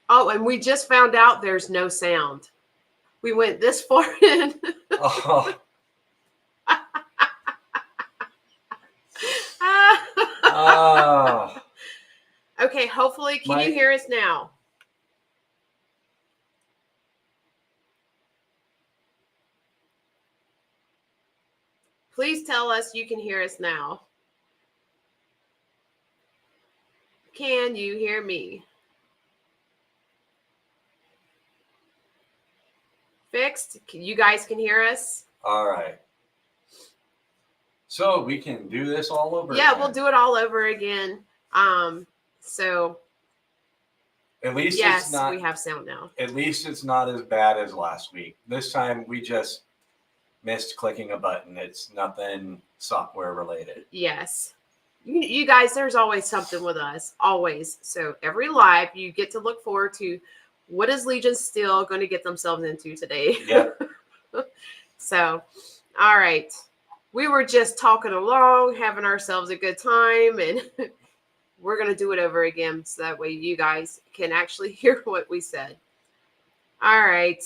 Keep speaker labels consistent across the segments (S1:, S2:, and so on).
S1: Oh, and we just found out there's no sound. We went this far in.
S2: Oh. Oh.
S1: Okay, hopefully, can you hear us now? Please tell us you can hear us now. Can you hear me? Fixed? You guys can hear us?
S2: All right. So we can do this all over
S1: again.
S2: we'll
S1: do it all over again. So
S2: at least
S1: yes,
S2: it's not,
S1: we have sound now.
S2: At least it's not as bad as last week. This time we just missed clicking a button. It's nothing software related.
S1: Yes. You guys, there's always something with us. Always. So every live, you get to look forward to what is Legion Steel going to get themselves into today.
S2: Yep.
S1: So, all right. We were just talking along, having ourselves a good time, and we're going to do it over again so that way you guys can actually hear what we said. All right.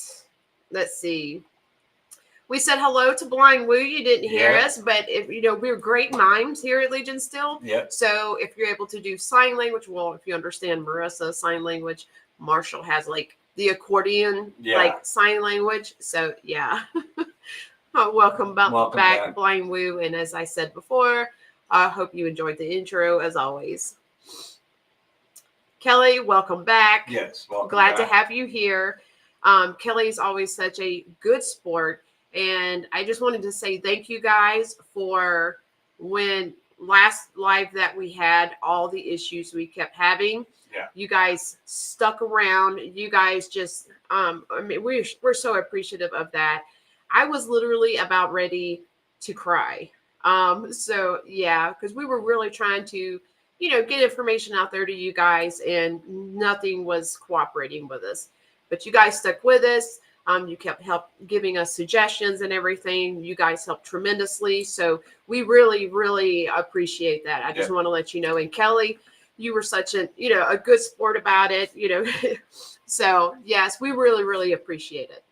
S1: Let's see. We said hello to Blind Woo. You didn't hear us, but if we're great mimes here at Legion Steel.
S2: Yep.
S1: So if you're able to do sign language, well, if you understand Marisa sign language, Marshall has like the accordion like sign language. So yeah. Welcome back, Blind Woo. And as I said before, I hope you enjoyed the intro as always. Kelly, welcome back.
S2: Yes, welcome
S1: Glad
S2: back.
S1: to have you here. Kelly's always such a good sport. And I just wanted to say thank you guys for when last live that we had, all the issues we kept having.
S2: Yeah.
S1: You guys stuck around. You guys just, we're so appreciative of that. I was literally about ready to cry. So yeah, because we were really trying to, get information out there to you guys, and nothing was cooperating with us. But you guys stuck with us. You kept giving us suggestions and everything. You guys helped tremendously. So we really, really appreciate that. I just want to let you know. And Kelly, you were such a good sport about it, So yes, we really, really appreciate it.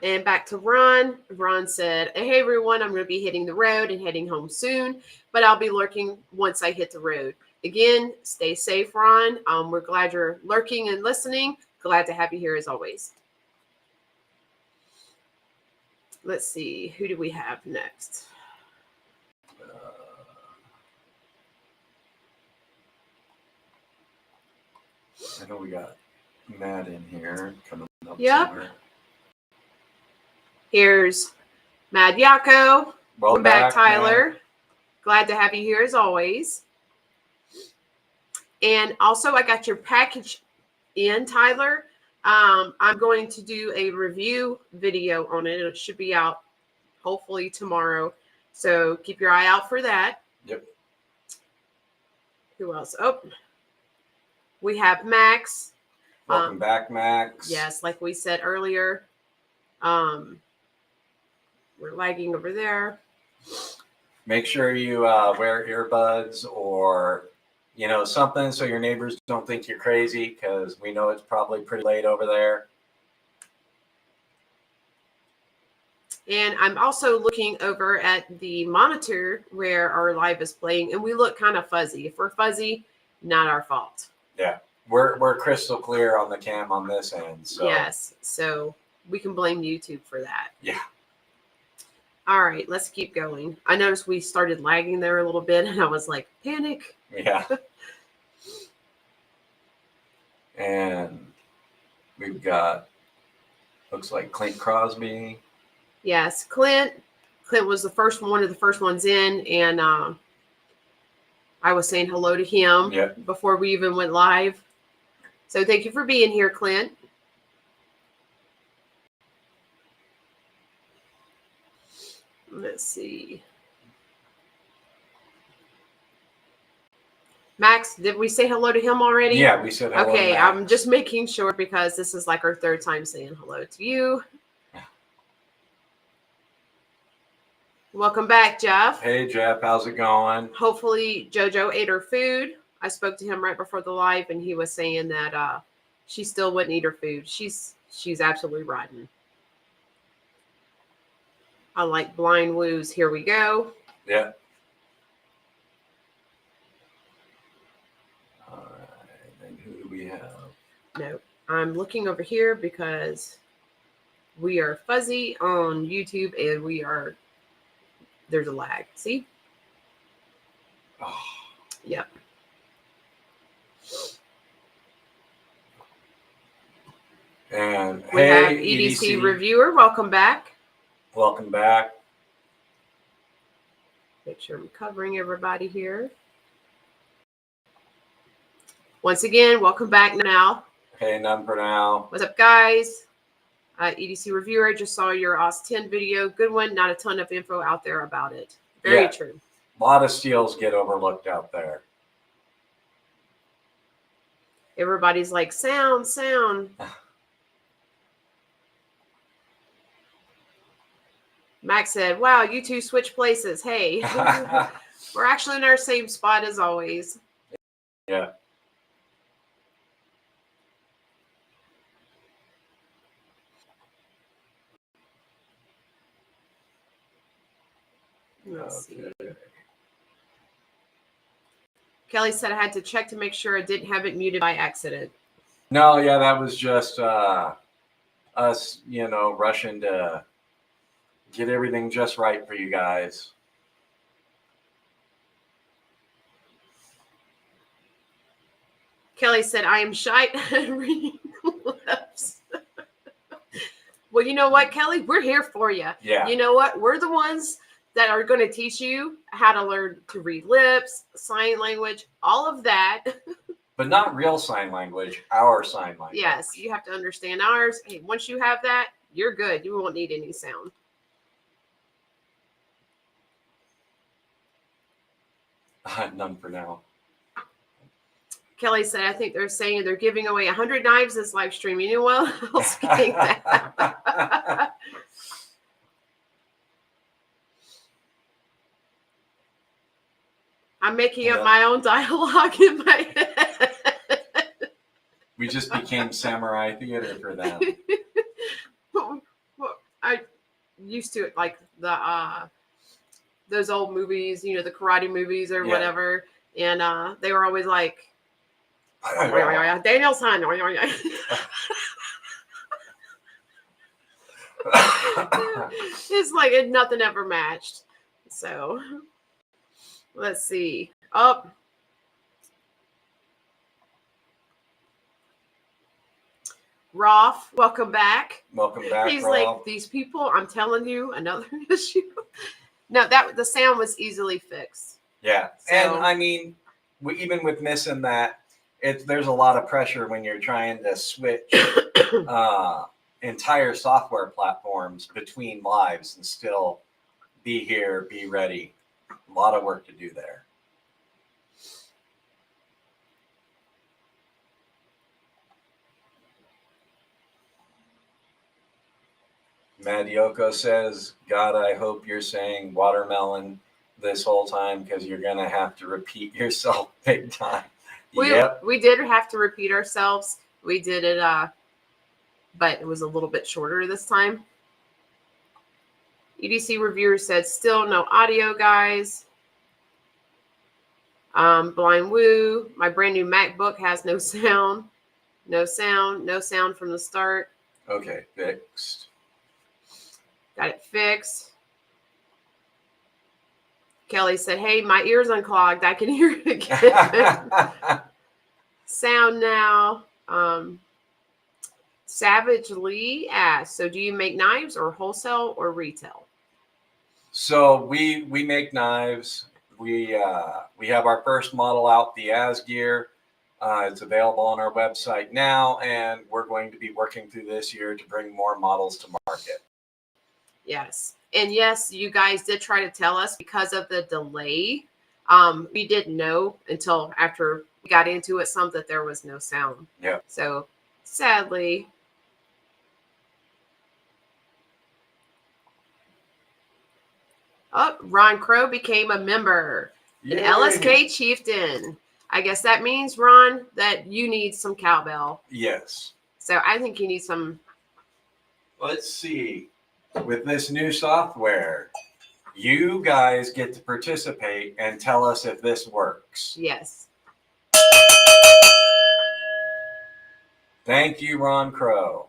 S1: And back to Ron. Ron said, hey, everyone, I'm going to be hitting the road and heading home soon, but I'll be lurking once I hit the road. Again, stay safe, Ron. We're glad you're lurking and listening. Glad to have you here as always. Let's see. Who do we have next?
S2: I know we got Matt in here coming up.
S1: Yep.
S2: Somewhere.
S1: Here's Mad Yako. Welcome back, Tyler.
S2: Matt.
S1: Glad to have you here as always. And also, I got your package in, Tyler. I'm going to do a review video on it. It should be out hopefully tomorrow. So keep your eye out for that.
S2: Yep.
S1: Who else? Oh, we have Max.
S2: Welcome back, Max.
S1: Yes, like we said earlier. We're lagging over there.
S2: Make sure you wear earbuds or something so your neighbors don't think you're crazy, because we know it's probably pretty late over there.
S1: And I'm also looking over at the monitor where our live is playing, and we look kind of fuzzy. If we're fuzzy, not our fault.
S2: Yeah, we're crystal clear on the cam on this end. So.
S1: Yes, so we can blame YouTube for that.
S2: Yeah.
S1: All right, let's keep going. I noticed we started lagging there a little bit, and I was like, panic.
S2: Yeah. And we've got, looks like Clint Crosby.
S1: Yes, Clint. Clint was one of the first ones in, and I was saying hello to him before we even went live. So thank you for being here, Clint. Let's see. Max, did we say hello to him already?
S2: Yeah, we said hello.
S1: Okay, I'm just making sure because this is like our third time saying hello to you. Welcome back, Jeff.
S2: Hey, Jeff. How's it going?
S1: Hopefully, JoJo ate her food. I spoke to him right before the live, and he was saying that she still wouldn't eat her food. She's absolutely rotten. I like blind woos. Here we go.
S2: Yeah. All right. And who do we have?
S1: No, I'm looking over here because we are fuzzy on YouTube, and there's a lag. See?
S2: Oh.
S1: Yep.
S2: And
S1: We
S2: hey,
S1: have EDC reviewer. Welcome back.
S2: Welcome back.
S1: Make sure I'm covering everybody here. Once again, welcome back now.
S2: Hey, none for now.
S1: What's up, guys? EDC reviewer, I just saw your OS 10 video. Good one. Not a ton of info out there about it. Very true.
S2: A lot of steels get overlooked out there.
S1: Everybody's like, sound. Max said, wow, you two switch places. Hey, we're actually in our same spot as always.
S2: Yeah.
S1: Let's see. Kelly said I had to check to make sure I didn't have it muted by accident.
S2: No, yeah, that was just us, rushing to get everything just right for you guys.
S1: Kelly said, I am shy at reading lips. Well, you know what, Kelly? We're here for you.
S2: Yeah.
S1: You know what? We're the ones that are going to teach you how to learn to read lips, sign language, all of that.
S2: But not real sign language, our sign language.
S1: Yes, you have to understand ours. Hey, once you have that, you're good. You won't need any sound.
S2: None for now.
S1: Kelly said, I think they're saying they're giving away 100 knives this live stream. You know what else getting that? I'm making up my own dialogue in my head.
S2: We just became samurai theater for them.
S1: Well, I used to like those old movies, the karate movies or whatever, and they were always like, Daniel-san. It's like nothing ever matched. So let's see. Oh, Rolf, welcome back.
S2: Welcome back.
S1: He's
S2: Rolf.
S1: like, these people, I'm telling you, another issue. No, the sound was easily fixed.
S2: Yeah. So, and I mean, even with missing that, there's a lot of pressure when you're trying to switch entire software platforms between lives and still be here, be ready. A lot of work to do there. Madioko says, God, I hope you're saying watermelon this whole time because you're going to have to repeat yourself big time.
S1: We did have to repeat ourselves. We did it, but it was a little bit shorter this time. EDC reviewer said, still no audio, guys. Blind Woo, my brand new MacBook has no sound. No sound from the start.
S2: Okay, fixed.
S1: Got it fixed. Kelly said, hey, my ear's unclogged. I can hear it again. Sound now. Savage Lee asked, so do you make knives or wholesale or retail?
S2: So we make knives. We have our first model out, the Asgeir. It's available on our website now, and we're going to be working through this year to bring more models to market.
S1: Yes. And yes, you guys did try to tell us because of the delay. We didn't know until after we got into it some that there was no sound.
S2: Yeah.
S1: So sadly. Oh, Ron Crow became a member. Yay. An LSK chieftain. I guess that means, Ron, that you need some cowbell.
S2: Yes.
S1: So I think you need some.
S2: Let's see. With this new software, you guys get to participate and tell us if this works.
S1: Yes.
S2: Thank you, Ron Crow.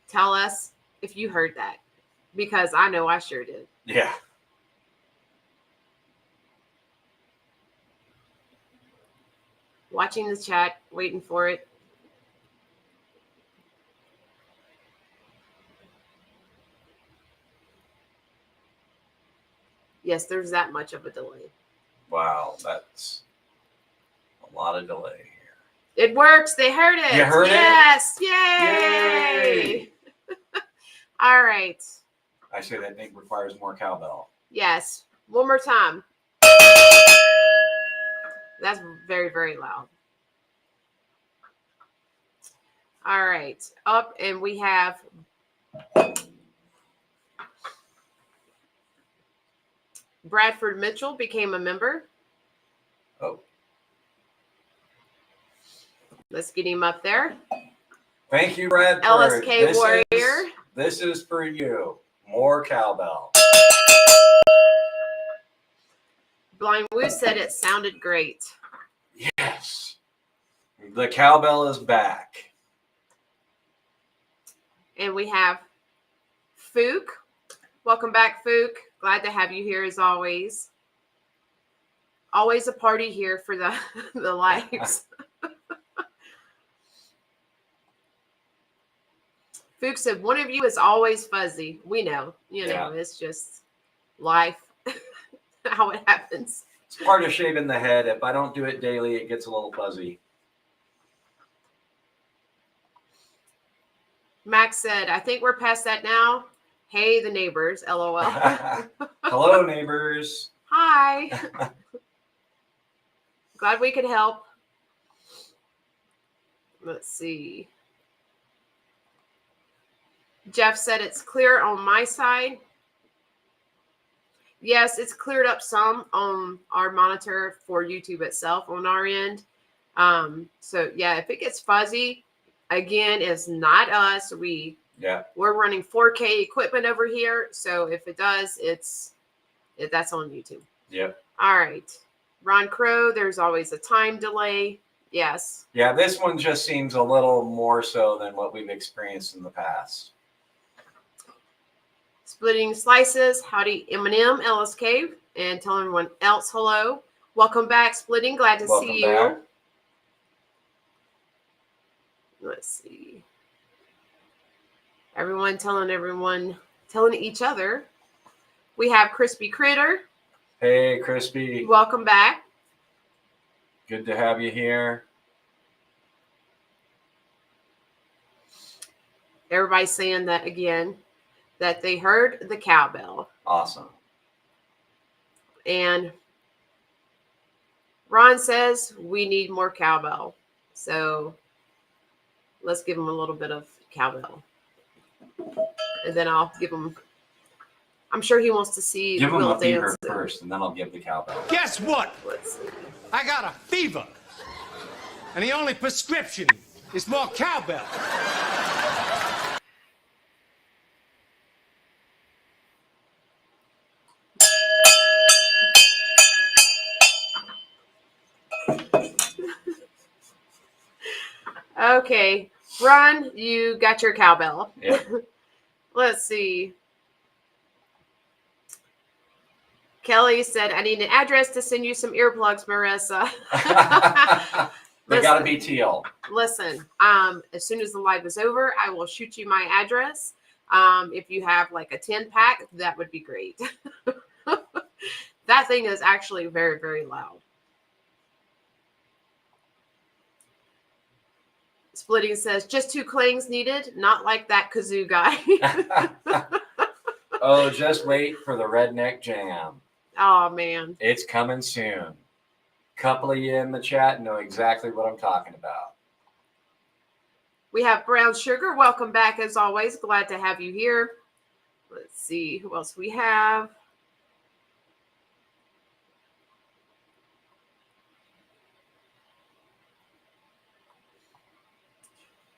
S1: Tell us if you heard that, because I know I sure did.
S2: Yeah.
S1: Watching the chat, waiting for it. Yes, there's that much of a delay.
S2: Wow, that's a lot of delay here.
S1: It works. They heard it.
S2: You heard
S1: yes.
S2: it?
S1: Yay. All right.
S2: I say that thing requires more cowbell.
S1: Yes. One more time. That's very, very loud. All right. Up, and we have Bradford Mitchell became a member.
S2: Oh.
S1: Let's get him up there.
S2: Thank you, Bradford.
S1: LSK Warrior.
S2: This is for you. More cowbell.
S1: Blind Woo said it sounded great.
S2: Yes. The cowbell is back.
S1: And we have Fook. Welcome back, Fook. Glad to have you here as always. Always a party here for the lives. Fook said, one of you is always fuzzy. We know. You know, it's just life. How it happens.
S2: It's part of shaving the head. If I don't do it daily, it gets a little fuzzy.
S1: Max said, I think we're past that now. Hey, the neighbors, LOL.
S2: Hello, neighbors.
S1: Hi. Glad we could help. Let's see. Jeff said it's clear on my side. Yes, it's cleared up some on our monitor for YouTube itself on our end. So yeah, if it gets fuzzy, again, it's not us. We're running 4K equipment over here. So if it does, that's on YouTube.
S2: Yep.
S1: All right. Ron Crow, there's always a time delay. Yes.
S2: Yeah, this one just seems a little more so than what we've experienced in the past.
S1: Splitting Slices, howdy Eminem, LSK, and tell everyone else hello. Welcome back, Splitting. Glad to see you.
S2: Back.
S1: Let's see. Everyone telling each other. We have Crispy Critter.
S2: Hey, Crispy.
S1: Welcome back.
S2: Good to have you here.
S1: Everybody's saying that again, that they heard the cowbell.
S2: Awesome.
S1: And Ron says we need more cowbell. So let's give him a little bit of cowbell. And then I'll give him, I'm sure he wants to see.
S2: Give him a fever first, and then I'll give the cowbell.
S3: Guess what?
S1: Let's see.
S3: I got a fever. And the only prescription is more cowbell.
S1: Okay, Ron, you got your cowbell.
S2: Yeah.
S1: Let's see. Kelly said, I need an address to send you some earplugs, Marisa.
S2: They got to be teal.
S1: Listen, as soon as the live is over, I will shoot you my address. If you have like a 10-pack, that would be great. That thing is actually very, very loud. Splitting says, just 2 clangs needed, not like that kazoo guy.
S2: Oh, just wait for the redneck jam.
S1: Oh, man.
S2: It's coming soon. Couple of you in the chat know exactly what I'm talking about.
S1: We have Brown Sugar. Welcome back, as always. Glad to have you here. Let's see who else we have.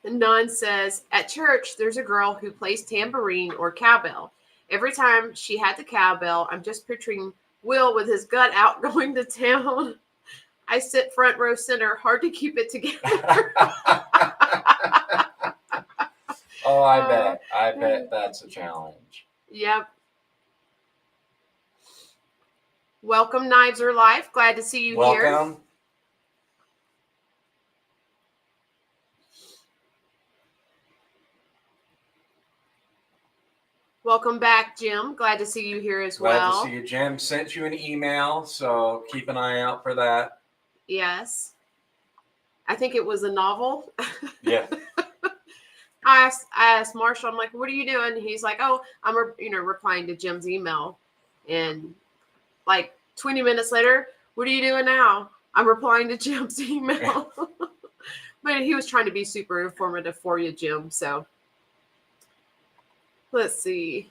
S1: Nun says, at church, there's a girl who plays tambourine or cowbell. Every time she had the cowbell, I'm just picturing Will with his gut out going to town. I sit front row center, hard to keep it together.
S2: Oh, I bet. I bet that's a challenge.
S1: Yep. Welcome, Knives Are Life. Glad to see you here.
S2: Welcome.
S1: Welcome back, Jim. Glad to see you here as
S2: Glad
S1: well.
S2: to see you, Jim. Sent you an email, so keep an eye out for that.
S1: Yes. I think it was a novel.
S2: Yeah.
S1: I asked Marshall, I'm like, what are you doing? He's like, oh, I'm replying to Jim's email. And like 20 minutes later, what are you doing now? I'm replying to Jim's email. But he was trying to be super informative for you, Jim. So let's see.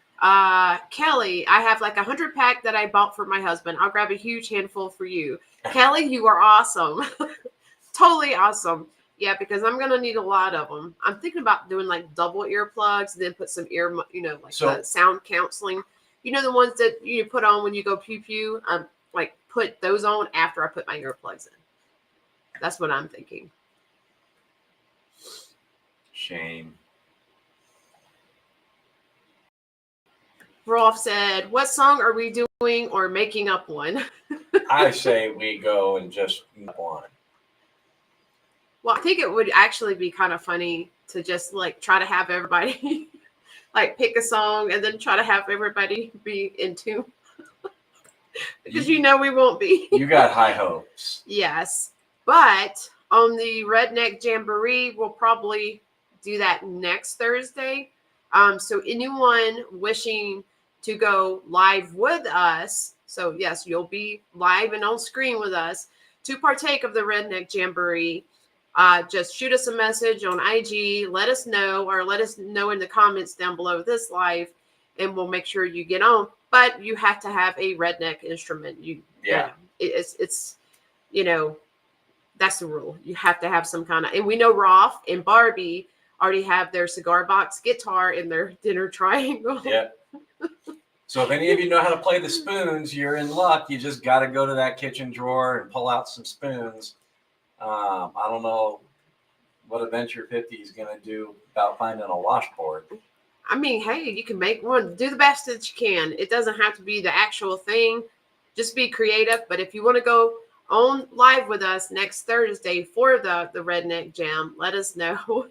S1: Kelly, I have like 100 pack that I bought for my husband. I'll grab a huge handful for you. Kelly, you are awesome. Totally awesome. Yeah, because I'm going to need a lot of them. I'm thinking about doing like double earplugs and then put some the sound counseling. You know, the ones that you put on when you go pew pew? Like put those on after I put my earplugs in. That's what I'm thinking.
S2: Shame.
S1: Rolf said, what song are we doing or making up one?
S2: I say we go and just one.
S1: Well, I think it would actually be kind of funny to just like try to have everybody like pick a song and then try to have everybody be in tune. Because we won't be.
S2: You got high hopes.
S1: Yes. But on the Redneck Jamboree, we'll probably do that next Thursday. So anyone wishing to go live with us, so yes, you'll be live and on screen with us to partake of the Redneck Jamboree. Just shoot us a message on IG, let us know, or let us know in the comments down below this live, and we'll make sure you get on. But you have to have a redneck instrument. It's that's the rule. You have to have some kind of, and we know Rolf and Barbie already have their cigar box guitar in their dinner triangle.
S2: Yeah. So if any of you know how to play the spoons, you're in luck. You just got to go to that kitchen drawer and pull out some spoons. I don't know what Adventure 50 is going to do about finding a washboard.
S1: I mean, hey, you can make one. Do the best that you can. It doesn't have to be the actual thing. Just be creative. But if you want to go on live with us next Thursday for the Redneck Jam, let us know.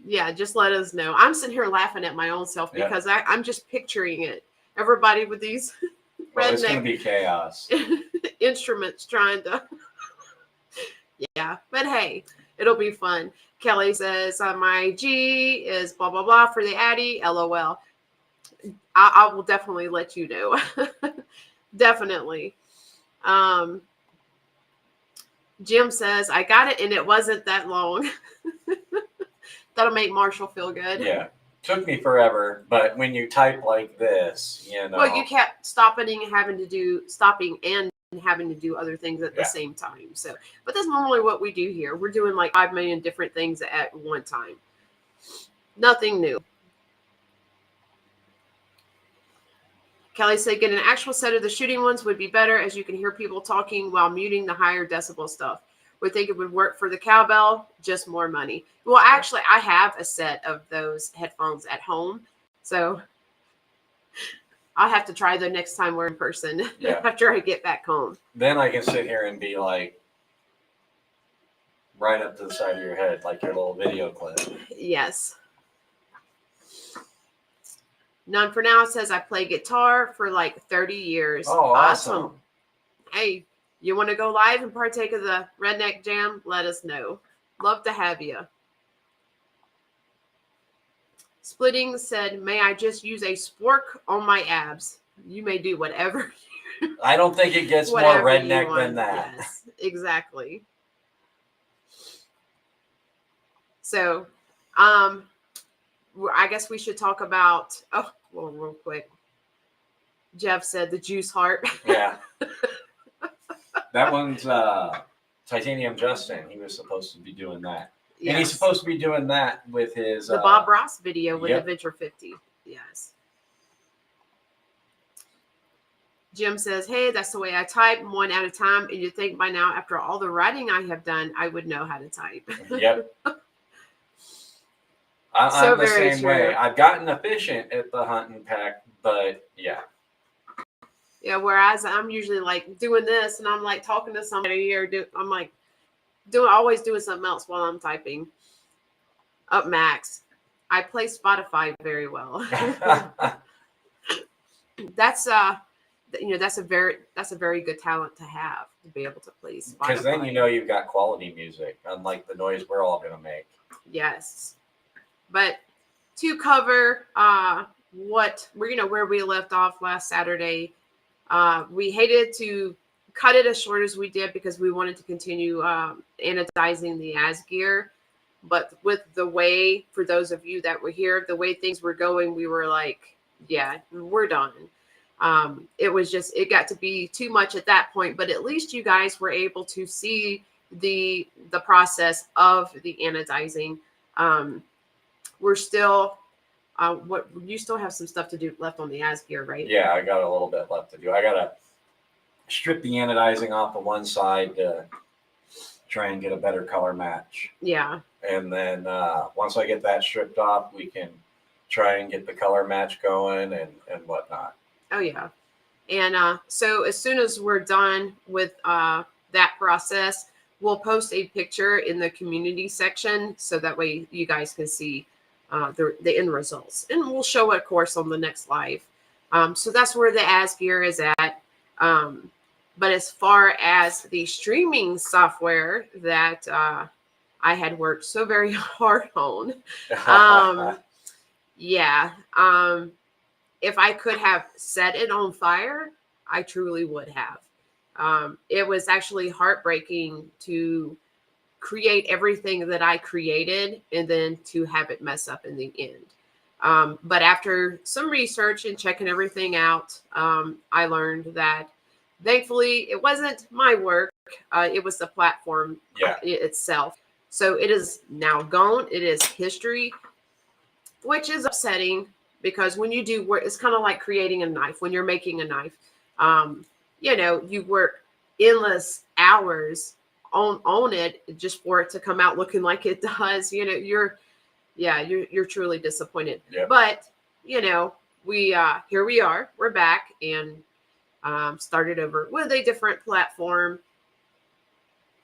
S1: Yeah, just let us know. I'm sitting here laughing at my own self because I'm just picturing it. Everybody with these
S2: redneck it's going to be chaos.
S1: instruments trying to. Yeah, but hey, it'll be fun. Kelly says, my G is blah, blah, blah for the Addy. LOL. I will definitely let you know. Definitely. Jim says, I got it and it wasn't that long. That'll make Marshall feel good.
S2: Yeah. Took me forever, but when you type like this,
S1: Well, you kept stopping and having to do other things at the same time. So, but that's normally what we do here. We're doing like 5 million different things at one time. Nothing new. Kelly said, get an actual set of the shooting ones would be better, as you can hear people talking while muting the higher decibel stuff. Would think it would work for the cowbell, just more money. Well, actually, I have a set of those headphones at home. So I'll have to try them next time we're in person after I get back home.
S2: Then I can sit here and be like right up to the side of your head, like your little video clip.
S1: Yes. None for now says I play guitar for like 30 years.
S2: Oh, awesome.
S1: Hey, you want to go live and partake of the Redneck Jam? Let us know. Love to have you. Splitting said, may I just use a spork on my abs? You may do whatever.
S2: I don't think it gets more redneck than that.
S1: Yes, exactly. So, I guess we should talk about, real quick. Jeff said the juice heart.
S2: Yeah. That one's Titanium Justin, he was supposed to be doing that.
S1: Yes.
S2: And he's supposed to be doing that with his
S1: the Bob Ross video with
S2: yep.
S1: Adventure 50. Yes. Jim says, hey, that's the way I type, one at a time. And you think by now, after all the writing I have done, I would know how to type.
S2: Yep.
S1: So
S2: I'm the
S1: very
S2: same
S1: true.
S2: way. I've gotten efficient at the hunt and peck, but yeah.
S1: Yeah, whereas I'm usually like doing this and I'm like talking to somebody or I'm like always doing something else while I'm typing. Up Max. I play Spotify very well. That's that's a very good talent to have, to be able to play Spotify.
S2: Because then you know you've got quality music, unlike the noise we're all gonna make.
S1: Yes. But to cover what where we left off last Saturday, we hated to cut it as short as we did because we wanted to continue anodizing the Asgeir. But with the way, for those of you that were here, the way things were going, we were like, yeah, we're done. It got to be too much at that point, but at least you guys were able to see the process of the anodizing. We're still, you still have some stuff to do left on the Asgeir, right?
S2: Yeah, I got a little bit left to do. I gotta strip the anodizing off of one side to try and get a better color match.
S1: Yeah.
S2: And then once I get that stripped off, we can try and get the color match going and whatnot.
S1: Oh, yeah. And so as soon as we're done with that process, we'll post a picture in the community section so that way you guys can see the end results. And we'll show it, of course, on the next live. So that's where the Asgeir is at. But as far as the streaming software that I had worked so very hard on, if I could have set it on fire, I truly would have. It was actually heartbreaking to create everything that I created and then to have it mess up in the end. But after some research and checking everything out, I learned that thankfully it wasn't my work. It was the platform itself. So it is now gone. It is history, which is upsetting because when you do work, it's kind of like creating a knife. When you're making a knife, you work endless hours on it just for it to come out looking like it does. You're truly disappointed.
S2: Yep.
S1: But we here we are. We're back and started over with a different platform.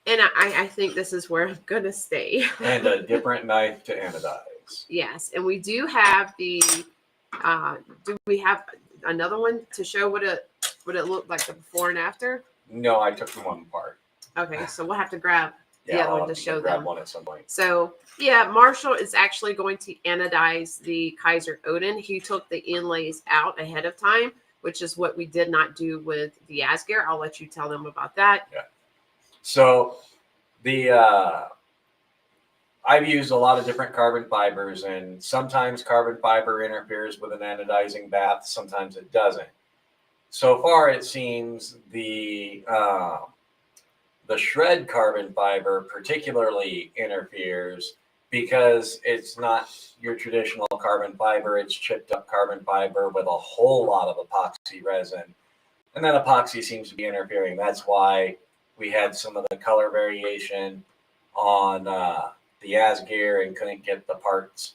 S1: And I think this is where I'm going to stay.
S2: And a different knife to anodize.
S1: Yes. And we do have do we have another one to show what it looked like the before and after?
S2: No, I took them apart.
S1: Okay. So we'll have to grab the other one to show them.
S2: Grab one at some point.
S1: So yeah, Marshall is actually going to anodize the Kizer Odin. He took the inlays out ahead of time, which is what we did not do with the Asgeir. I'll let you tell them about that.
S2: Yeah. So I've used a lot of different carbon fibers, and sometimes carbon fiber interferes with an anodizing bath, sometimes it doesn't. So far, it seems the shred carbon fiber particularly interferes because it's not your traditional carbon fiber. It's chipped up carbon fiber with a whole lot of epoxy resin, and that epoxy seems to be interfering. That's why we had some of the color variation on the Asgeir and couldn't get the parts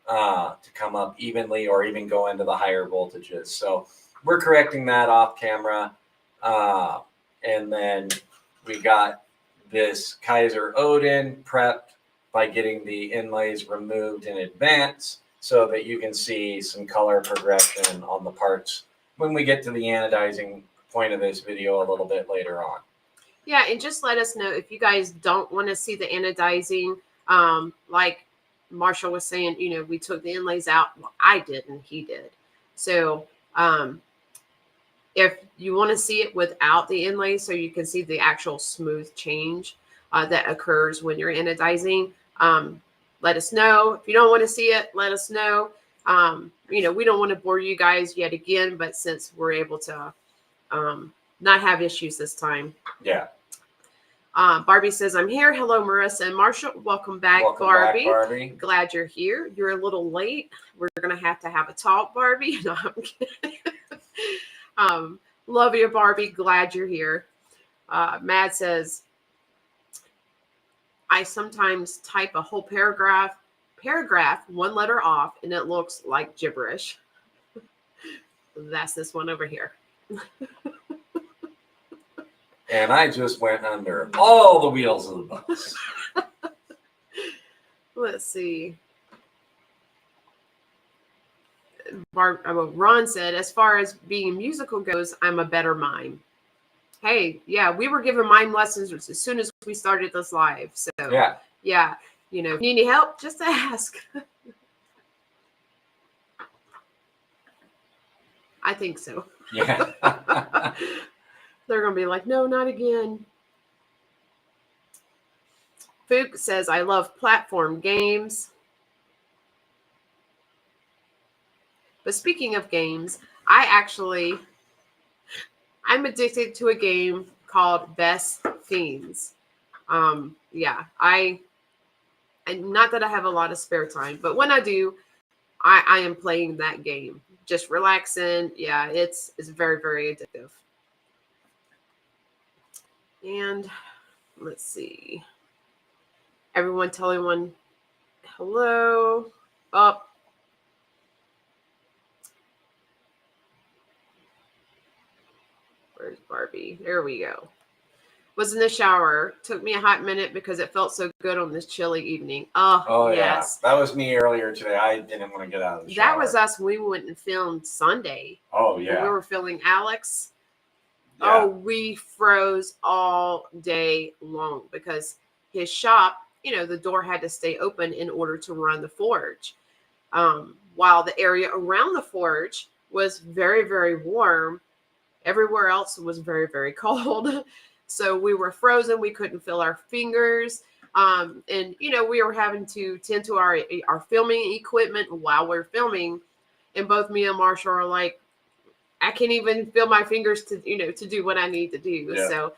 S2: to come up evenly or even go into the higher voltages. So we're correcting that off camera. And then we got this Kizer Odin prepped by getting the inlays removed in advance so that you can see some color progression on the parts when we get to the anodizing point of this video a little bit later on.
S1: Yeah, and just let us know if you guys don't want to see the anodizing. Like Marshall was saying, we took the inlays out. Well, I didn't, he did. So if you want to see it without the inlays so you can see the actual smooth change that occurs when you're anodizing, let us know. If you don't want to see it, let us know. We don't want to bore you guys yet again, but since we're able to not have issues this time.
S2: Yeah.
S1: Barbie says, I'm here. Hello, Marissa and Marshall. Welcome back,
S2: Welcome
S1: Barbie.
S2: back, Barbie.
S1: Glad you're here. You're a little late. We're going to have a talk, Barbie. No, I'm kidding. Love you, Barbie. Glad you're here. Mad says, I sometimes type a whole paragraph, one letter off, and it looks like gibberish. That's this one over here.
S2: And I just went under all the wheels of the bus.
S1: Let's see. Ron said, as far as being musical goes, I'm a better mime. Hey, yeah, we were given mime lessons as soon as we started this live. So, yeah, you know, if you need any help, just ask. I think so.
S2: Yeah.
S1: They're going to be like, no, not again. Fook says, I love platform games. But speaking of games, I'm addicted to a game called Best Fiends. Yeah, and not that I have a lot of spare time, but when I do, I am playing that game. Just relaxing. Yeah, it's very, very addictive. And let's see. Everyone tell everyone hello. Up. Where's Barbie? There we go. Was in the shower. Took me a hot minute because it felt so good on this chilly evening. Oh yes.
S2: Yeah. That was me earlier today. I didn't want to get out of the shower.
S1: That was us. We went and filmed Sunday.
S2: Oh, yeah.
S1: We were filming Alex.
S2: Yeah.
S1: Oh, we froze all day long because his shop, you know, the door had to stay open in order to run the forge. While the area around the forge was very, very warm, everywhere else was very, very cold. So we were frozen. We couldn't feel our fingers. And, you know, we were having to tend to our filming equipment while we're filming. And both me and Marshall are like, I can't even feel my fingers to do what I need to do.
S2: Yeah.
S1: So,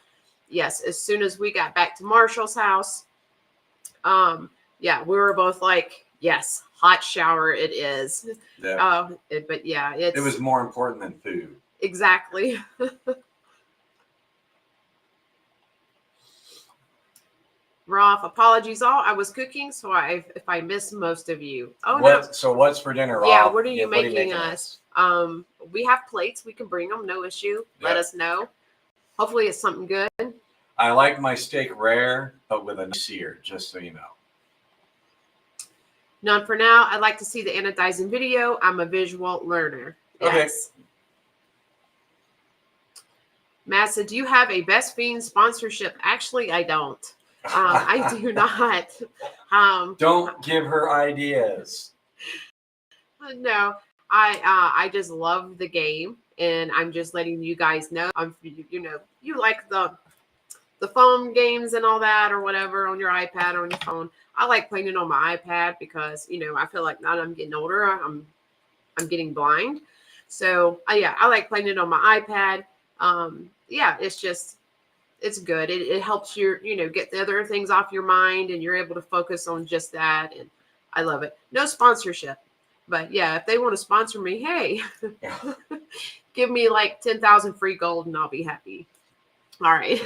S1: yes, as soon as we got back to Marshall's house, yeah, we were both like, yes, hot shower it is.
S2: Yeah.
S1: But yeah,
S2: it was more important than food.
S1: Exactly. Rolf, apologies all. I was cooking, so if I missed most of you. Oh, no.
S2: So what's for dinner, Rolf?
S1: Yeah, what are you making us? We have plates. We can bring them. No issue. Let us know. Hopefully it's something good.
S2: I like my steak rare, but with a sear, just so you know.
S1: None for now. I'd like to see the anodizing video. I'm a visual learner.
S2: Okay.
S1: Yes. Matt said, do you have a Best Fiend sponsorship? Actually, I don't. I do not.
S2: Don't give her ideas.
S1: No, I just love the game, and I'm just letting you guys know. You like the phone games and all that, or whatever, on your iPad or on your phone. I like playing it on my iPad because I feel like now that I'm getting older, I'm getting blind. So yeah, I like playing it on my iPad. Yeah, it's good. It helps you, get the other things off your mind, and you're able to focus on just that. And I love it. No sponsorship, but yeah, if they want to sponsor me, hey, give me like 10,000 free gold and I'll be happy. All right.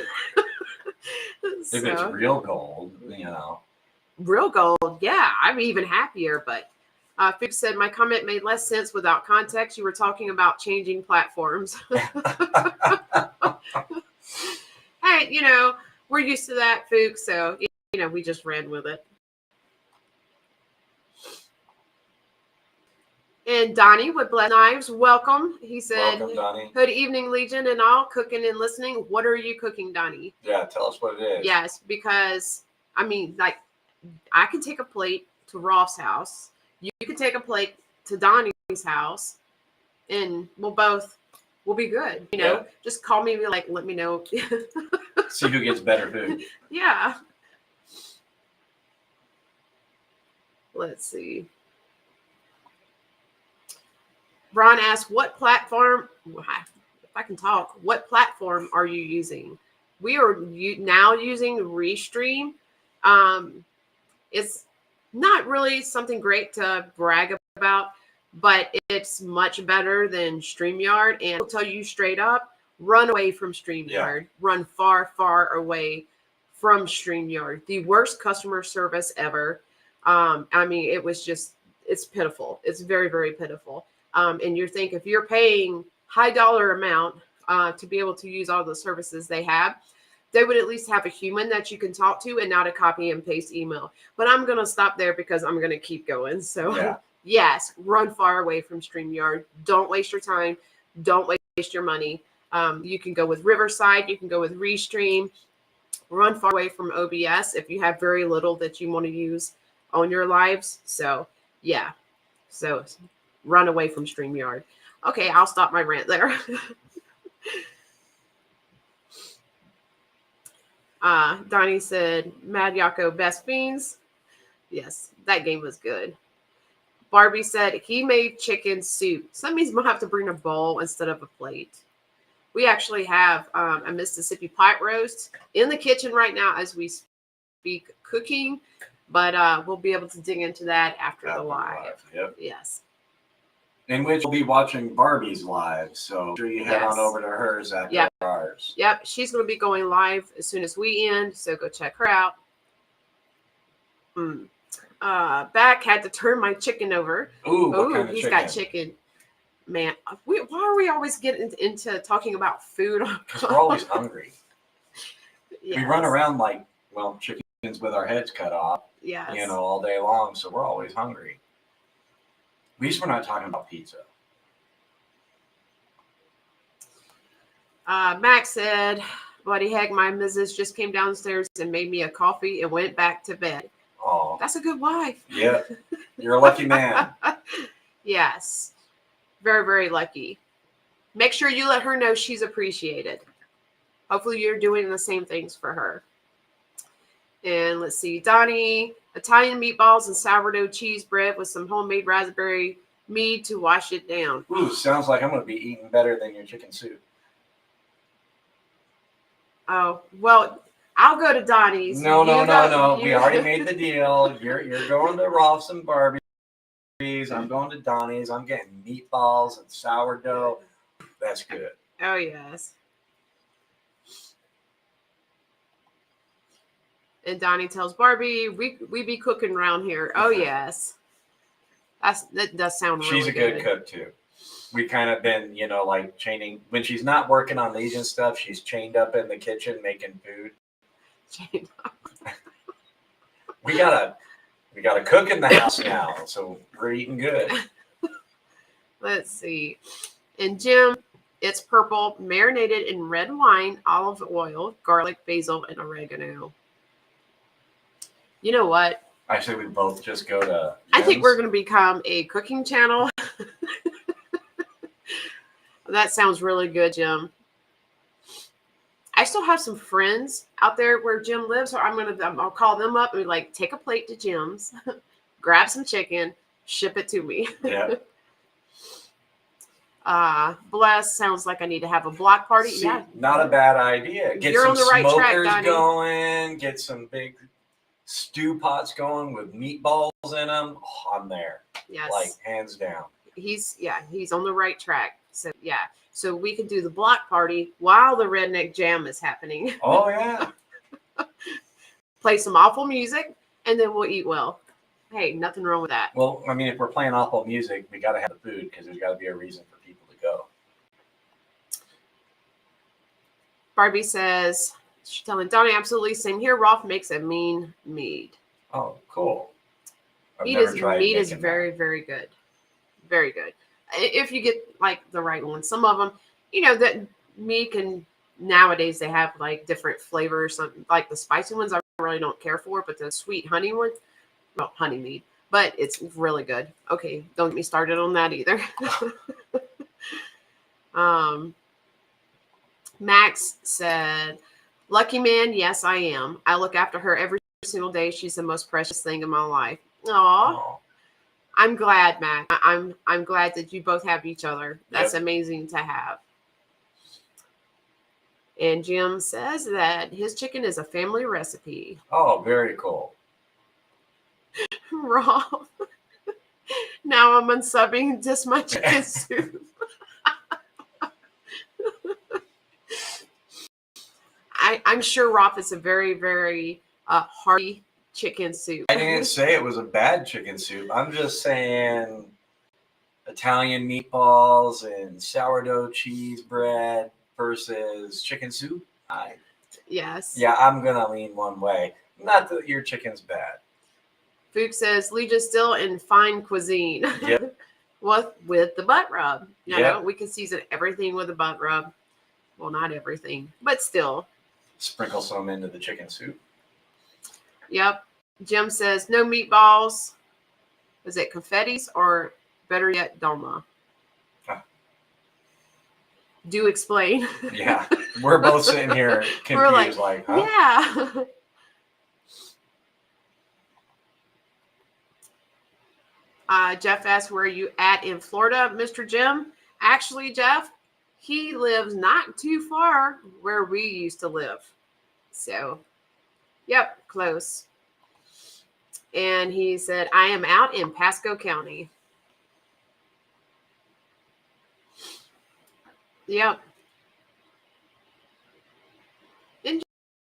S2: If it's real gold,
S1: Real gold. Yeah. I'm even happier, but Fix said my comment made less sense without context. You were talking about changing platforms. Hey, we're used to that, Fuchs, so, we just ran with it. And Donnie with Blessed Knives, welcome. He said,
S2: welcome, Donnie.
S1: Good evening, Legion and all, cooking and listening. What are you cooking, Donnie?
S2: Yeah, tell us what it is.
S1: Yes, because, I can take a plate to Rolf's house. You can take a plate to Donnie's house, and we'll be good. Just call me and be like, let me know.
S2: See who gets better food.
S1: Yeah. Let's see. Ron asked, what platform, if I can talk, what platform are you using? we are now using Restream. It's not really something great to brag about, but it's much better than StreamYard. And I'll tell you straight up, run away from StreamYard.
S2: Yeah.
S1: Run far, far away from StreamYard. The worst customer service ever. I mean, it was just, it's pitiful. It's very, very pitiful. And you think if you're paying high dollar amount to be able to use all the services they have, they would at least have a human that you can talk to and not a copy and paste email. But I'm going to stop there because I'm going to keep going. So
S2: Yeah.
S1: yes, run far away from StreamYard. Don't waste your time. Don't waste your money. You can go with Riverside. You can go with Restream. Run far away from OBS if you have very little that you want to use on your lives. So yeah, so run away from StreamYard. Okay, I'll stop my rant there. Donnie said, Mad Yako, best fiends. Yes, that game was good. Barbie said he made chicken soup. So that means I'm going to have to bring a bowl instead of a plate. We actually have a Mississippi pot roast in the kitchen right now as we speak cooking, but we'll be able to dig into that after the live.
S2: Yep.
S1: Yes.
S2: In which we'll be watching Barbie's live, so make sure you head on over to hers after ours.
S1: Yep, she's going to be going live as soon as we end, so go check her out. Back had to turn my chicken over.
S2: Ooh, what kind of
S1: he's
S2: chicken?
S1: got chicken. Man, why are we always getting into talking about food?
S2: Because we're always hungry.
S1: Yes.
S2: We run around like, well, chickens with our heads cut off,
S1: yes.
S2: you know, all day long, so we're always hungry. At least we're not talking about pizza.
S1: Max said, "Bloody heck, my missus just came downstairs and made me a coffee and went back to bed."
S2: Oh,
S1: that's a good wife.
S2: Yeah, you're a lucky man.
S1: Yes, very, very lucky. Make sure you let her know she's appreciated. Hopefully, you're doing the same things for her. And let's see, Donnie, Italian meatballs and sourdough cheese bread with some homemade raspberry mead to wash it down.
S2: Ooh, sounds like I'm going to be eating better than your chicken soup.
S1: Oh, well, I'll go to Donnie's.
S2: No. We already made the deal. You're going to Rolf's and Barbie's. I'm going to Donnie's. I'm getting meatballs and sourdough. That's good.
S1: Oh, yes. And Donnie tells Barbie, we be cooking around here. Oh, yes. That does sound really good.
S2: She's a good cook, too. We kind of been, you know, like chaining. When she's not working on Legion stuff, she's chained up in the kitchen making food. Chained up. we gotta cook in the house now, so we're eating good.
S1: Let's see. And Jim, it's purple, marinated in red wine, olive oil, garlic, basil, and oregano. You know what?
S2: I say we both just go to Jim's.
S1: I think we're going to become a cooking channel. That sounds really good, Jim. I still have some friends out there where Jim lives, so I'll call them up and be like, take a plate to Jim's, grab some chicken, ship it to me.
S2: Yeah.
S1: Bless sounds like I need to have a block party.
S2: See,
S1: yeah,
S2: not a bad idea. Get
S1: You're
S2: some
S1: on the right track,
S2: smokers
S1: Donnie.
S2: going. Get some big stew pots going with meatballs in them. Oh, I'm there.
S1: Yes.
S2: Like hands down.
S1: He's on the right track. So yeah. So we can do the block party while the redneck jam is happening.
S2: Oh yeah.
S1: Play some awful music and then we'll eat well. Hey, nothing wrong with that.
S2: Well, I mean, if we're playing awful music, we got to have the food because there's got to be a reason for people to go.
S1: Barbie says, she's telling Donnie, absolutely same here. Rolf makes a mean mead.
S2: Oh, cool.
S1: Mead is very, very good. Very good. If you get like the right one. Some of them, you know, that mead can, nowadays they have like different flavors. Something like the spicy ones I really don't care for, but the sweet honey one, well, honey mead, but it's really good. Okay, don't get me started on that either. Max said, lucky man, yes, I am. I look after her every single day. She's the most precious thing in my life. Aw. I'm glad, Max. I'm glad that you both have each other. That's amazing to have. And Jim says that his chicken is a family recipe.
S2: Oh, very cool.
S1: Raw. Now I'm unsubbing just my chicken soup. I'm sure Roth is a very, very hearty chicken soup.
S2: I didn't say it was a bad chicken soup. I'm just saying Italian meatballs and sourdough cheese bread versus chicken soup.
S1: Yes.
S2: Yeah, I'm going to lean one way. Not that your chicken's bad.
S1: Fook says Legion Steel in fine cuisine.
S2: Yep.
S1: with the butt rub. You
S2: Yep.
S1: know, we can season everything with a butt rub. Well, not everything, but still.
S2: Sprinkle some into the chicken soup.
S1: Yep. Jim says no meatballs. Is it confettis or better yet, dolma? Do explain.
S2: Yeah. We're both sitting here confused.
S1: We're
S2: like huh?
S1: Yeah. Jeff asks, where are you at in Florida, Mr. Jim? Actually, Jeff, he lives not too far where we used to live. So, yep, close. And he said, I am out in Pasco County. Yep. And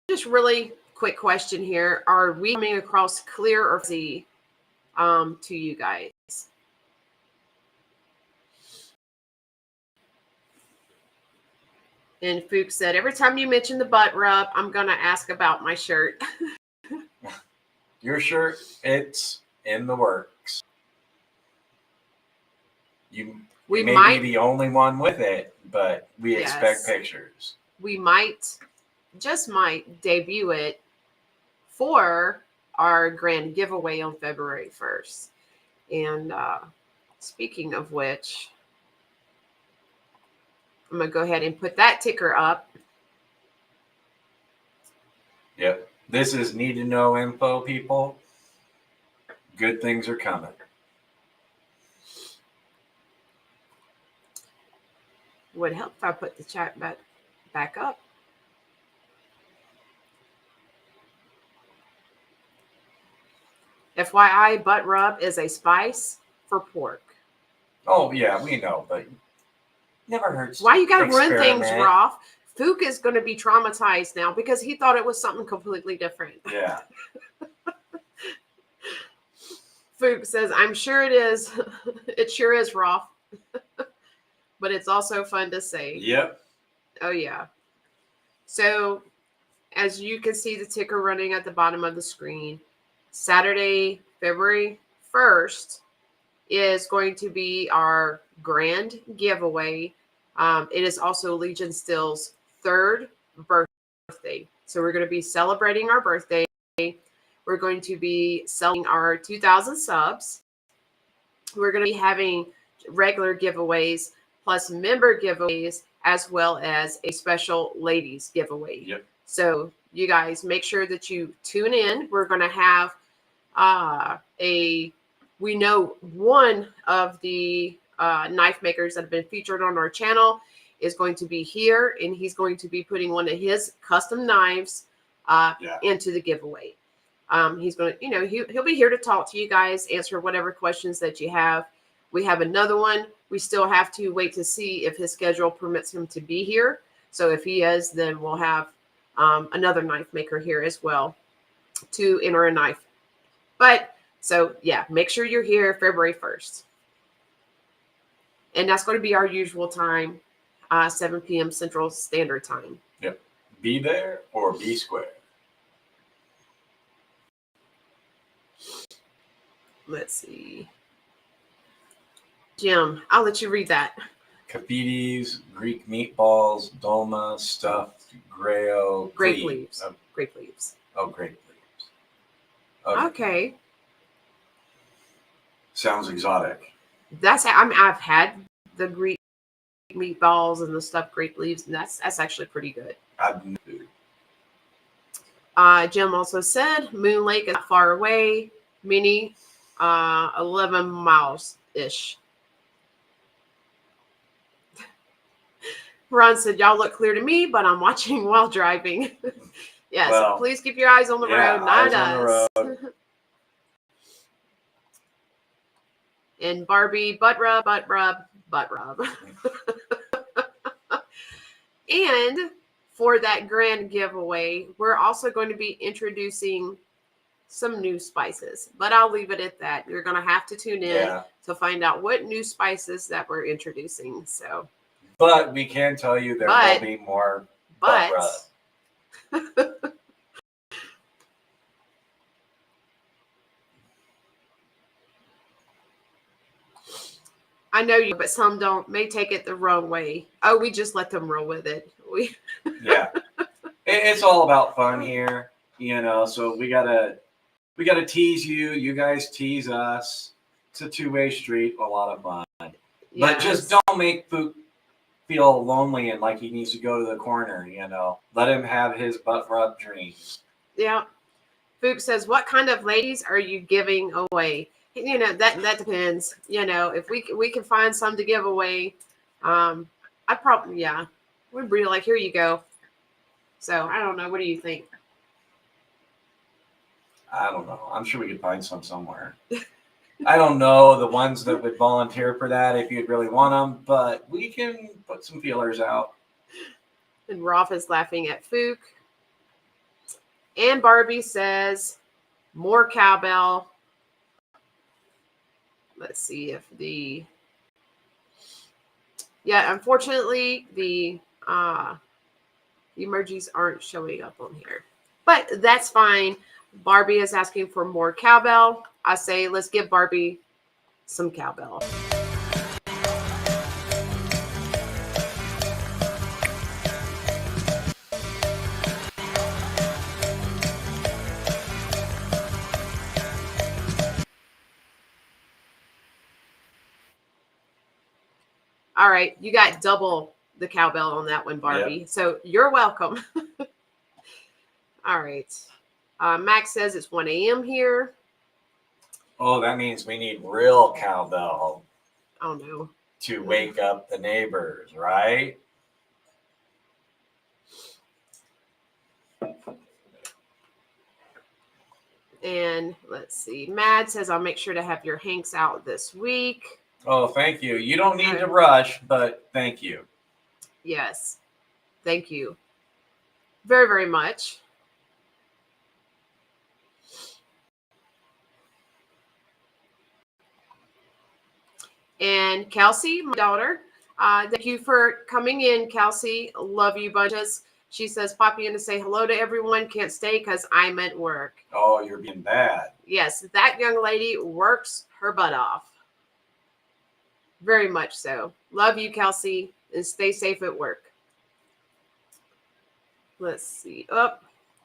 S1: just really quick question here. Are we coming across clear or fuzzy to you guys? And Fook said, every time you mention the butt rub, I'm going to ask about my shirt.
S2: Your shirt, it's in the works. We may be the only one with it, but we expect pictures.
S1: We might, just might, debut it for our grand giveaway on February 1st. And speaking of which, I'm going to go ahead and put that ticker up.
S2: Yep. This is need to know info, people. Good things are coming.
S1: Would help if I put the chat back up. FYI, butt rub is a spice for pork.
S2: Oh, yeah, we know, but never hurts.
S1: Why you got to ruin things, Rolf? Fook is going to be traumatized now because he thought it was something completely different.
S2: Yeah.
S1: Fook says, I'm sure it is. It sure is, Rolf. But it's also fun to say.
S2: Yep.
S1: Oh, yeah. So, as you can see the ticker running at the bottom of the screen, Saturday, February 1st is going to be our grand giveaway. It is also Legion Steel's 3rd birthday. So we're going to be celebrating our birthday. We're going to be selling our 2,000 subs. We're going to be having regular giveaways plus member giveaways as well as a special ladies giveaway.
S2: Yep.
S1: So you guys make sure that you tune in. We're going to have we know one of the knife makers that have been featured on our channel is going to be here, and he's going to be putting one of his custom knives into the giveaway. He's going to, he'll be here to talk to you guys, answer whatever questions that you have. We have another one. We still have to wait to see if his schedule permits him to be here. So if he is, then we'll have another knife maker here as well to enter a knife. But so, yeah, make sure you're here February 1st. And that's going to be our usual time, 7 p.m. Central Standard Time.
S2: Yep. Be there or be square.
S1: Let's see. Jim, I'll let you read that.
S2: Capitis, Greek meatballs, dolma, stuffed, grape
S1: leaves. Grape leaves.
S2: Oh, grape leaves.
S1: Okay.
S2: Sounds exotic.
S1: I've had the Greek meatballs and the stuffed grape leaves, and that's actually pretty good. Jim also said Moon Lake is not far away, 11 miles ish. Ron said, y'all look clear to me, but I'm watching while driving. Yes,
S2: Well,
S1: please keep your eyes on the road, not
S2: eyes on the
S1: us.
S2: road.
S1: And Barbie, butt rub, butt rub, butt rub. And for that grand giveaway, we're also going to be introducing some new spices, but I'll leave it at that. You're going to have to tune in to find out what new spices that we're introducing. So,
S2: but we can tell you there will be more butt rub.
S1: I know you, but some don't, may take it the wrong way. Oh, we just let them roll with it.
S2: Yeah. It's all about fun here, you know, so we gotta tease you. You guys tease us. It's a two-way street, a lot of fun. Yes. But just don't make Fook feel lonely and like he needs to go to the corner, you know. Let him have his butt rub dreams.
S1: Yeah. Fook says, what kind of ladies are you giving away? You know, that depends. You know, if we can find some to give away, I probably, we'd be like, here you go. So I don't know. What do you think?
S2: I don't know. I'm sure we could find some somewhere. I don't know the ones that would volunteer for that if you'd really want them, but we can put some feelers out.
S1: And Rolf is laughing at Fook. And Barbie says, more cowbell. Let's see if unfortunately the emojis aren't showing up on here, but that's fine. Barbie is asking for more cowbell. I say, let's give Barbie some cowbell. All right, you got double the cowbell on that one, Barbie. Yep. So you're welcome. All right. Max says it's 1 a.m. here.
S2: Oh, that means we need real cowbell.
S1: Oh, no.
S2: To wake up the neighbors, right?
S1: And let's see. Mad says, I'll make sure to have your Hanks out this week.
S2: Oh, thank you. You don't need to rush, but thank you.
S1: Yes. Thank you very, very much. And Kelsey, my daughter, thank you for coming in, Kelsey. Love you bunches. She says, Poppy in to say hello to everyone. Can't stay because I'm at work.
S2: Oh, you're being bad.
S1: Yes, that young lady works her butt off. Very much so. Love you, Kelsey, and stay safe at work. Let's see.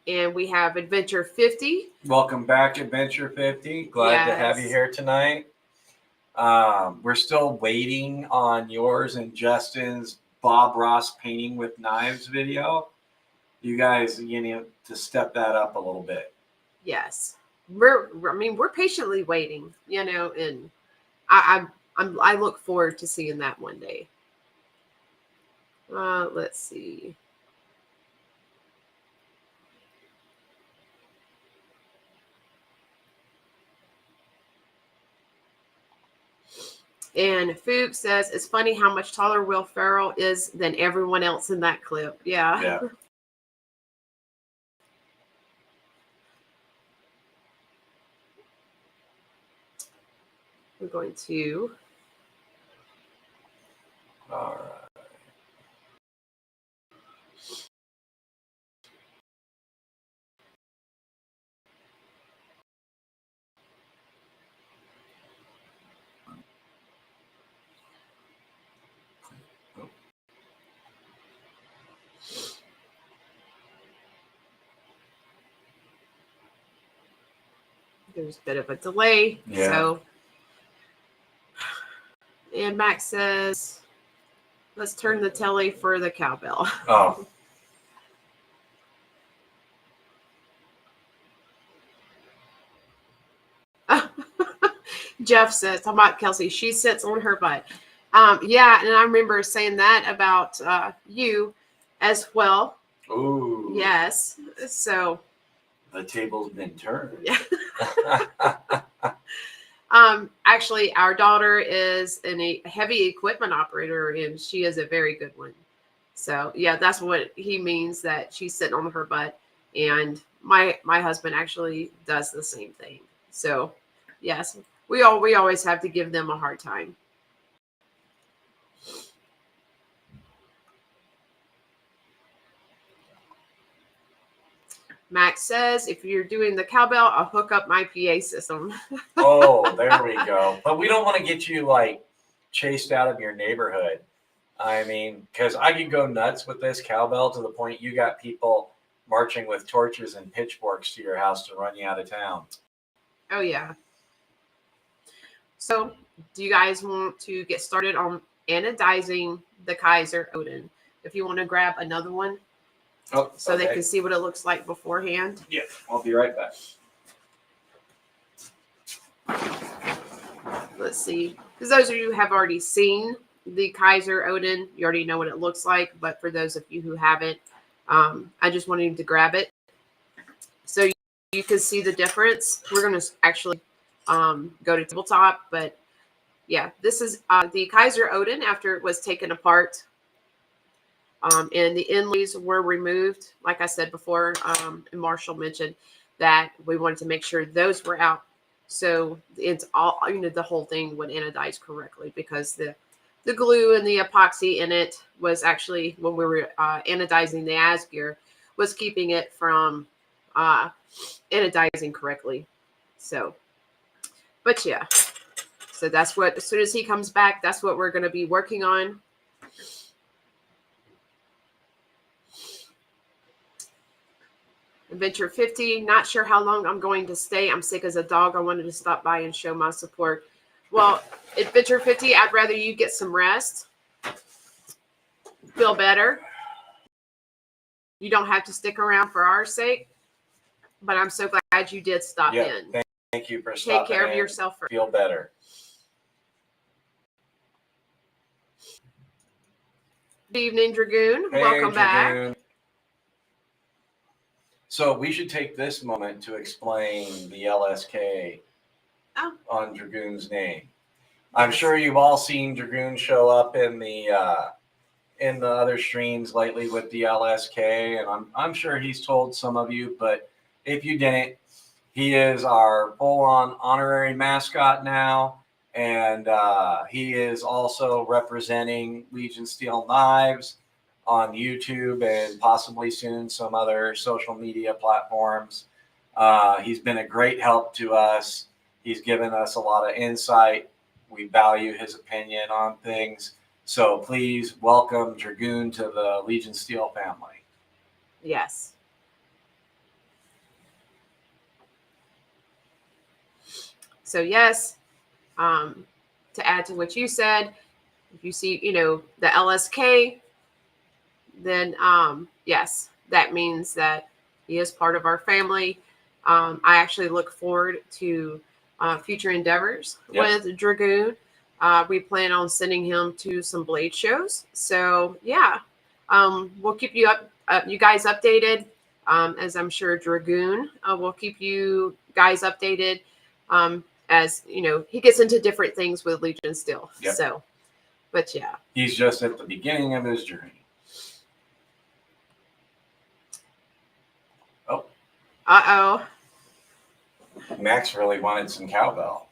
S1: And we have Adventure 50.
S2: Welcome back, Adventure 50. Glad to have you here tonight. We're still waiting on yours and Justin's Bob Ross painting with knives video. You guys, you need to step that up a little bit.
S1: Yes, we're patiently waiting, you know, and I look forward to seeing that one day. Let's see. And Fook says, it's funny how much taller Will Ferrell is than everyone else in that clip. Yeah. We're going to.
S2: All right.
S1: There's a bit of a delay.
S2: Yeah.
S1: So, and Max says, let's turn the telly for the cowbell.
S2: Oh.
S1: Jeff says, talking about Kelsey, she sits on her butt. Yeah, and I remember saying that about you as well.
S2: Ooh.
S1: Yes. So
S2: The table's been turned.
S1: yeah. Actually, our daughter is a heavy equipment operator, and she is a very good one. So yeah, that's what he means, that she's sitting on her butt. And my husband actually does the same thing. So yes, we always have to give them a hard time. Max says, if you're doing the cowbell, I'll hook up my PA system.
S2: Oh, there we go. But we don't want to get you like chased out of your neighborhood. I mean, because I could go nuts with this cowbell to the point you got people marching with torches and pitchforks to your house to run you out of town.
S1: Oh yeah. So do you guys want to get started on anodizing the Kizer Odin? If you want to grab another one,
S2: Oh,
S1: so they can see what it looks like beforehand.
S2: Yeah, I'll be right back.
S1: Let's see. Because those of you who have already seen the Kizer Odin, you already know what it looks like. But for those of you who haven't, I just wanted you to grab it so you can see the difference. We're going to actually go to tabletop. But yeah, this is the Kizer Odin after it was taken apart. And the inlays were removed. Like I said before, and Marshall mentioned that we wanted to make sure those were out. So it's all, the whole thing would anodize correctly, because the glue and the epoxy in it was actually, when we were anodizing the Asgeir, was keeping it from anodizing correctly. So, but yeah, so that's what, as soon as he comes back, that's what we're going to be working on. Adventure 50, not sure how long I'm going to stay. I'm sick as a dog. I wanted to stop by and show my support. Well, Adventure 50, I'd rather you get some rest. Feel better. You don't have to stick around for our sake. But I'm so glad you did stop in.
S2: Thank you for stopping in.
S1: Take care of yourself first.
S2: Feel better.
S1: Good evening, Dragoon.
S2: Hey,
S1: Welcome
S2: Dragoon.
S1: back.
S2: So we should take this moment to explain the LSK on Dragoon's name. I'm sure you've all seen Dragoon show up in the other streams lately with the LSK, and I'm sure he's told some of you, but if you didn't, he is our full-on honorary mascot now, and he is also representing Legion Steel Knives on YouTube and possibly soon some other social media platforms. He's been a great help to us. He's given us a lot of insight. We value his opinion on things. So please welcome Dragoon to the Legion Steel family.
S1: Yes. So yes, to add to what you said, if you see, the LSK, then yes, that means that he is part of our family. I actually look forward to future endeavors with Dragoon. We plan on sending him to some blade shows. So yeah, we'll keep you you guys updated, as I'm sure Dragoon will keep you guys updated as he gets into different things with Legion Steel.
S2: Yep.
S1: So, but yeah,
S2: he's just at the beginning of his journey. Oh. Max really wanted some cowbell.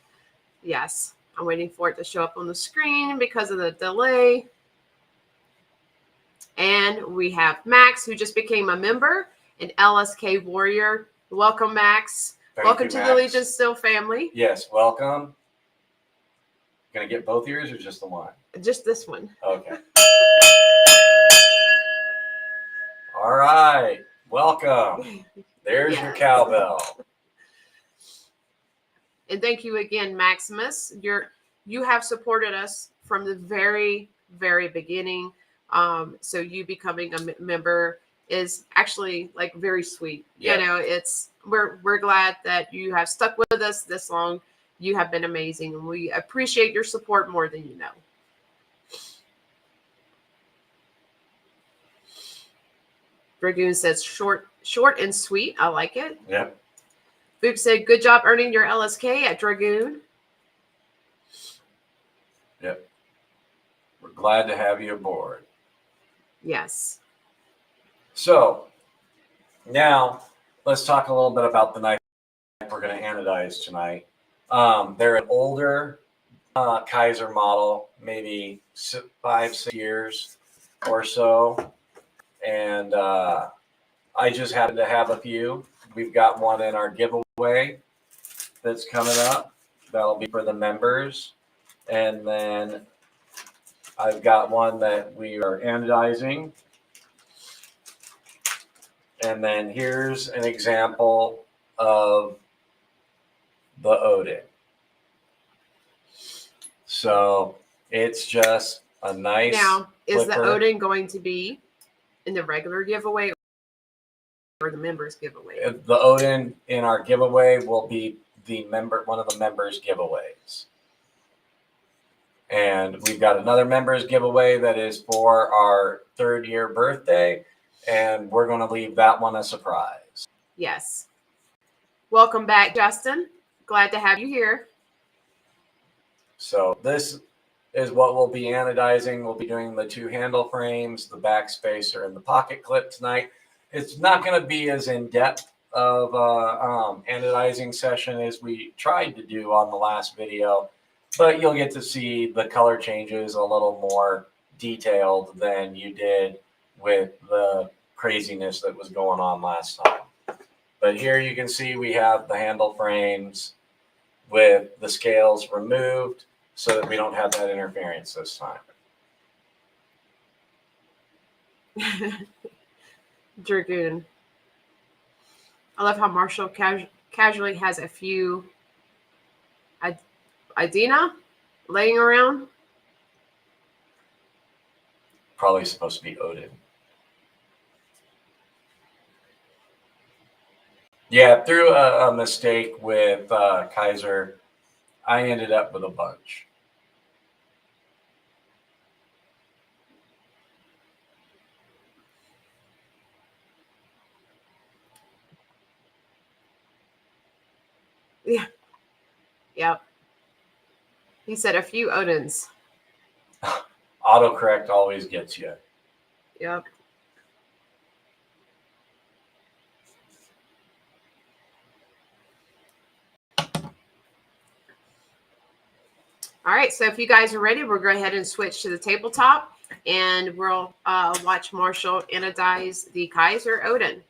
S1: Yes. I'm waiting for it to show up on the screen because of the delay. And we have Max, who just became a member, an LSK warrior. Welcome, Max. Welcome to the Legion Steel family.
S2: Yes, welcome. Gonna get both ears or just the one?
S1: Just this one.
S2: Okay. All right. Welcome. There's your cowbell.
S1: And thank you again, Maximus. You have supported us from the very, very beginning. So you becoming a member is actually like very sweet.
S2: Yeah.
S1: We're glad that you have stuck with us this long. You have been amazing, and we appreciate your support more than you know. Dragoon says short and sweet. I like it.
S2: Yep.
S1: Boop said, good job earning your LSK at Dragoon.
S2: Yep. We're glad to have you aboard.
S1: Yes.
S2: So now let's talk a little bit about the knife we're going to anodize tonight. They're an older Kizer model, maybe 5-6 years or so. And I just happen to have a few. We've got one in our giveaway that's coming up. That'll be for the members. And then I've got one that we are anodizing. And then here's an example of the Odin. So it's just a nice.
S1: Now, is the
S2: flipper.
S1: Odin going to be in the regular giveaway or the members giveaway?
S2: The Odin in our giveaway will be one of the members giveaways. And we've got another members giveaway that is for our 3rd year birthday. And we're going to leave that one a surprise.
S1: Yes. Welcome back, Justin. Glad to have you here.
S2: So this is what we'll be anodizing. We'll be doing the 2 handle frames, the backspacer, and the pocket clip tonight. It's not going to be as in-depth of anodizing session as we tried to do on the last video, but you'll get to see the color changes a little more detailed than you did with the craziness that was going on last time. But here you can see we have the handle frames with the scales removed so that we don't have that interference this time.
S1: Dragoon. I love how Marshall casually has a few Idina laying around.
S2: Probably supposed to be Odin. Yeah, through a mistake with Kizer, I ended up with a bunch.
S1: Yeah. Yep. He said a few Odins.
S2: Autocorrect always gets you.
S1: Yep. All right, so if you guys are ready, we'll go ahead and switch to the tabletop, and we'll watch Marshall anodize the Kizer Odin.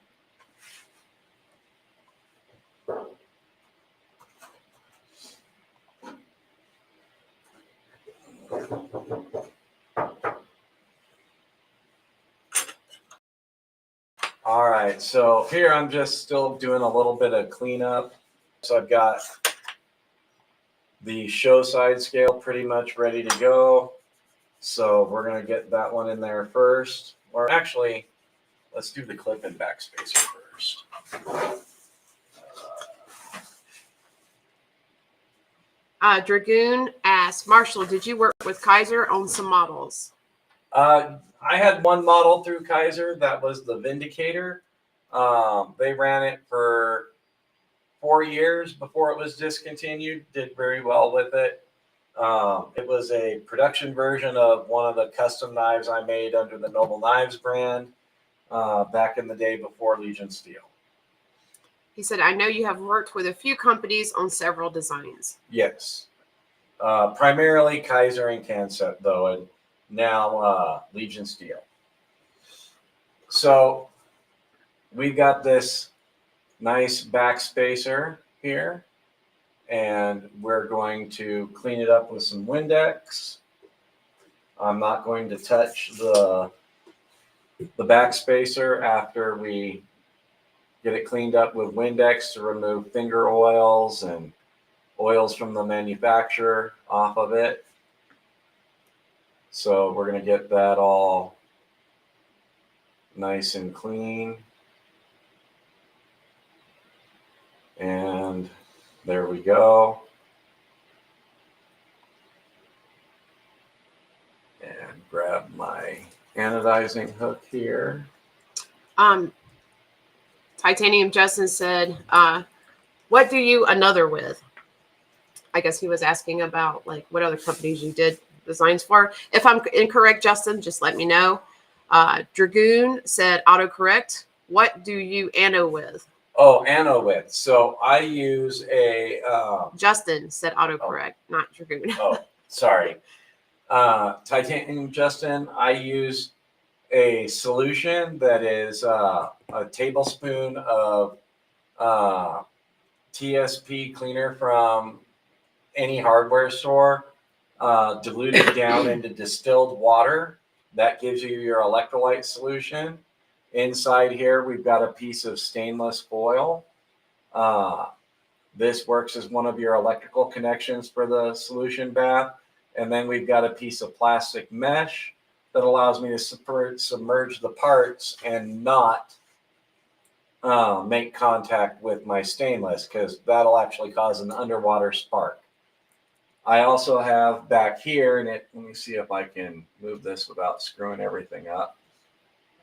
S2: All right, so here I'm just still doing a little bit of cleanup. So I've got the show side scale pretty much ready to go. So we're going to get that one in there first. Or actually, let's do the clip and backspacer first.
S1: Dragoon asks, Marshall, did you work with Kizer on some models?
S2: I had one model through Kizer. That was the Vindicator. They ran it for 4 years before it was discontinued. Did very well with it. It was a production version of one of the custom knives I made under the Noble Knives brand back in the day before Legion Steel.
S1: He said, I know you have worked with a few companies on several designs.
S2: Yes. Primarily Kizer and Canset, though, and now Legion Steel. So we've got this nice backspacer here, and we're going to clean it up with some Windex. I'm not going to touch the backspacer after we get it cleaned up with Windex to remove finger oils and oils from the manufacturer off of it. So we're going to get that all nice and clean. And there we go. And grab my anodizing hook here.
S1: Titanium Justin said, what do you another with? I guess he was asking about like what other companies you did designs for. If I'm incorrect, Justin, just let me know. Dragoon said autocorrect. What do you ano with?
S2: Oh, anowith. So I use a.
S1: Justin said autocorrect, not Dragoon.
S2: Oh, sorry. Titanium Justin, I use a solution that is a tablespoon of TSP cleaner from any hardware store, diluted down into distilled water. That gives you your electrolyte solution. Inside here, we've got a piece of stainless foil. This works as one of your electrical connections for the solution bath. And then we've got a piece of plastic mesh that allows me to submerge the parts and not make contact with my stainless, because that'll actually cause an underwater spark. I also have back here, and let me see if I can move this without screwing everything up.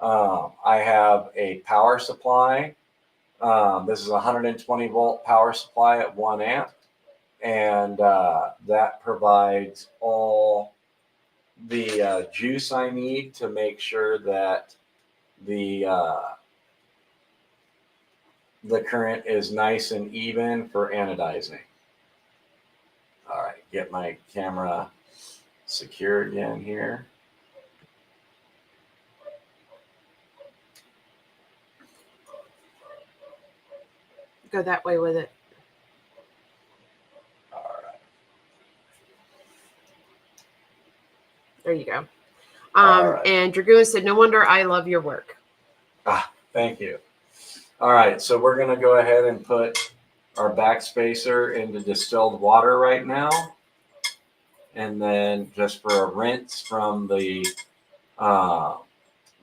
S2: I have a power supply. This is a 120 volt power supply at 1 amp. And that provides all the juice I need to make sure that the current is nice and even for anodizing. All right, get my camera secure again here.
S1: Go that way with it.
S2: All right.
S1: There you go.
S2: All right.
S1: And Dragoon said, no wonder I love your work.
S2: Thank you. All right, so we're going to go ahead and put our backspacer into distilled water right now. And then just for a rinse from the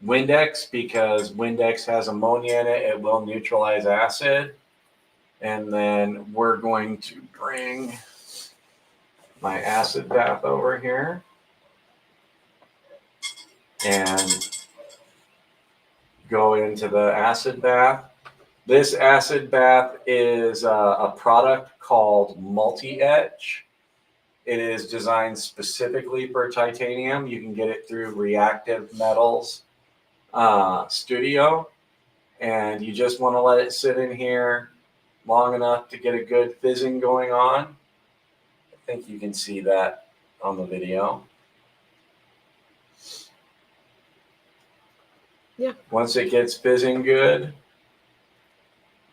S2: Windex, because Windex has ammonia in it, it will neutralize acid. And then we're going to bring my acid bath over here and go into the acid bath. This acid bath is a product called Multi-Etch. It is designed specifically for titanium. You can get it through Reactive Metals Studio. And you just want to let it sit in here long enough to get a good fizzing going on. I think you can see that on the video.
S1: Yeah.
S2: Once it gets fizzing good,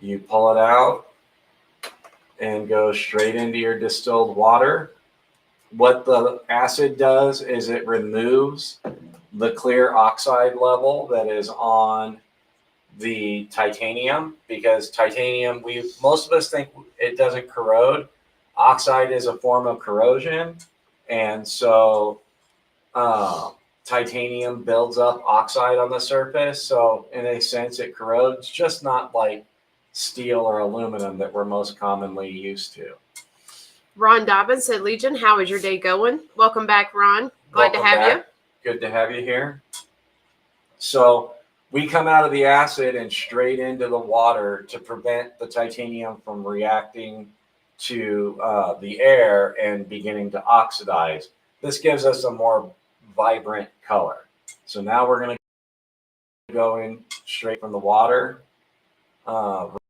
S2: you pull it out and go straight into your distilled water. What the acid does is it removes the clear oxide level that is on the titanium, because titanium, most of us think it doesn't corrode. Oxide is a form of corrosion, and so titanium builds up oxide on the surface. So in a sense, it corrodes, just not like steel or aluminum that we're most commonly used to.
S1: Ron Dobbins said, Legion, how is your day going? Welcome back, Ron. Glad to have you.
S2: Good to have you here. So we come out of the acid and straight into the water to prevent the titanium from reacting to the air and beginning to oxidize. This gives us a more vibrant color. So now we're going to go in straight from the water,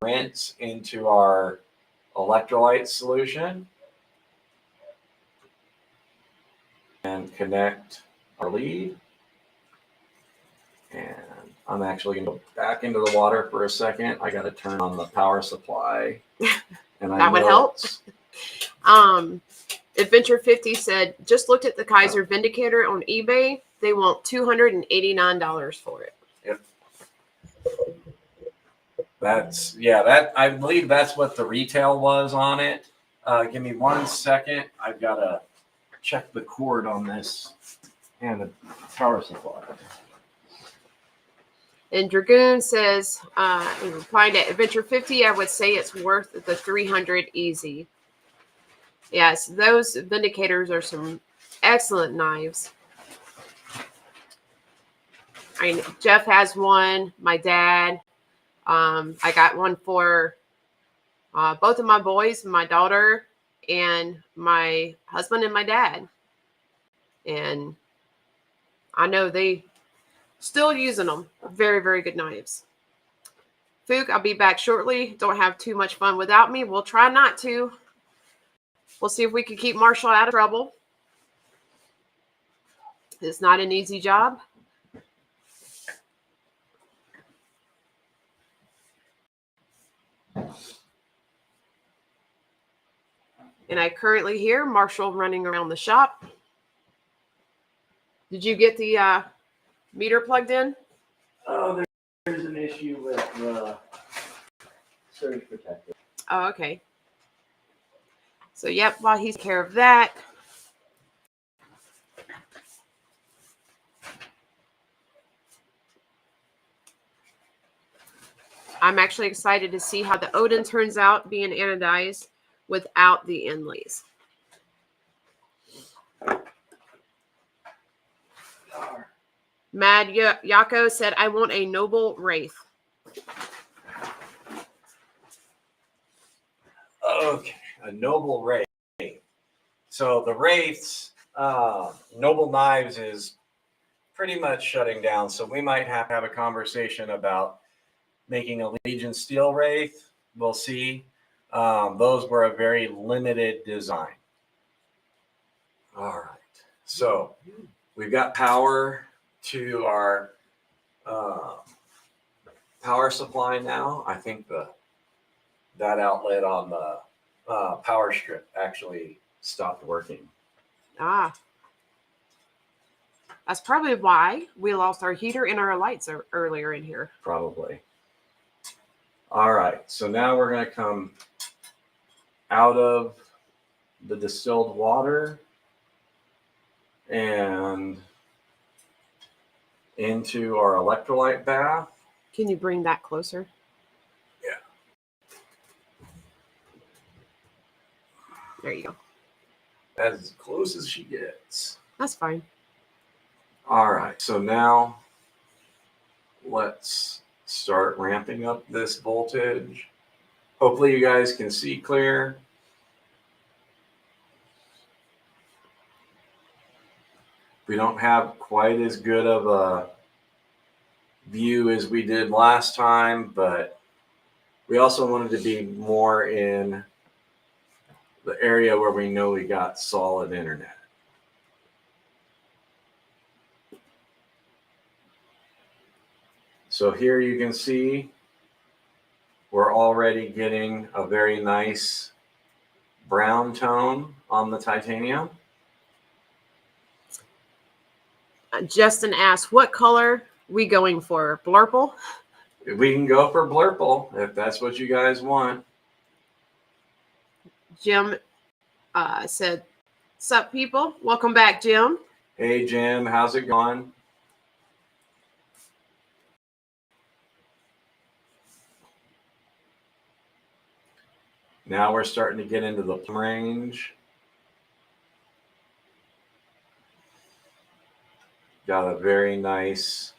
S2: rinse into our electrolyte solution, and connect our lead. And I'm actually going to go back into the water for a second. I got to turn on the power supply. And
S1: That would help. Adventure 50 said, just looked at the Kizer Vindicator on eBay. They want $289 for it.
S2: Yep. I believe that's what the retail was on it. Give me 1 second. I've got to check the cord on this and the power supply.
S1: And Dragoon says, in reply to Adventure 50, I would say it's worth the $300 easy. Yes, those Vindicators are some excellent knives. Jeff has one. My dad. I got one for both of my boys, my daughter, and my husband and my dad. And I know they still using them. Very, very good knives. Fook, I'll be back shortly. Don't have too much fun without me. We'll try not to. We'll see if we can keep Marshall out of trouble. It's not an easy job. And I currently hear Marshall running around the shop. Did you get the meter plugged in?
S4: Oh, there's an issue with the surge protector.
S1: Oh, okay. So, yep, while he's taking care of that, I'm actually excited to see how the Odin turns out being anodized without the inlays. Mad Yako said, I want a noble wraith.
S2: Okay, a noble wraith. So the wraiths, noble knives is pretty much shutting down. So we might have to have a conversation about making a Legion Steel wraith. We'll see. Those were a very limited design. All right. So we've got power to our power supply now. I think that outlet on the power strip actually stopped working.
S1: Ah. That's probably why we lost our heater and our lights earlier in here.
S2: Probably. All right. So now we're going to come out of the distilled water and into our electrolyte bath.
S1: Can you bring that closer?
S2: Yeah.
S1: There you go.
S2: As close as she gets.
S1: That's fine.
S2: All right. So now let's start ramping up this voltage. Hopefully you guys can see clear. We don't have quite as good of a view as we did last time, but we also wanted to be more in the area where we know we got solid internet. So here you can see we're already getting a very nice brown tone on the titanium.
S1: Justin asked, what color we going for? Blurple?
S2: We can go for blurple if that's what you guys want.
S1: Jim said, sup, people? Welcome back, Jim.
S2: Hey, Jim, how's it going? Now we're starting to get into the range. Got a very nice.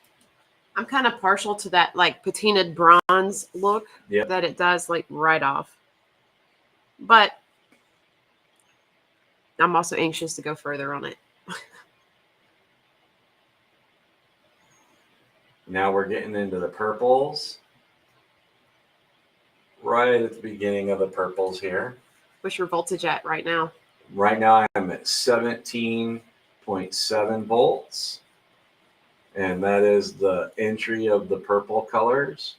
S1: I'm kind of partial to that like patinaed bronze look that it does like right off. But I'm also anxious to go further on it.
S2: Now we're getting into the purples. Right at the beginning of the purples here.
S1: What's your voltage at right now?
S2: Right now I'm at 17.7 volts. And that is the entry of the purple colors.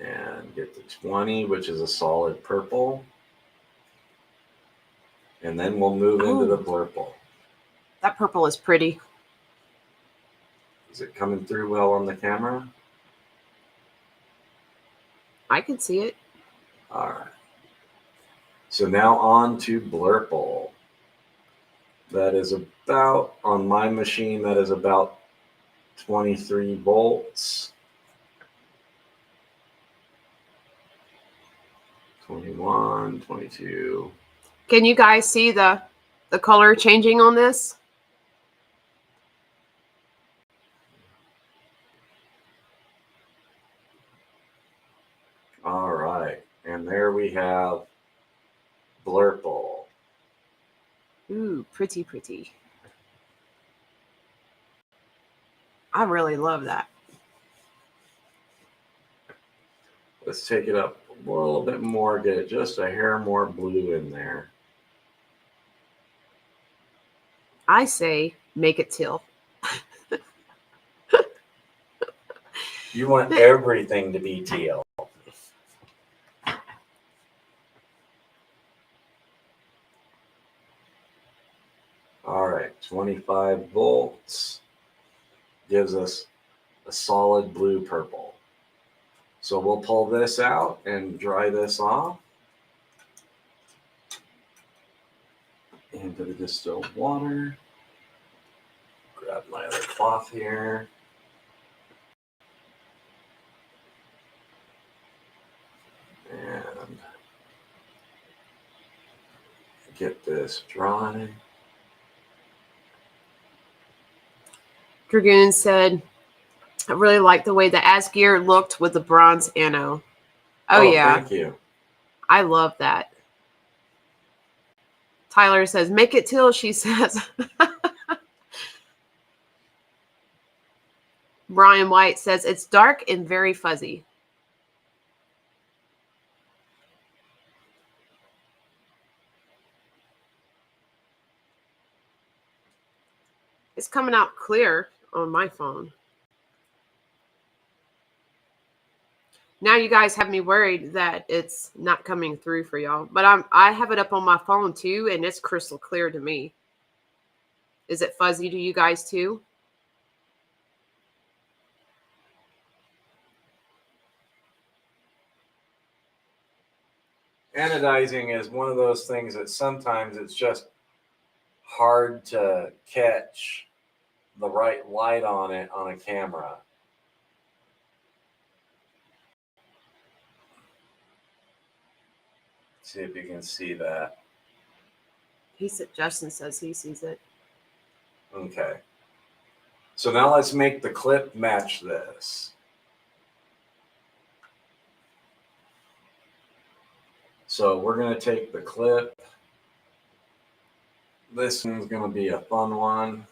S2: And get to 20, which is a solid purple. And then we'll move into the purple.
S1: That purple is pretty.
S2: Is it coming through well on the camera?
S1: I can see it.
S2: All right. So now on to blurple. That is about, on my machine, that is about 23 volts. 21, 22.
S1: Can you guys see the the color changing on this?
S2: All right. And there we have Blurple.
S1: Ooh, pretty, pretty. I really love that.
S2: Let's take it up a little bit more, get just a hair more blue in there.
S1: I say make it teal.
S2: You want everything to be teal. All right, 25 volts gives us a solid blue purple. So we'll pull this out and dry this off into the distilled water. Grab my other cloth here. And get this dry.
S1: Dragoon said, I really like the way the Asgeir looked with the bronze anno. Oh yeah.
S2: Thank you.
S1: I love that. Tyler says, make it teal, she says. Brian White says, it's dark and very fuzzy. It's coming out clear on my phone. Now you guys have me worried that it's not coming through for y'all. But I have it up on my phone too, and it's crystal clear to me. Is it fuzzy to you guys too?
S2: Anodizing is one of those things that sometimes it's just hard to catch the right light on it on a camera. See if you can see that.
S1: Justin says he sees it.
S2: Okay. So now let's make the clip match this. So we're going to take the clip. This one's going to be a fun one.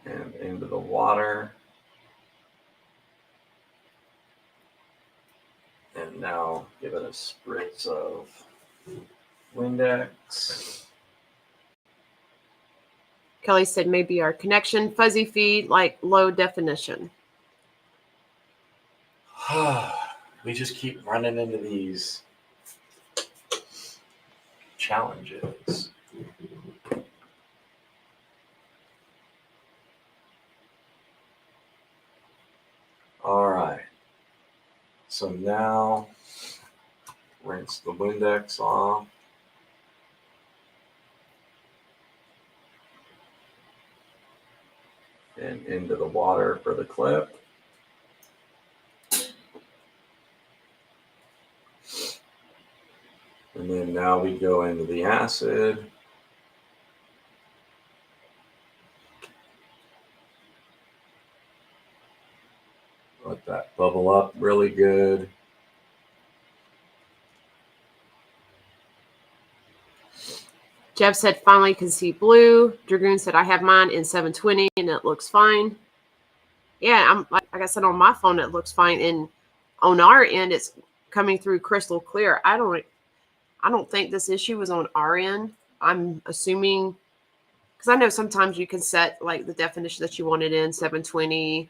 S2: And into the water. And now give it a spritz of Windex.
S1: Kelly said maybe our connection, fuzzy feed, like low definition.
S2: We just keep running into these challenges. All right. So now rinse the Windex off. And into the water for the clip. And then now we go into the acid. Let that bubble up really good.
S1: Jeff said finally can see blue. Dragoon said I have mine in 720 and it looks fine. Yeah, I'm like I said on my phone it looks fine, and on our end it's coming through crystal clear. I don't think this issue is on our end. I'm assuming because I know sometimes you can set like the definition that you want it in 720,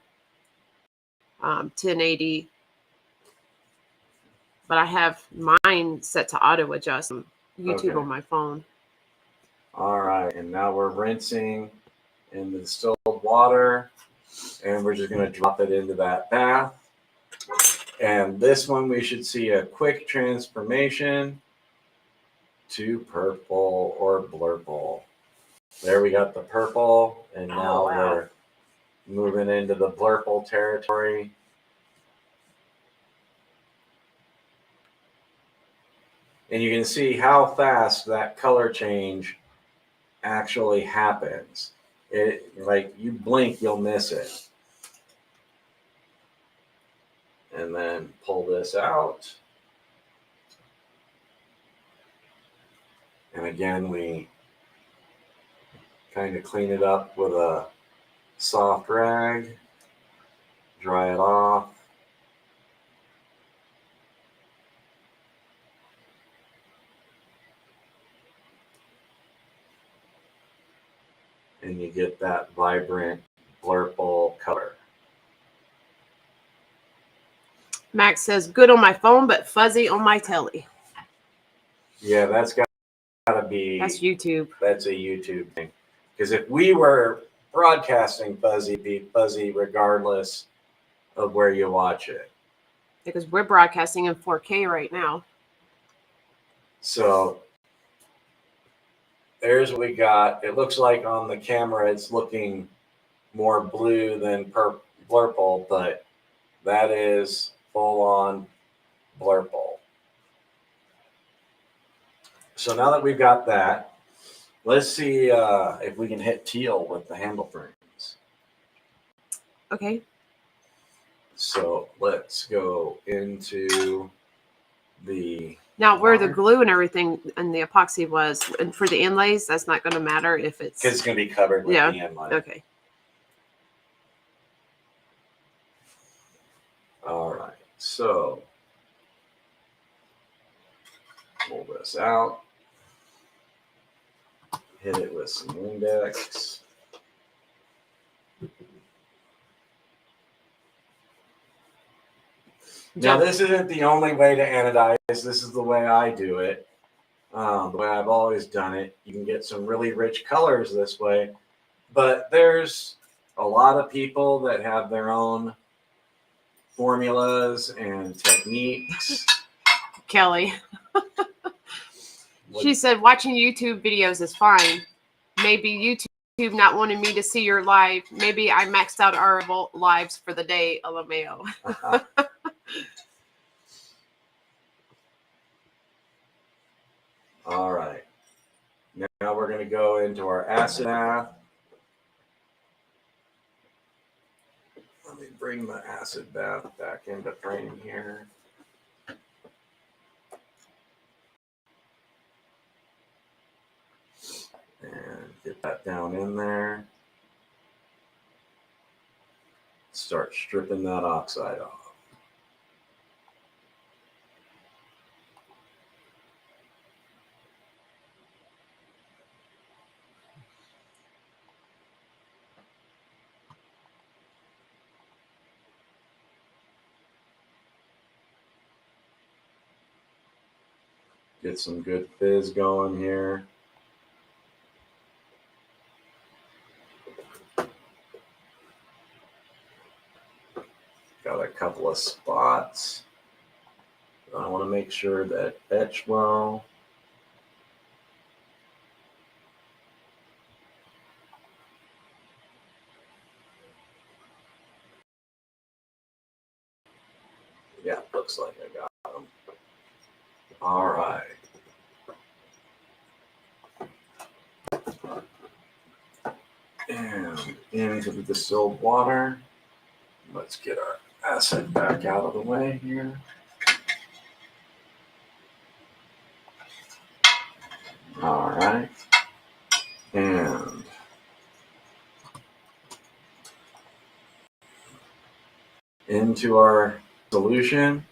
S1: 1080, but I have mine set to auto adjust YouTube on my phone.
S2: All right, and now we're rinsing in the distilled water, and we're just going to drop it into that bath. And this one, we should see a quick transformation to purple or blurple. There we got the purple, and now we're moving into the blurple territory. And you can see how fast that color change actually happens. It, like, you blink, you'll miss it. And then pull this out. And again, we kind of clean it up with a soft rag, dry it off. And you get that vibrant blurple color.
S1: Max says, good on my phone, but fuzzy on my telly.
S2: Yeah, that's got to be.
S1: That's YouTube.
S2: That's a YouTube thing. Because if we were broadcasting fuzzy, it'd be fuzzy regardless of where you watch it.
S1: Because we're broadcasting in 4K right now.
S2: So there's what we got. It looks like on the camera it's looking more blue than blurple, but that is full on blurple. So now that we've got that, let's see if we can hit teal with the handle frames.
S1: Okay.
S2: So let's go into the...
S1: Now, where the glue and everything and the epoxy was, and for the inlays, that's not going to matter if it's...
S2: Because it's going to be covered with the inlay.
S1: Okay.
S2: All right. So pull this out. Hit it with some Windex. Now, this isn't the only way to anodize. This is the way I do it. The way I've always done it. You can get some really rich colors this way. But there's a lot of people that have their own formulas and techniques.
S1: Kelly. She said, watching YouTube videos is fine. Maybe YouTube not wanting me to see your live. Maybe I maxed out our lives for the day, LMAO.
S2: All right. Now we're going to go into our acid bath. Let me bring the acid bath back into frame here. And get that down in there. Start stripping that oxide off. Get some good fizz going here. Got a couple of spots. I want to make sure that etch well. Yeah, looks like I got them. All right. And into the distilled water. Let's get our acid back out of the way here. All right. And into our solution.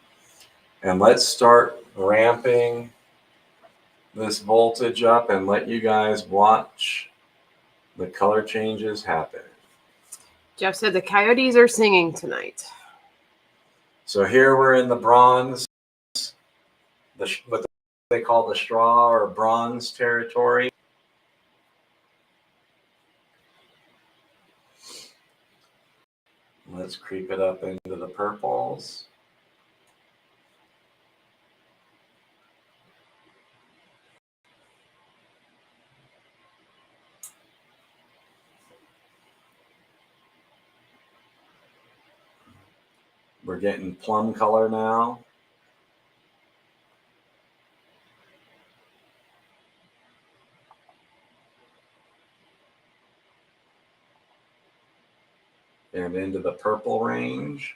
S2: And let's start ramping this voltage up and let you guys watch the color changes happen.
S1: Jeff said the coyotes are singing tonight.
S2: So here we're in the bronze, what they call the straw or bronze territory. Let's creep it up into the purples. We're getting plum color now. and into the purple range.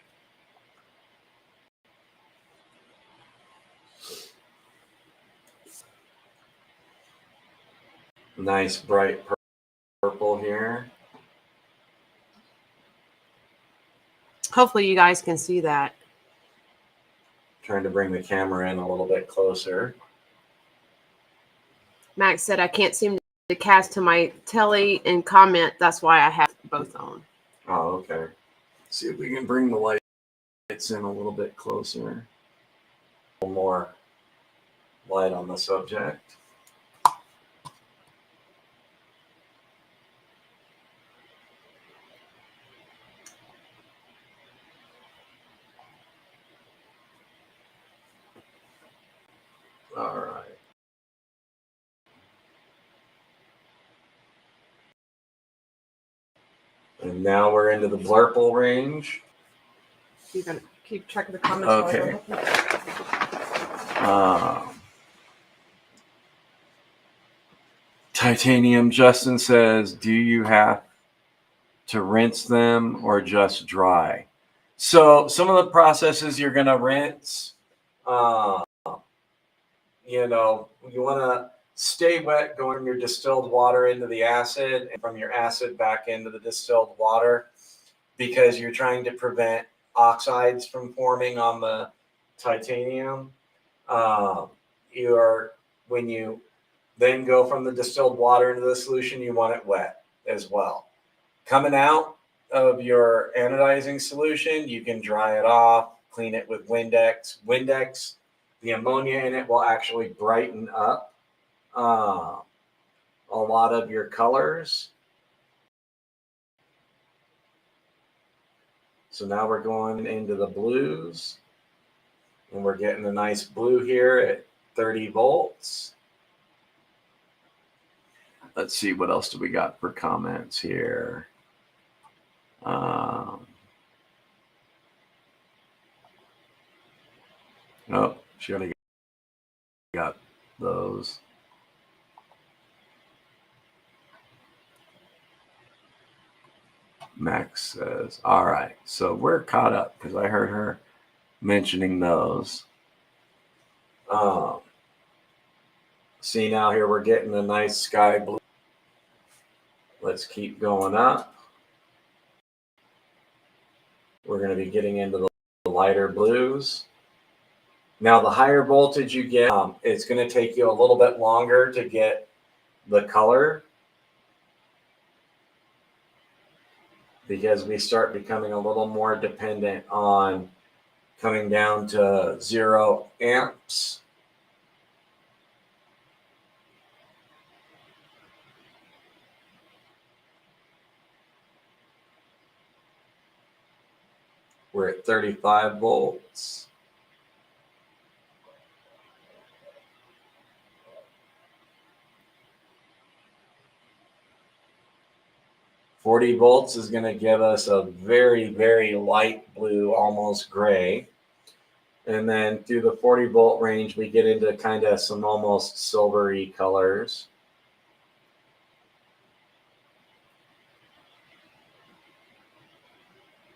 S2: Nice bright purple here.
S1: Hopefully you guys can see that.
S2: Trying to bring the camera in a little bit closer.
S1: Max said I can't seem to cast to my telly and comment. That's why I have both on.
S2: Oh, okay. See if we can bring the lights in a little bit closer. A little more light on the subject. All right. And now we're into the blurple range.
S1: You're gonna keep checking the comments.
S2: Okay. Titanium Justin says, do you have to rinse them or just dry? So some of the processes you're going to rinse, you know, you want to stay wet going your distilled water into the acid and from your acid back into the distilled water, because you're trying to prevent oxides from forming on the titanium. When you then go from the distilled water into the solution, you want it wet as well. Coming out of your anodizing solution, you can dry it off, clean it with Windex. Windex, the ammonia in it will actually brighten up a lot of your colors. So now we're going into the blues, and we're getting a nice blue here at 30 volts. Let's see, what else do we got for comments here? Oh, she already got those. Max says, all right, so we're caught up because I heard her mentioning those. See, now here we're getting a nice sky blue. Let's keep going up. We're going to be getting into the lighter blues. Now, the higher voltage you get, it's going to take you a little bit longer to get the color, because we start becoming a little more dependent on coming down to 0 amps. We're at 35 volts. $40 volts is going to give us a very, very light blue, almost gray. And then through the 40 volt range, we get into kind of some almost silvery colors.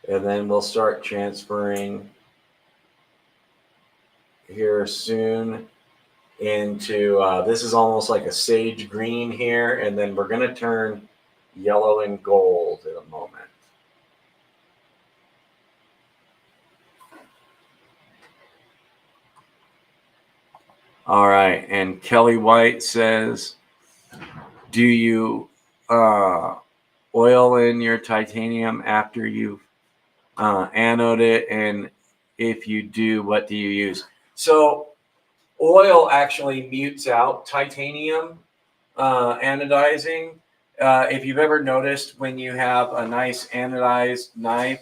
S2: And then we'll start transferring here soon into, this is almost like a sage green here. And then we're going to turn yellow and gold in a moment. All right, and Kelly White says, do you oil in your titanium after you've anode it? And if you do, what do you use? So oil actually mutes out titanium anodizing. If you've ever noticed, when you have a nice anodized knife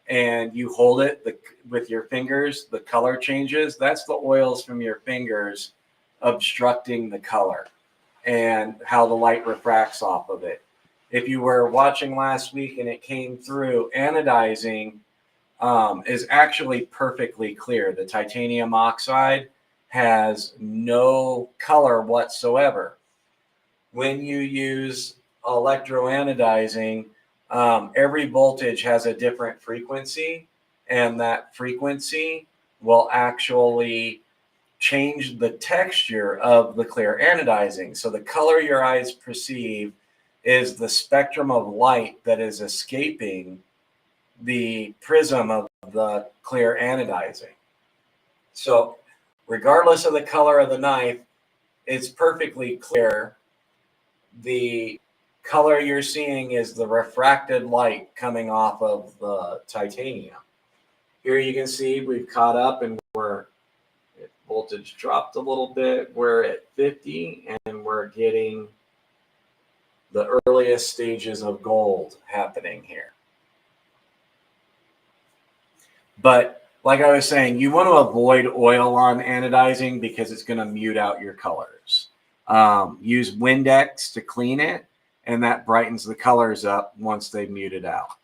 S2: and you hold it with your fingers, the color changes. That's the oils from your fingers obstructing the color and how the light refracts off of it. If you were watching last week and it came through, anodizing is actually perfectly clear. The titanium oxide has no color whatsoever. When you use electroanodizing, every voltage has a different frequency, and that frequency will actually change the texture of the clear anodizing. So the color your eyes perceive is the spectrum of light that is escaping the prism of the clear anodizing. So regardless of the color of the knife, it's perfectly clear. The color you're seeing is the refracted light coming off of the titanium. Here you can see we've caught up and voltage dropped a little bit. We're at 50 and we're getting the earliest stages of gold happening here. But like I was saying, you want to avoid oil on anodizing because it's going to mute out your colors. Use Windex to clean it, and that brightens the colors up once they've muted out.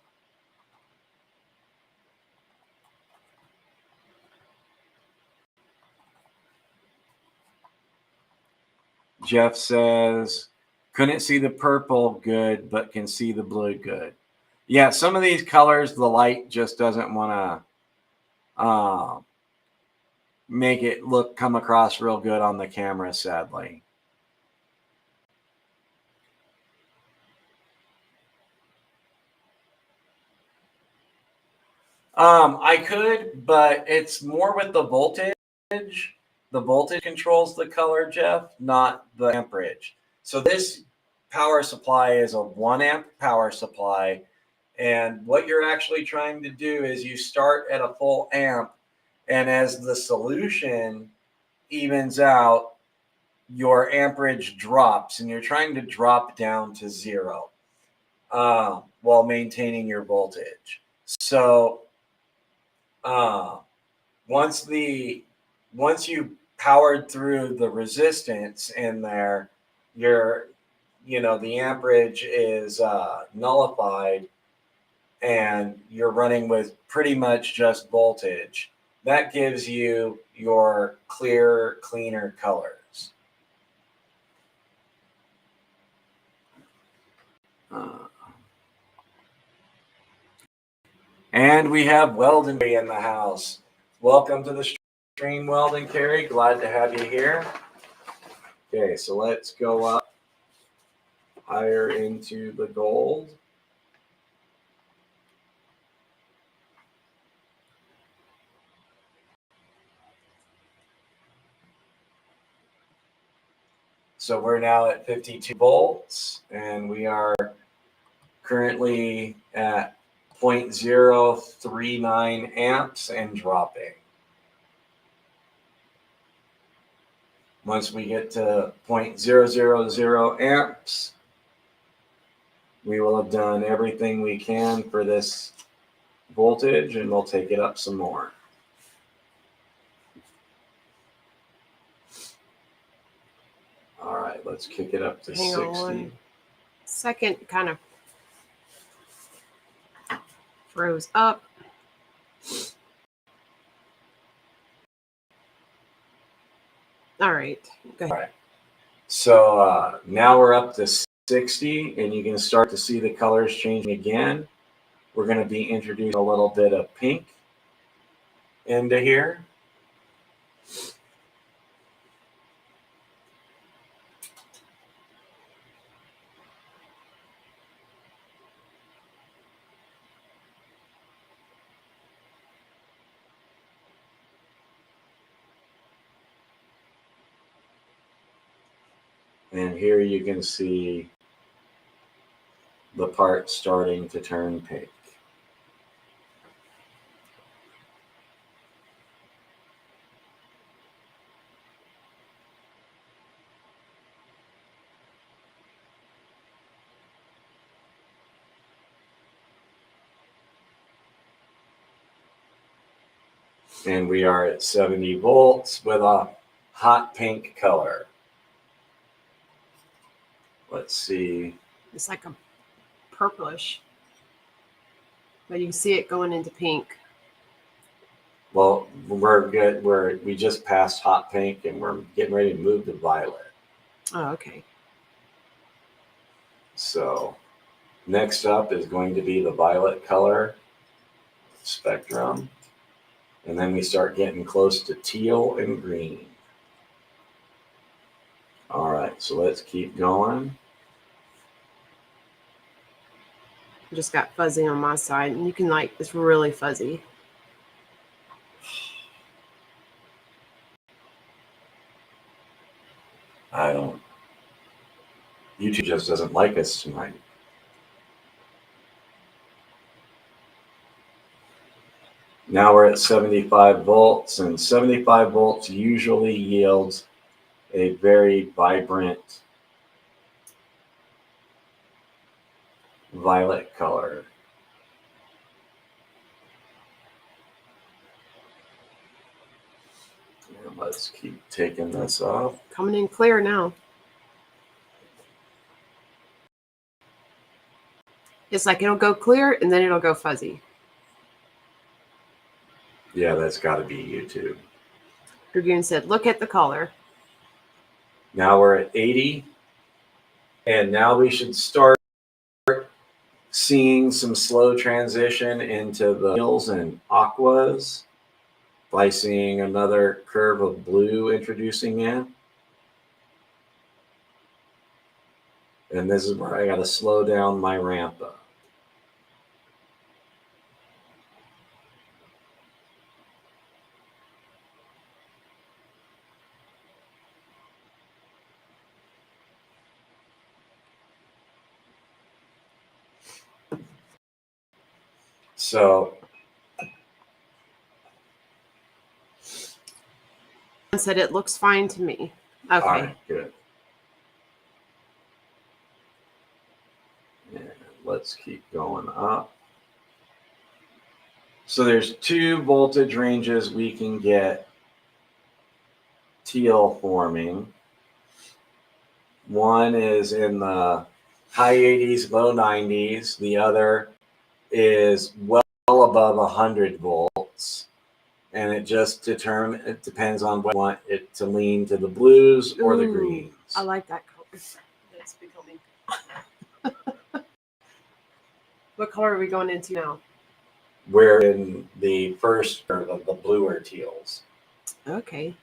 S2: Jeff says, couldn't see the purple good, but can see the blue good. Yeah, some of these colors, the light just doesn't want to make it come across real good on the camera, sadly. I could, but it's more with the voltage. The voltage controls the color, Jeff, not the amperage. So this power supply is a 1 amp power supply. And what you're actually trying to do is you start at a full amp, and as the solution evens out, your amperage drops, and you're trying to drop down to 0 while maintaining your voltage. So once you powered through the resistance in there, the amperage is nullified, and you're running with pretty much just voltage. That gives you your clear, cleaner colors. And we have Weldon in the house. Welcome to the stream, Weldon Carey. Glad to have you here. Okay, so let's go up higher into the gold. So we're now at 52 volts, and we are currently at 0.039 amps and dropping. Once we get to 0.000 amps, we will have done everything we can for this voltage, and we'll take it up some more. All right, let's kick it up to 60.
S1: Hang on 1 second, kind of froze up. All right, go ahead.
S2: All right. So now we're up to 60, and you can start to see the colors changing again. We're going to be introducing a little bit of pink into here. And here you can see the part starting to turn pink. And we are at 70 volts with a hot pink color. Let's see.
S1: It's like a purplish, but you can see it going into pink.
S2: Well, we're good. We just passed hot pink, and we're getting ready to move to violet.
S1: Oh, okay.
S2: So Next up is going to be the violet color spectrum. And then we start getting close to teal and green. All right, so let's keep going.
S1: Just got fuzzy on my side, and you can like, it's really fuzzy.
S2: YouTube just doesn't like us tonight. Now we're at 75 volts, and 75 volts usually yields a very vibrant violet color. And let's keep taking this off.
S1: Coming in clear now. It's like it'll go clear and then it'll go fuzzy.
S2: Yeah, that's got to be YouTube.
S1: Dragoon said, look at the color.
S2: Now we're at 80, and now we should start seeing some slow transition into the teals and aquas by seeing another curve of blue introducing in. And this is where I got to slow down my ramp up. So
S1: Said it looks fine to me. Okay.
S2: all right, good. And let's keep going up. So there's two voltage ranges we can get teal forming. One is in the high 80s, low 90s. The other is well above 100 volts. And it just it depends on what you want it to lean to, the blues or the
S1: Ooh,
S2: greens.
S1: I like that color. That's becoming. What color are we going into now?
S2: We're in the first, or the bluer teals.
S1: Okay.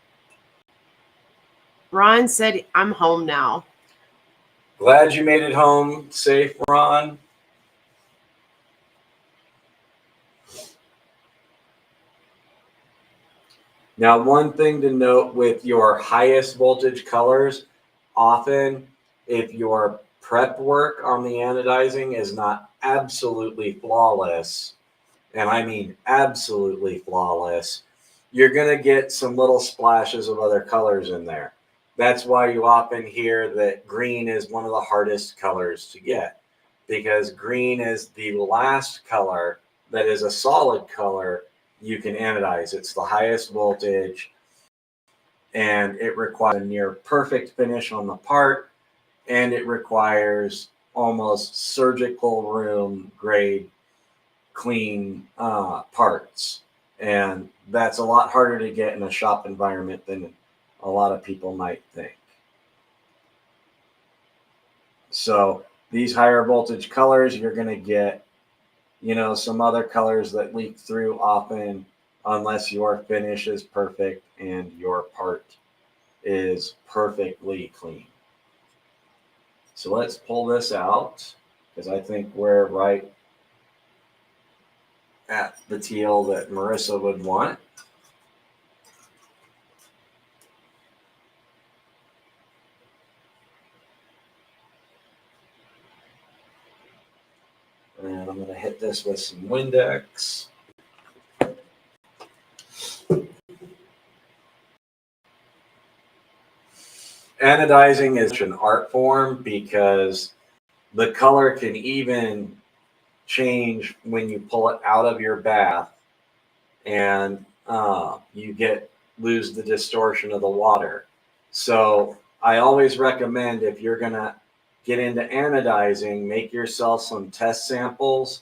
S1: Ron said, I'm home now.
S2: Glad you made it home safe, Ron. Now, one thing to note with your highest voltage colors, often if your prep work on the anodizing is not absolutely flawless, and I mean absolutely flawless, you're going to get some little splashes of other colors in there. That's why you often hear that green is one of the hardest colors to get, because green is the last color that is a solid color you can anodize. It's the highest voltage, and it requires a near perfect finish on the part, and it requires almost surgical room grade clean parts. And that's a lot harder to get in a shop environment than a lot of people might think. So these higher voltage colors, you're going to get, some other colors that leak through often, unless your finish is perfect and your part is perfectly clean. So let's pull this out, because I think we're right at the teal that Marisa would want. And I'm going to hit this with some Windex. Anodizing is an art form because the color can even change when you pull it out of your bath, and you lose the distortion of the water. So I always recommend, if you're going to get into anodizing, make yourself some test samples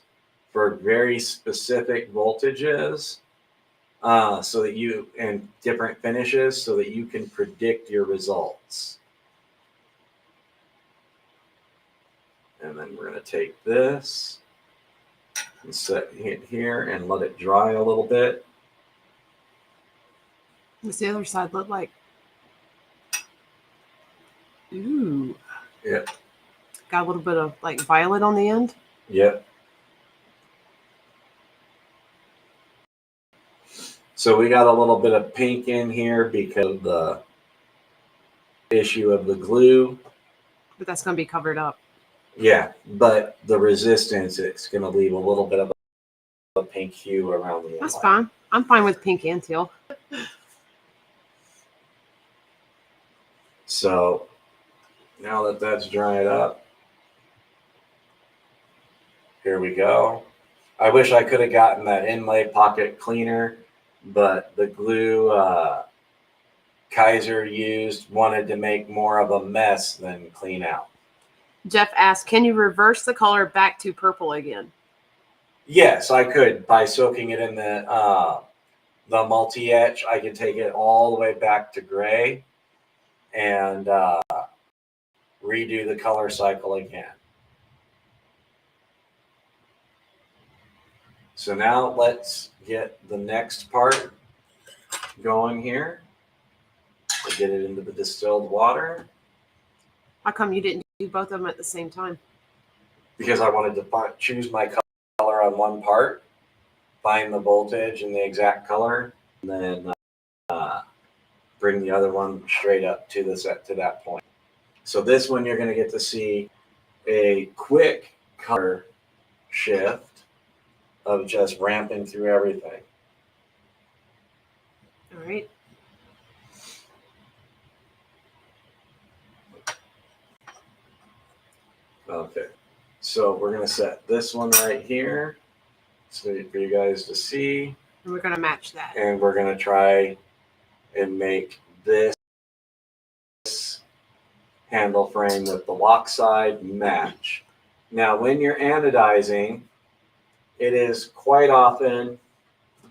S2: for very specific voltages, so that and different finishes, so that you can predict your results. And then we're going to take this and set it here and let it dry a little bit.
S1: What's the other side look like? Ooh.
S2: Yep.
S1: Got a little bit of like violet on the end.
S2: Yep. So we got a little bit of pink in here because of the issue of the glue.
S1: But that's going to be covered up.
S2: Yeah, but the resistance, it's going to leave a little bit of a pink hue around the
S1: That's
S2: inlay.
S1: fine. I'm fine with pink and teal.
S2: So now that that's dried up, here we go. I wish I could have gotten that inlay pocket cleaner, but the glue Kizer used wanted to make more of a mess than clean out.
S1: Jeff asked, can you reverse the color back to purple again?
S2: Yes, I could by soaking it in the multi-etch. I can take it all the way back to gray and redo the color cycle again. So now let's get the next part going here. We'll get it into the distilled water.
S1: How come you didn't do both of them at the same time?
S2: Because I wanted to choose my color on one part, find the voltage and the exact color, and then bring the other one straight up to that point. So this one you're going to get to see a quick color shift of just ramping through everything.
S1: All right.
S2: Okay, so we're going to set this one right here so for you guys to see.
S1: And we're going to match that.
S2: And we're going to try and make this handle frame with the lock side match. Now, when you're anodizing, it is quite often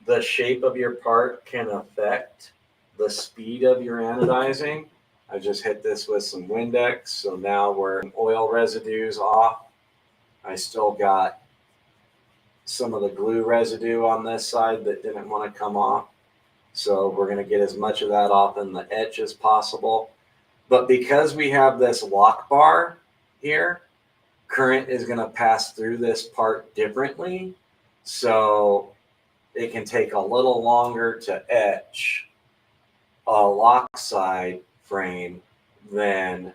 S2: the shape of your part can affect the speed of your anodizing. I just hit this with some Windex, so now we're oil residues off. I still got some of the glue residue on this side that didn't want to come off. So we're going to get as much of that off in the etch as possible. But because we have this lock bar here, current is going to pass through this part differently. So it can take a little longer to etch a lock side frame than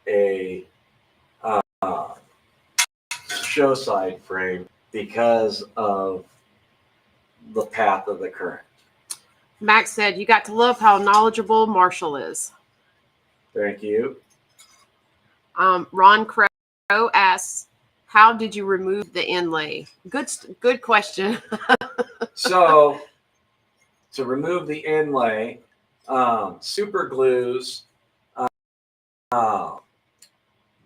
S2: a show side frame because of the path of the current.
S1: Max said, you got to love how knowledgeable Marshall is.
S2: Thank you.
S1: Ron Crow asks, how did you remove the inlay? Good question.
S2: So to remove the inlay, super glues,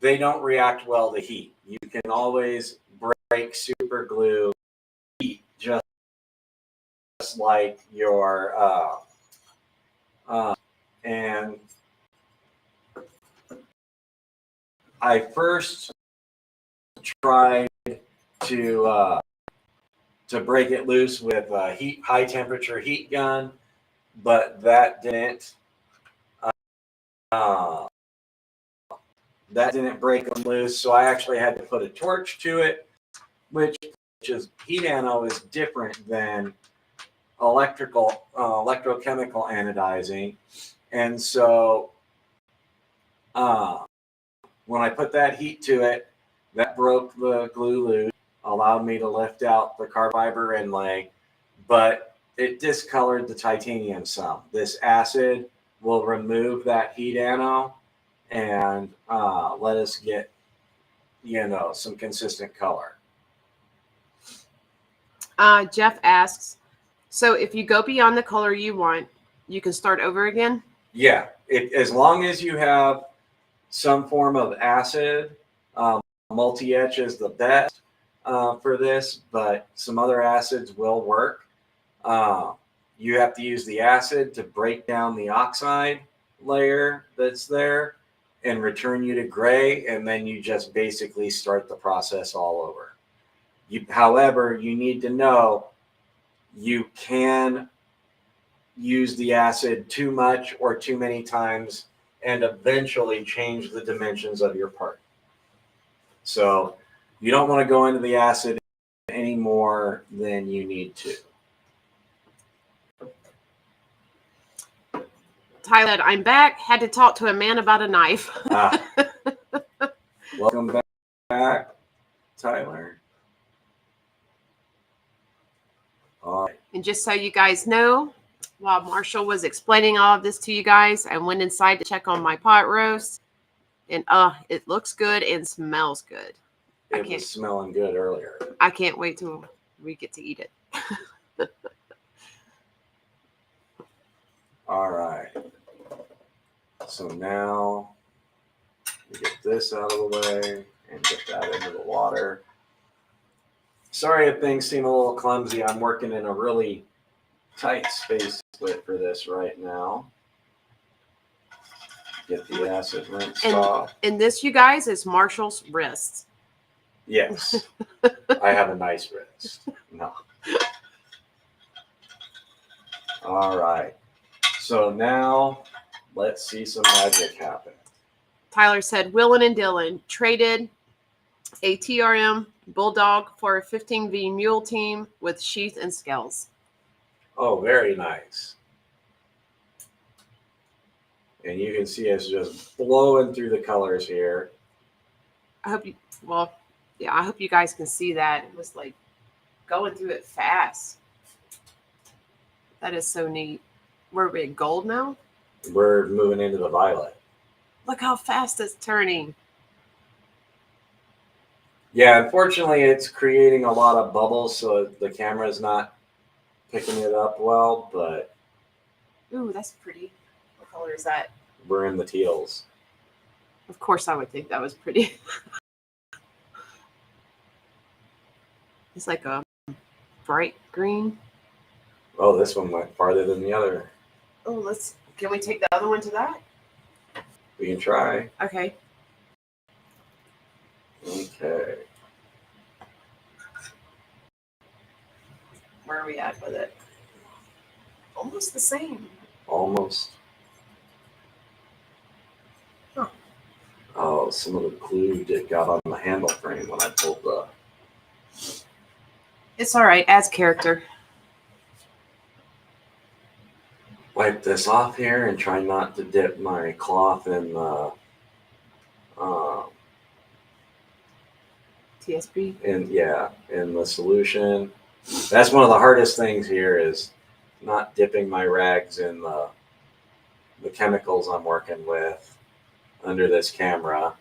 S2: they don't react well to heat. You can always break super glue heat just like your and I first tried to break it loose with a high temperature heat gun, but that didn't break them loose. So I actually had to put a torch to it, which is heat ano is different than electrochemical anodizing. And so when I put that heat to it, that broke the glue loose, allowed me to lift out the carbon fiber inlay, but it discolored the titanium some. This acid will remove that heat ano and let us get, some consistent color.
S1: Jeff asks, so if you go beyond the color you want, you can start over again?
S2: Yeah, as long as you have some form of acid, multi-etch is the best for this, but some other acids will work. You have to use the acid to break down the oxide layer that's there, and return you to gray, and then you just basically start the process all over. However, you need to know you can use the acid too much or too many times and eventually change the dimensions of your part. So you don't want to go into the acid any more than you need to.
S1: Tyler, I'm back. Had to talk to a man about a knife.
S2: Welcome back, Tyler. All right.
S1: And just so you guys know, while Marshall was explaining all of this to you guys, I went inside to check on my pot roast. And it looks good and smells good.
S2: It was smelling good earlier.
S1: I can't wait till we get to eat it.
S2: All right. So now we get this out of the way and get that into the water. Sorry if things seem a little clumsy. I'm working in a really tight space split for this right now. Get the acid rinsed off.
S1: And this, you guys, is Marshall's wrist.
S2: Yes. I have a nice wrist. No. All right. So now let's see some magic happen.
S1: Tyler said, Willin and Dylan traded a TRM Bulldog for a 15V Mule team with sheath and scales.
S2: Oh, very nice. And you can see it's just blowing through the colors here.
S1: I hope you guys can see that. It was like going through it fast. That is so neat. We're at gold now?
S2: We're moving into the violet.
S1: Look how fast it's turning.
S2: Yeah, unfortunately, it's creating a lot of bubbles, so the camera's not picking it up well, but...
S1: Ooh, that's pretty. What color is that?
S2: We're in the teals.
S1: Of course I would think that was pretty. It's like a bright green.
S2: Oh, this one went farther than the other.
S1: Oh, can we take the other one to that?
S2: We can try.
S1: Okay.
S2: Okay.
S1: Where are we at with it? Almost the same.
S2: Almost.
S1: Huh.
S2: Oh, some of the glue got on the handle frame when I pulled the...
S1: It's all right. Adds character.
S2: Wipe this off here and try not to dip my cloth in the...
S1: TSB.
S2: in the solution. That's one of the hardest things here is not dipping my rags in the chemicals I'm working with under this camera.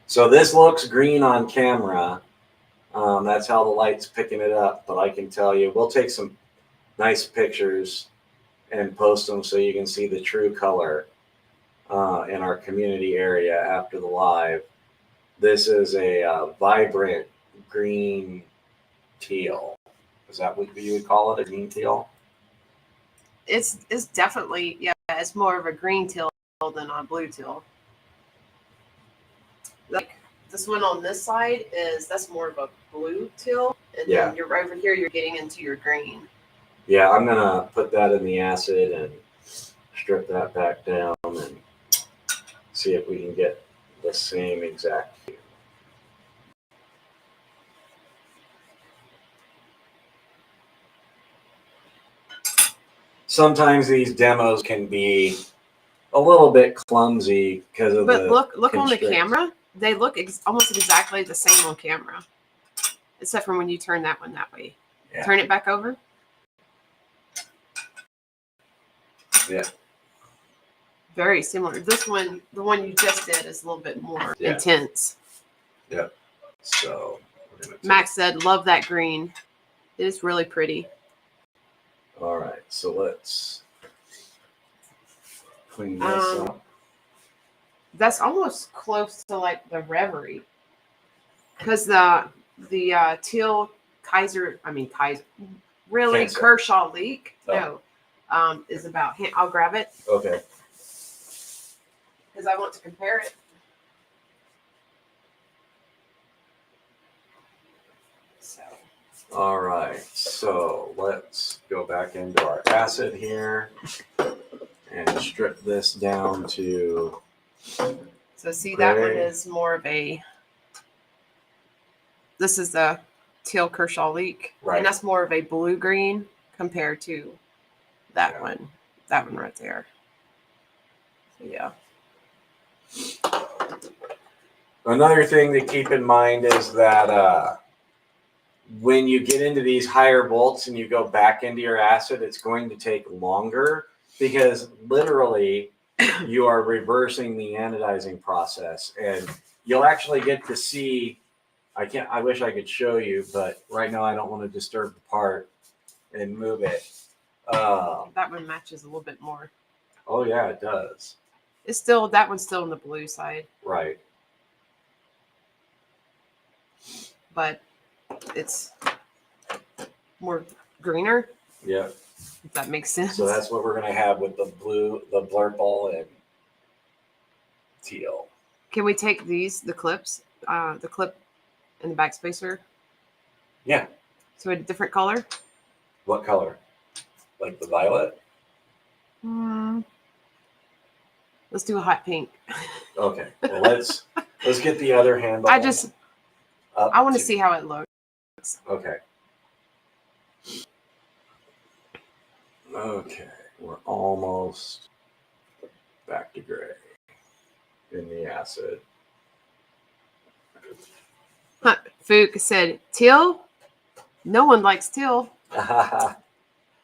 S2: So this looks green on camera. That's how the light's picking it up, but I can tell you, we'll take some nice pictures and post them so you can see the true color in our community area after the live. This is a vibrant green teal. Is that what you would call it, a green teal?
S1: It's definitely, yeah, it's more of a green teal than a blue teal. Like this one on this side that's more of a blue teal, and then you're over here, you're getting into your green.
S2: Yeah, I'm gonna put that in the acid and strip that back down and see if we can get the same exact hue. Sometimes these demos can be a little bit clumsy because of
S1: but
S2: the
S1: look on the
S2: constraints.
S1: camera. They look almost exactly the same on camera, except for when you turn that one that way.
S2: Yeah.
S1: Turn it back over.
S2: Yeah.
S1: Very similar. This one, the one you just did, is a little bit more intense.
S2: Yep. So we're gonna
S1: Max said, "Love that green. It is really pretty."
S2: All right, so let's clean this up.
S1: That's almost close to like the Reverie, because the teal Kizer Kershaw leak is about. I'll grab it.
S2: Okay.
S1: because I want to compare it. So.
S2: All right, so let's go back into our acid here and strip this down to
S1: So see, that one
S2: gray.
S1: is more of a. This is the teal Kershaw leek,
S2: Right.
S1: and that's more of a blue green compared to that
S2: Yeah.
S1: one. That one right there. So yeah.
S2: Another thing to keep in mind is that when you get into these higher volts and you go back into your acid, it's going to take longer because literally you are reversing the anodizing process, and you'll actually get to see. I wish I could show you, but right now I don't want to disturb the part and move it.
S1: That one matches a little bit more.
S2: Oh yeah, it does.
S1: It's still, that one's still on the blue side,
S2: Right.
S1: but it's more greener,
S2: Yep.
S1: if that makes sense.
S2: So that's what we're gonna have with the blue, the blurple, and teal.
S1: Can we take these, the clips, the clip and the backspacer,
S2: Yeah.
S1: to a different color?
S2: What color? Like the violet?
S1: Let's do a hot pink.
S2: Okay. Well, let's get the other handle.
S1: I
S2: up
S1: want to see how it looks.
S2: Okay. Okay. We're almost back to gray in the acid.
S1: Fook said, teal? No one likes teal.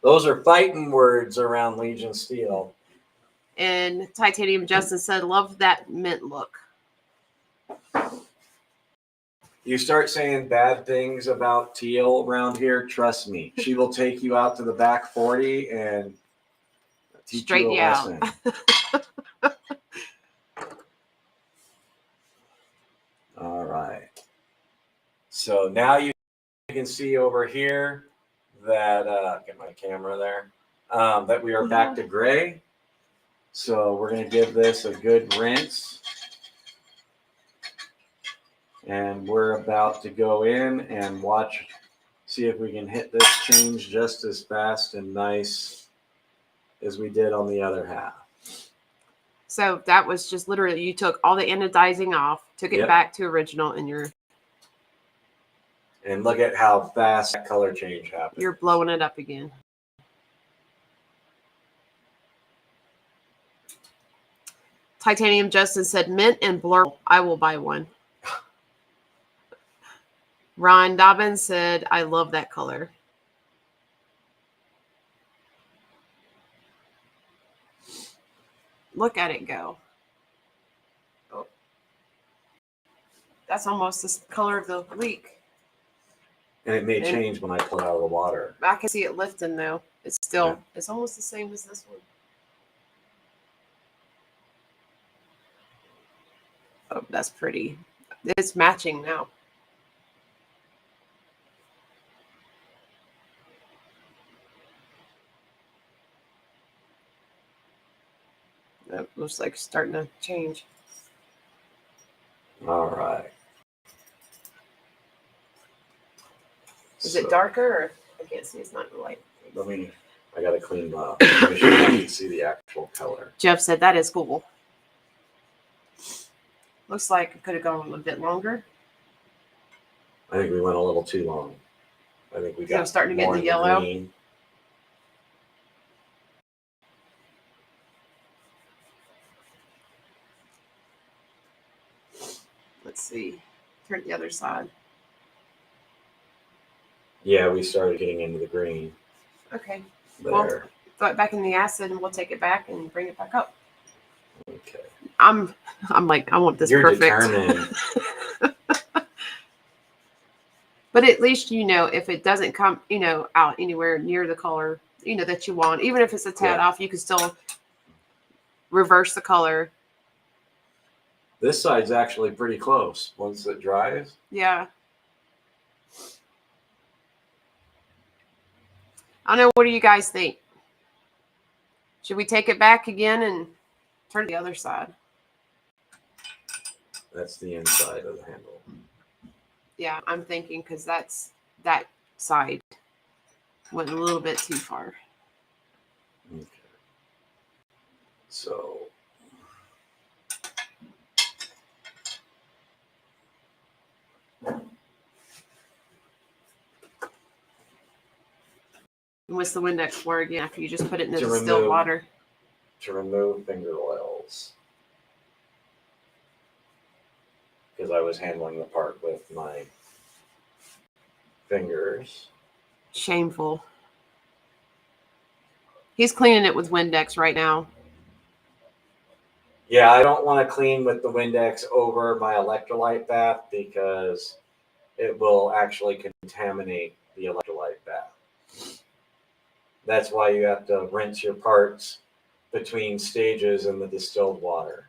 S2: Those are fighting words around Legion Steel.
S1: And Titanium Justin said, love that mint look.
S2: You start saying bad things about teal around here, trust me, she will take you out to the back 40 and teach
S1: Straight
S2: you a
S1: you out.
S2: lesson. All right. So now you can see over here that, get my camera there, that we are back to gray. So we're going to give this a good rinse. And we're about to go in and watch, see if we can hit this change just as fast and nice as we did on the other half.
S1: So that was just literally, you took all the anodizing off, took it
S2: Yep.
S1: back to original, and
S2: And look at how fast that color change happened.
S1: you're blowing it up again. Titanium Justin said, mint and blur. I will buy one. Ron Dobbins said, I love that color. Look at it go. Oh. That's almost the color of the leek.
S2: And it may change when I pull it out of the water.
S1: I can see it lifting though. It's still, it's almost the same as this one. Oh, that's pretty. It's matching now. That looks like it's starting to change.
S2: All right.
S1: Is it darker or I can't see, it's not light.
S2: I got to clean up. Make sure you can see the actual color.
S1: Jeff said that is cool. Looks like it could have gone a little bit longer.
S2: I think we went a little too long. I think we
S1: So
S2: got
S1: starting to get
S2: more
S1: the
S2: in
S1: yellow.
S2: green.
S1: Let's see. Turn it the other side.
S2: Yeah, we started getting into the green
S1: Okay.
S2: there.
S1: Well, throw it back in the acid and we'll take it back and bring it back up.
S2: Okay.
S1: I'm like, I want this
S2: You're
S1: perfect.
S2: determined.
S1: But at least, if it doesn't come, out anywhere near the color, that you want, even if it's a tad off, you can still reverse the color.
S2: This side's actually pretty close once it dries.
S1: Yeah. I don't know. What do you guys think? Should we take it back again and turn to the other side?
S2: That's the inside of the handle.
S1: Yeah, I'm thinking because that's that side went a little bit too far.
S2: Okay. So
S1: And what's the Windex for again after you just put it in the
S2: To
S1: distilled
S2: remove-
S1: water?
S2: to remove finger oils, because I was handling the part with my fingers.
S1: Shameful. He's cleaning it with Windex right now.
S2: Yeah, I don't want to clean with the Windex over my electrolyte bath because it will actually contaminate the electrolyte bath. That's why you have to rinse your parts between stages in the distilled water.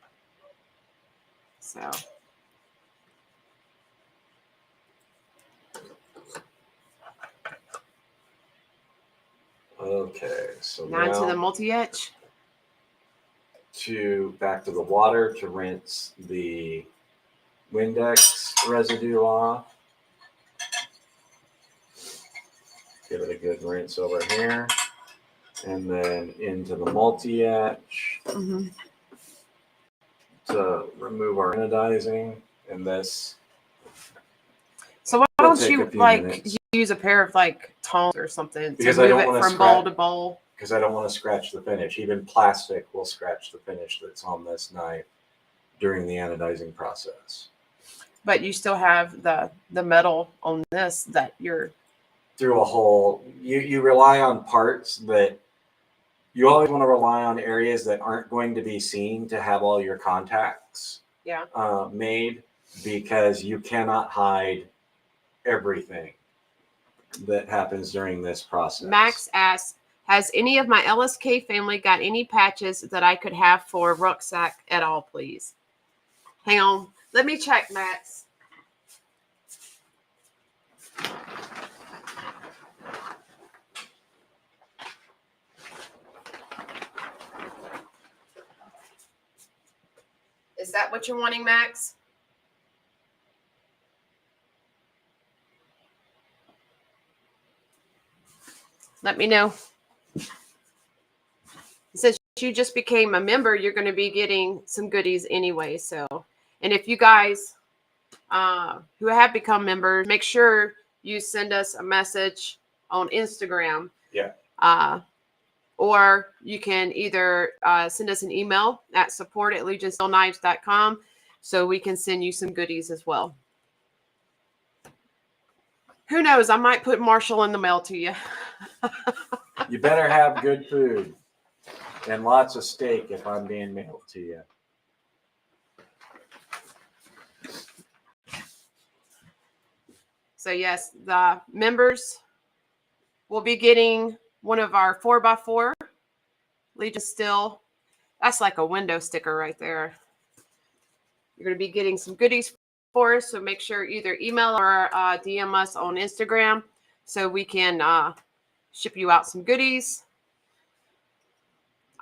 S1: So
S2: Okay, so
S1: now into the
S2: now
S1: multi-etch.
S2: back to the water to rinse the Windex residue off. Give it a good rinse over here. And then into the multi-etch to remove our anodizing. And this
S1: So why
S2: will
S1: don't
S2: take
S1: you
S2: a few
S1: like
S2: minutes.
S1: use a pair of like tongs or something
S2: Because
S1: to
S2: I
S1: move
S2: don't
S1: it
S2: wanna
S1: from bowl to bowl?
S2: because I don't want to scratch the finish. Even plastic will scratch the finish that's on this knife during the anodizing process.
S1: But you still have the metal on this that you're
S2: Through a hole, you rely on parts that you always want to rely on areas that aren't going to be seen to have all your contacts made, because you cannot hide everything that happens during this process.
S1: Max asks, has any of my LSK family got any patches that I could have for rucksack at all, please? Hang on. Let me check, Max. Is that what you're wanting, Max? Let me know. Since you just became a member, you're going to be getting some goodies anyway. So, and if you guys who have become members, make sure you send us a message on Instagram.
S2: Yeah.
S1: Or you can either send us an email at support@legionsteelknives.com so we can send you some goodies as well. Who knows? I might put Marshall in the mail to you.
S2: You better have good food and lots of steak if I'm being mailed to you.
S1: So yes, the members will be getting one of our 4x4 Legion Steel. That's like a window sticker right there. You're going to be getting some goodies for us, so make sure either email or DM us on Instagram so we can ship you out some goodies.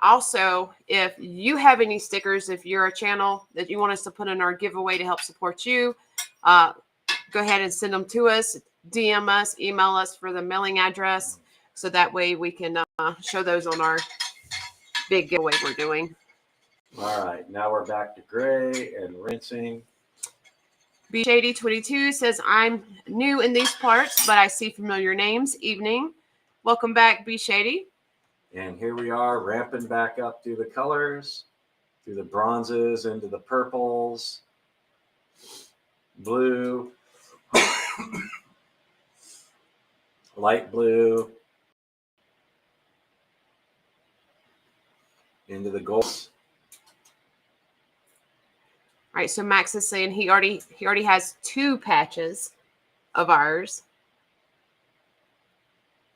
S1: Also, if you have any stickers, if you're a channel that you want us to put in our giveaway to help support you, go ahead and send them to us, DM us, email us for the mailing address, so that way we can show those on our big giveaway we're doing.
S2: All right, now we're back to gray and rinsing.
S1: B Shady 22 says, I'm new in these parts, but I see familiar names. Evening. Welcome back, B Shady.
S2: And here we are ramping back up through the colors, through the bronzes, into the purples, blue, light blue, into the golds.
S1: All right, so Max is saying he already has 2 patches of ours.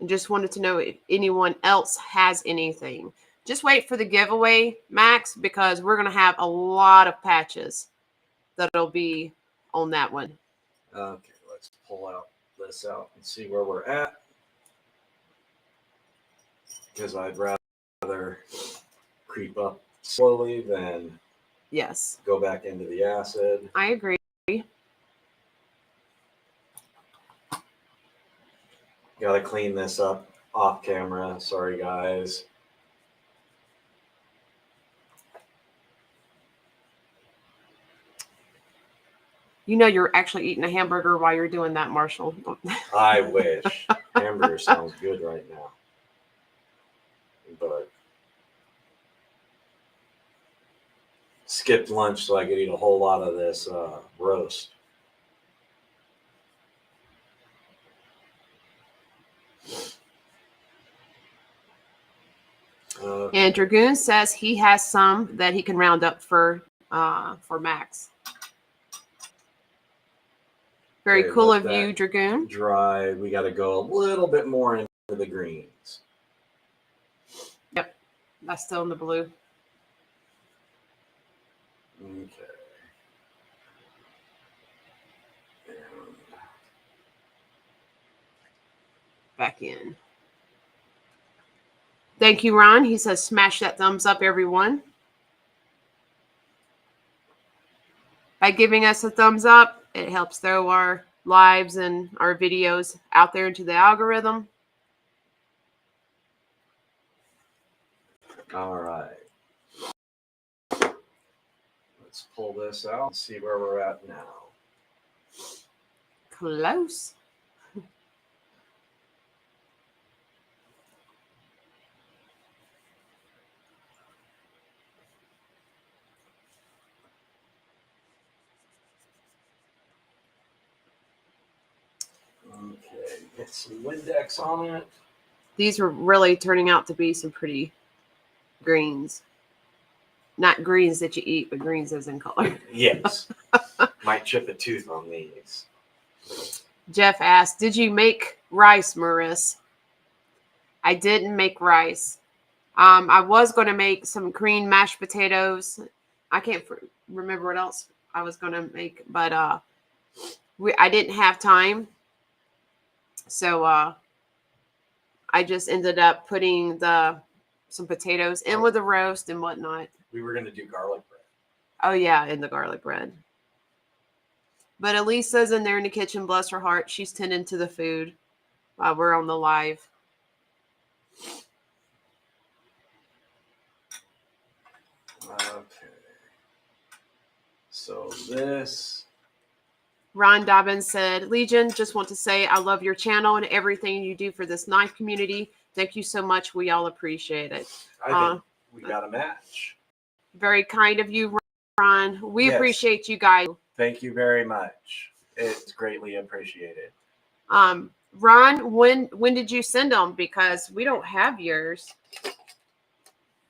S1: And just wanted to know if anyone else has anything. Just wait for the giveaway, Max, because we're going to have a lot of patches that'll be on that one.
S2: Okay, let's pull this out and see where we're at. Because I'd rather creep up slowly than
S1: Yes.
S2: go back into the acid.
S1: I agree.
S2: Got to clean this up off camera. Sorry, guys.
S1: You know you're actually eating a hamburger while you're doing that, Marshall.
S2: I wish. Hamburger sounds good right now. But skipped lunch so I could eat a whole lot of this roast.
S1: And Dragoon says he has some that he can round up for Max. Very
S2: Okay,
S1: cool
S2: let
S1: of you,
S2: that
S1: Dragoon.
S2: dry. We got to go a little bit more into the greens.
S1: Yep, that's still in the blue.
S2: Okay.
S1: Back in. Thank you, Ron. He says, smash that thumbs up, everyone. By giving us a thumbs up, it helps throw our lives and our videos out there into the algorithm.
S2: All right. Let's pull this out and see where we're at now.
S1: Close.
S2: Okay, get some Windex on it.
S1: These are really turning out to be some pretty greens. Not greens that you eat, but greens as in color.
S2: Yes. Might chip a tooth on these.
S1: Jeff asked, did you make rice, Maris? I didn't make rice. I was going to make some green mashed potatoes. I can't remember what else I was going to make, but I didn't have time. So I just ended up putting some potatoes in with the roast and whatnot.
S2: We were going to do garlic bread.
S1: Oh, yeah, in the garlic bread. But Elisa's in there in the kitchen, bless her heart. She's tending to the food while we're on the live.
S2: Okay. So this.
S1: Ron Dobbins said, Legion, just want to say I love your channel and everything you do for this knife community. Thank you so much. We all appreciate it.
S2: I think we got a match.
S1: Very kind of you, Ron. We
S2: Yes.
S1: appreciate you guys.
S2: Thank you very much. It's greatly appreciated.
S1: Ron, when did you send them? Because we don't have yours.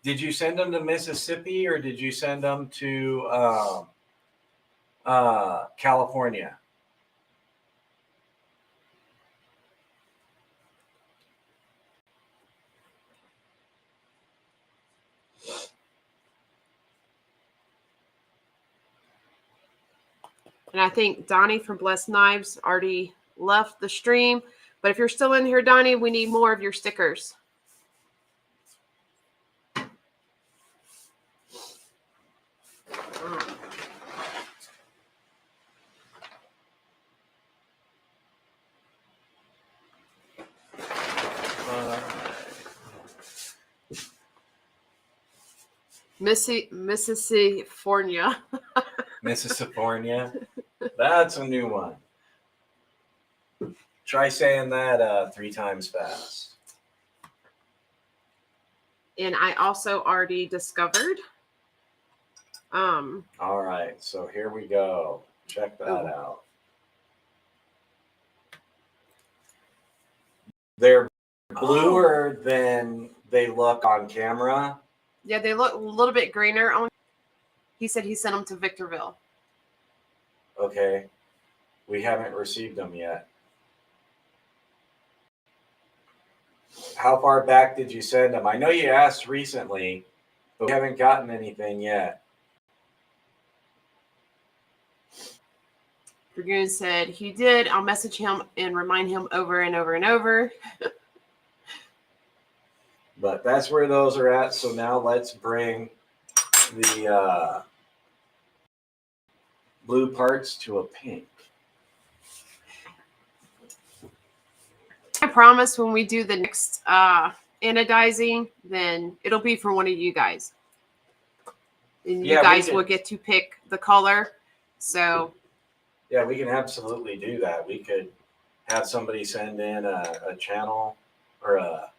S2: Did you send them to Mississippi or did you send them to California?
S1: And I think Donnie from Blessed Knives already left the stream. But if you're still in here, Donnie, we need more of your stickers. Mississippi.
S2: Mississippi. That's a new one. Try saying that 3 times fast.
S1: And I also already discovered.
S2: All right, so here we go. Check that out. They're bluer than they look on camera.
S1: Yeah, they look a little bit greener. He said he sent them to Victorville.
S2: Okay. We haven't received them yet. How far back did you send them? I know you asked recently, but we haven't gotten anything yet.
S1: Dragoon said he did. I'll message him and remind him over and over and over.
S2: But that's where those are at. So now let's bring the blue parts to a pink.
S1: I promise when we do the next anodizing, then it'll be for one of you guys. And you
S2: Yeah, we
S1: guys
S2: can-
S1: will get to pick the color. So
S2: Yeah, we can absolutely do that. We could have somebody send in a channel or a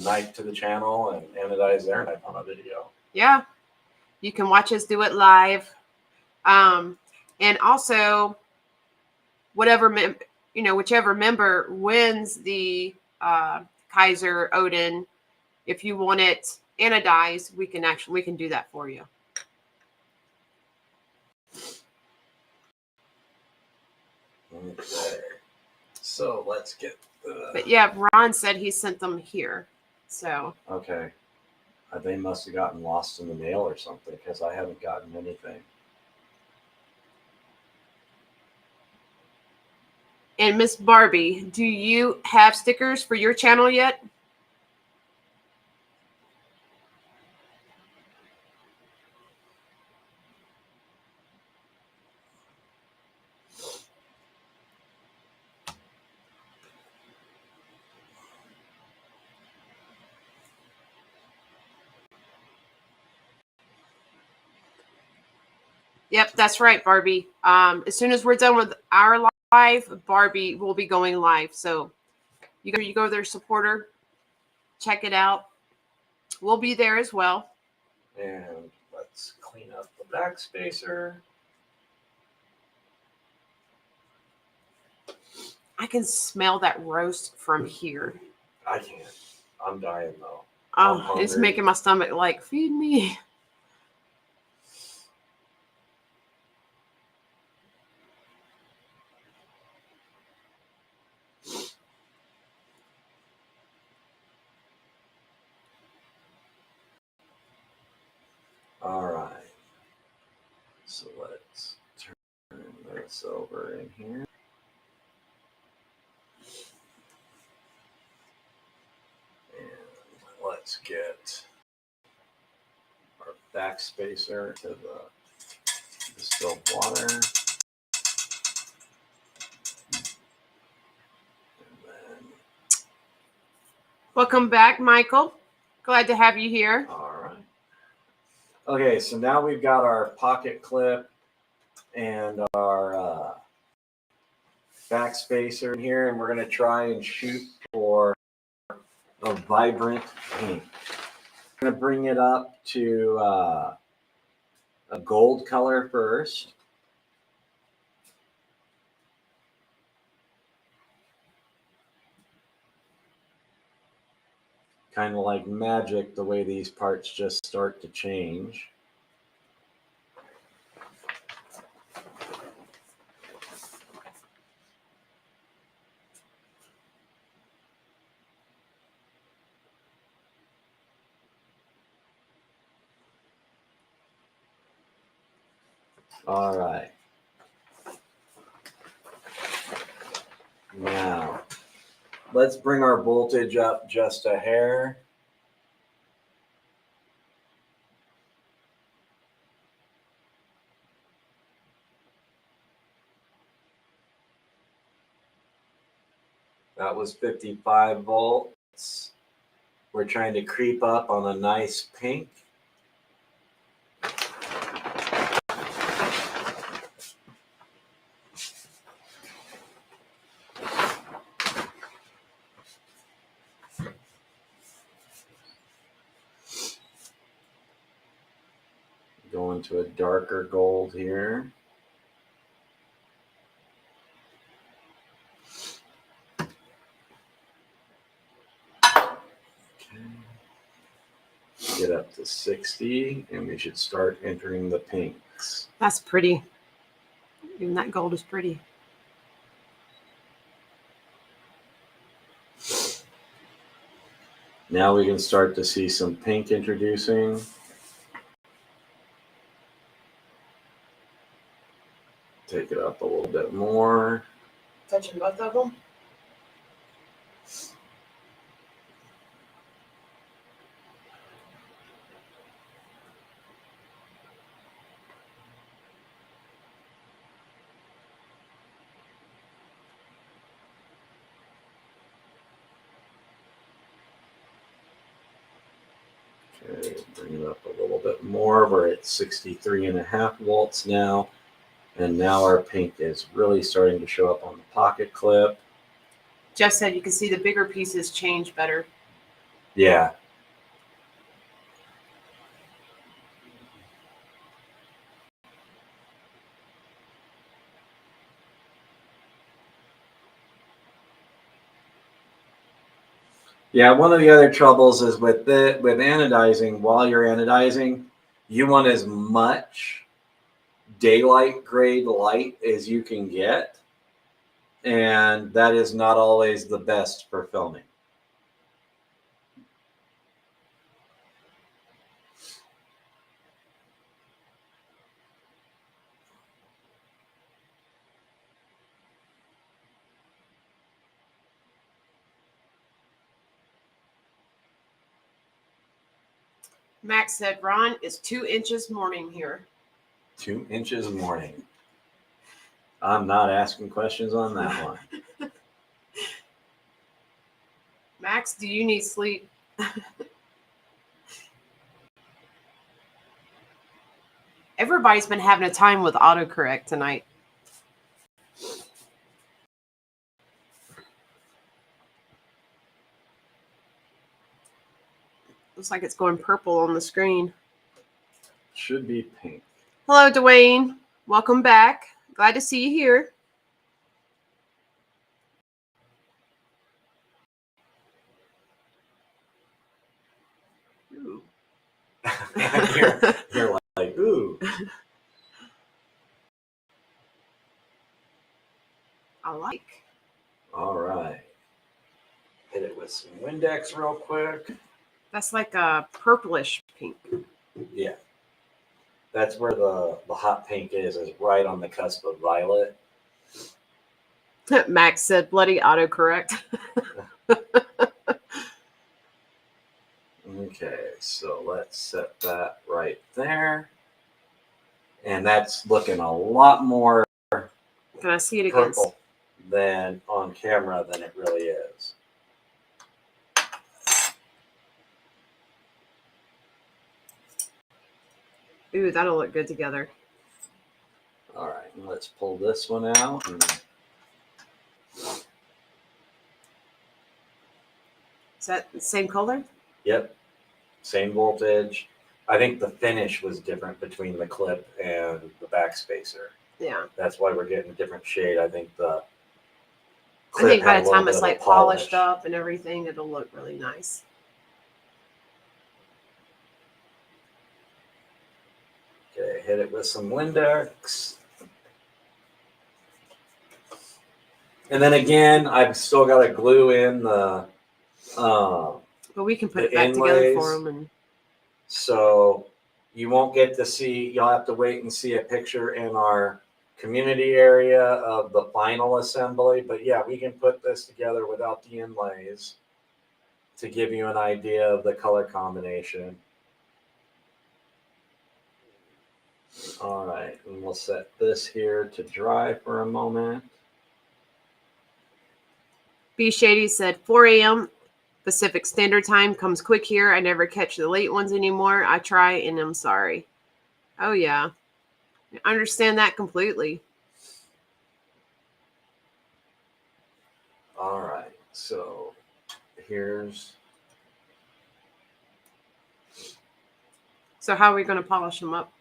S2: knife to the channel and anodize their knife on a video.
S1: yeah, you can watch us do it live. And also, whichever member wins the Kizer Odin, if you want it anodized, we can do that for you.
S2: Okay. So let's get the.
S1: But yeah, Ron said he sent them here. So
S2: Okay. They must have gotten lost in the mail or something because I haven't gotten anything.
S1: and Miss Barbie, do you have stickers for your channel yet? Yep, that's right, Barbie. As soon as we're done with our live, Barbie will be going live. So you go there, supporter, check it out. We'll be there as well.
S2: And let's clean up the backspacer.
S1: I can smell that roast from here.
S2: I can't. I'm dying though.
S1: Oh, it's
S2: hungry.
S1: making my stomach like, feed me.
S2: All right. So let's turn this over in here. And let's get our backspacer to the distilled water. And then,
S1: Welcome back, Michael. Glad to have you here.
S2: all right. Okay, so now we've got our pocket clip and our backspacer in here, and we're going to try and shoot for a vibrant pink. I'm going to bring it up to a gold color first. Kind of like magic, the way these parts just start to change. All right. Now, let's bring our voltage up just a hair. That was 55 volts. We're trying to creep up on a nice pink. Going to a darker gold here. Get up to 60, and we should start entering the pinks.
S1: That's pretty. Even that gold is pretty.
S2: Now we can start to see some pink introducing. Take it up a little bit more.
S1: Touching both of them.
S2: Okay, bring it up a little bit more. We're at 63.5 volts now. And now our pink is really starting to show up on the pocket clip.
S1: Jeff said you can see the bigger pieces change better.
S2: Yeah. Yeah, one of the other troubles is with anodizing, while you're anodizing, you want as much daylight grade light as you can get. And that is not always the best for filming.
S1: Max said, Ron, it's 2 inches morning here.
S2: 2 inches morning. I'm not asking questions on that one.
S1: Max, do you need sleep? Everybody's been having a time with autocorrect tonight. Looks like it's going purple on the screen.
S2: Should be pink.
S1: Hello, Dwayne. Welcome back. Glad to see you here. Ooh.
S2: you're like, ooh.
S1: I like.
S2: All right. Hit it with some Windex real quick.
S1: That's like a purplish pink.
S2: Yeah. That's where the hot pink is right on the cusp of violet.
S1: Max said, bloody autocorrect.
S2: Okay, so let's set that right there. And that's looking a lot more
S1: Can I see it again?
S2: purple than on camera than it really is.
S1: Ooh, that'll look good together.
S2: All right, let's pull this one out.
S1: Is that the same color?
S2: Yep, same voltage. I think the finish was different between the clip and the backspacer.
S1: Yeah.
S2: That's why we're getting a different shade. I think the
S1: I think by
S2: had a
S1: the
S2: little
S1: time
S2: bit
S1: it's
S2: of a
S1: like polished up and everything, it'll look really nice.
S2: Okay, hit it with some Windex. And then again, I've still got to glue in the
S1: But we can put
S2: the
S1: it back together for
S2: inlays.
S1: them. And
S2: So you won't get to see, you'll have to wait and see a picture in our community area of the final assembly. But yeah, we can put this together without the inlays to give you an idea of the color combination. All right, and we'll set this here to dry for a moment.
S1: B Shady said 4 a.m. Pacific Standard Time comes quick here. I never catch the late ones anymore. I try and I'm sorry. Oh, yeah. I understand that completely.
S2: All right, so here's.
S1: So how are we going to polish them up?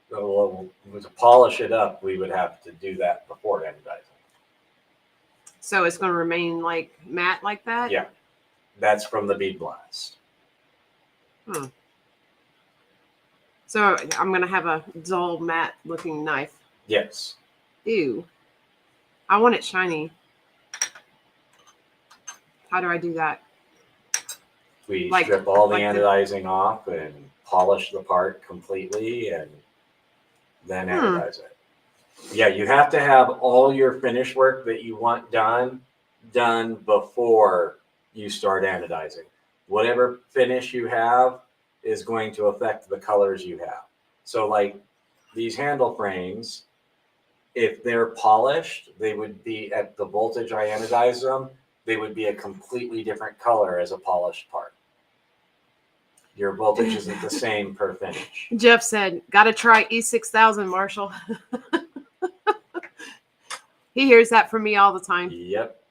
S2: So to polish it up, we would have to do that before anodizing.
S1: So it's going to remain like matte like that?
S2: Yeah, that's from the bead blast.
S1: Hmm. So I'm going to have a dull matte looking knife.
S2: Yes.
S1: Ew. I want it shiny. How do I do that?
S2: We
S1: Like-
S2: strip all the
S1: like the-
S2: anodizing off and polish the part completely and then anodize it. Yeah, you have to have all your finish work that you want done before you start anodizing. Whatever finish you have is going to affect the colors you have. So like these handle frames, if they're polished, they would be at the voltage I anodize them, they would be a completely different color as a polished part. Your voltage isn't the same per finish.
S1: Jeff said, "Got to try E6000, Marshall." He hears that from me all the time.
S2: Yep.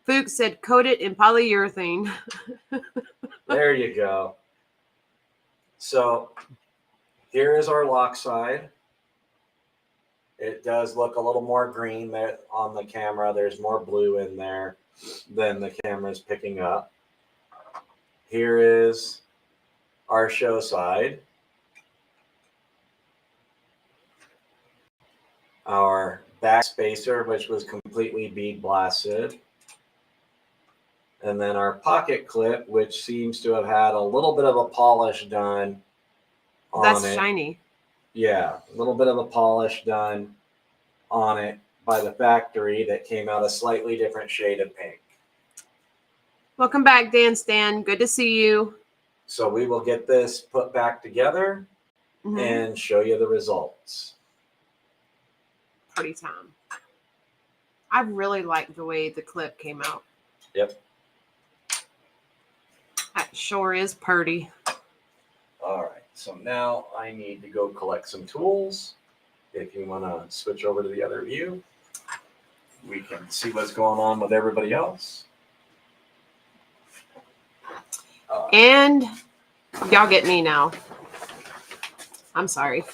S1: Fuchs said, "Coat it in polyurethane."
S2: There you go. So here is our lock side. It does look a little more green there on the camera. There's more blue in there than the camera is picking up. Here is our show side. Our back spacer, which was completely bead blasted. And then our pocket clip, which seems to have had a little bit of a polish done on it.
S1: That's shiny.
S2: Yeah, a little bit of a polish done on it by the factory that came out a slightly different shade of pink.
S1: Welcome back, Dan Stan. Good to see you.
S2: So we will get this put back together and show you the results.
S1: Pretty time. I really like the way the clip came out.
S2: Yep.
S1: That sure is pretty.
S2: All right. So now I need to go collect some tools. If you want to switch over to the other view, we can see what's going on with everybody else.
S1: And y'all get me now. I'm sorry.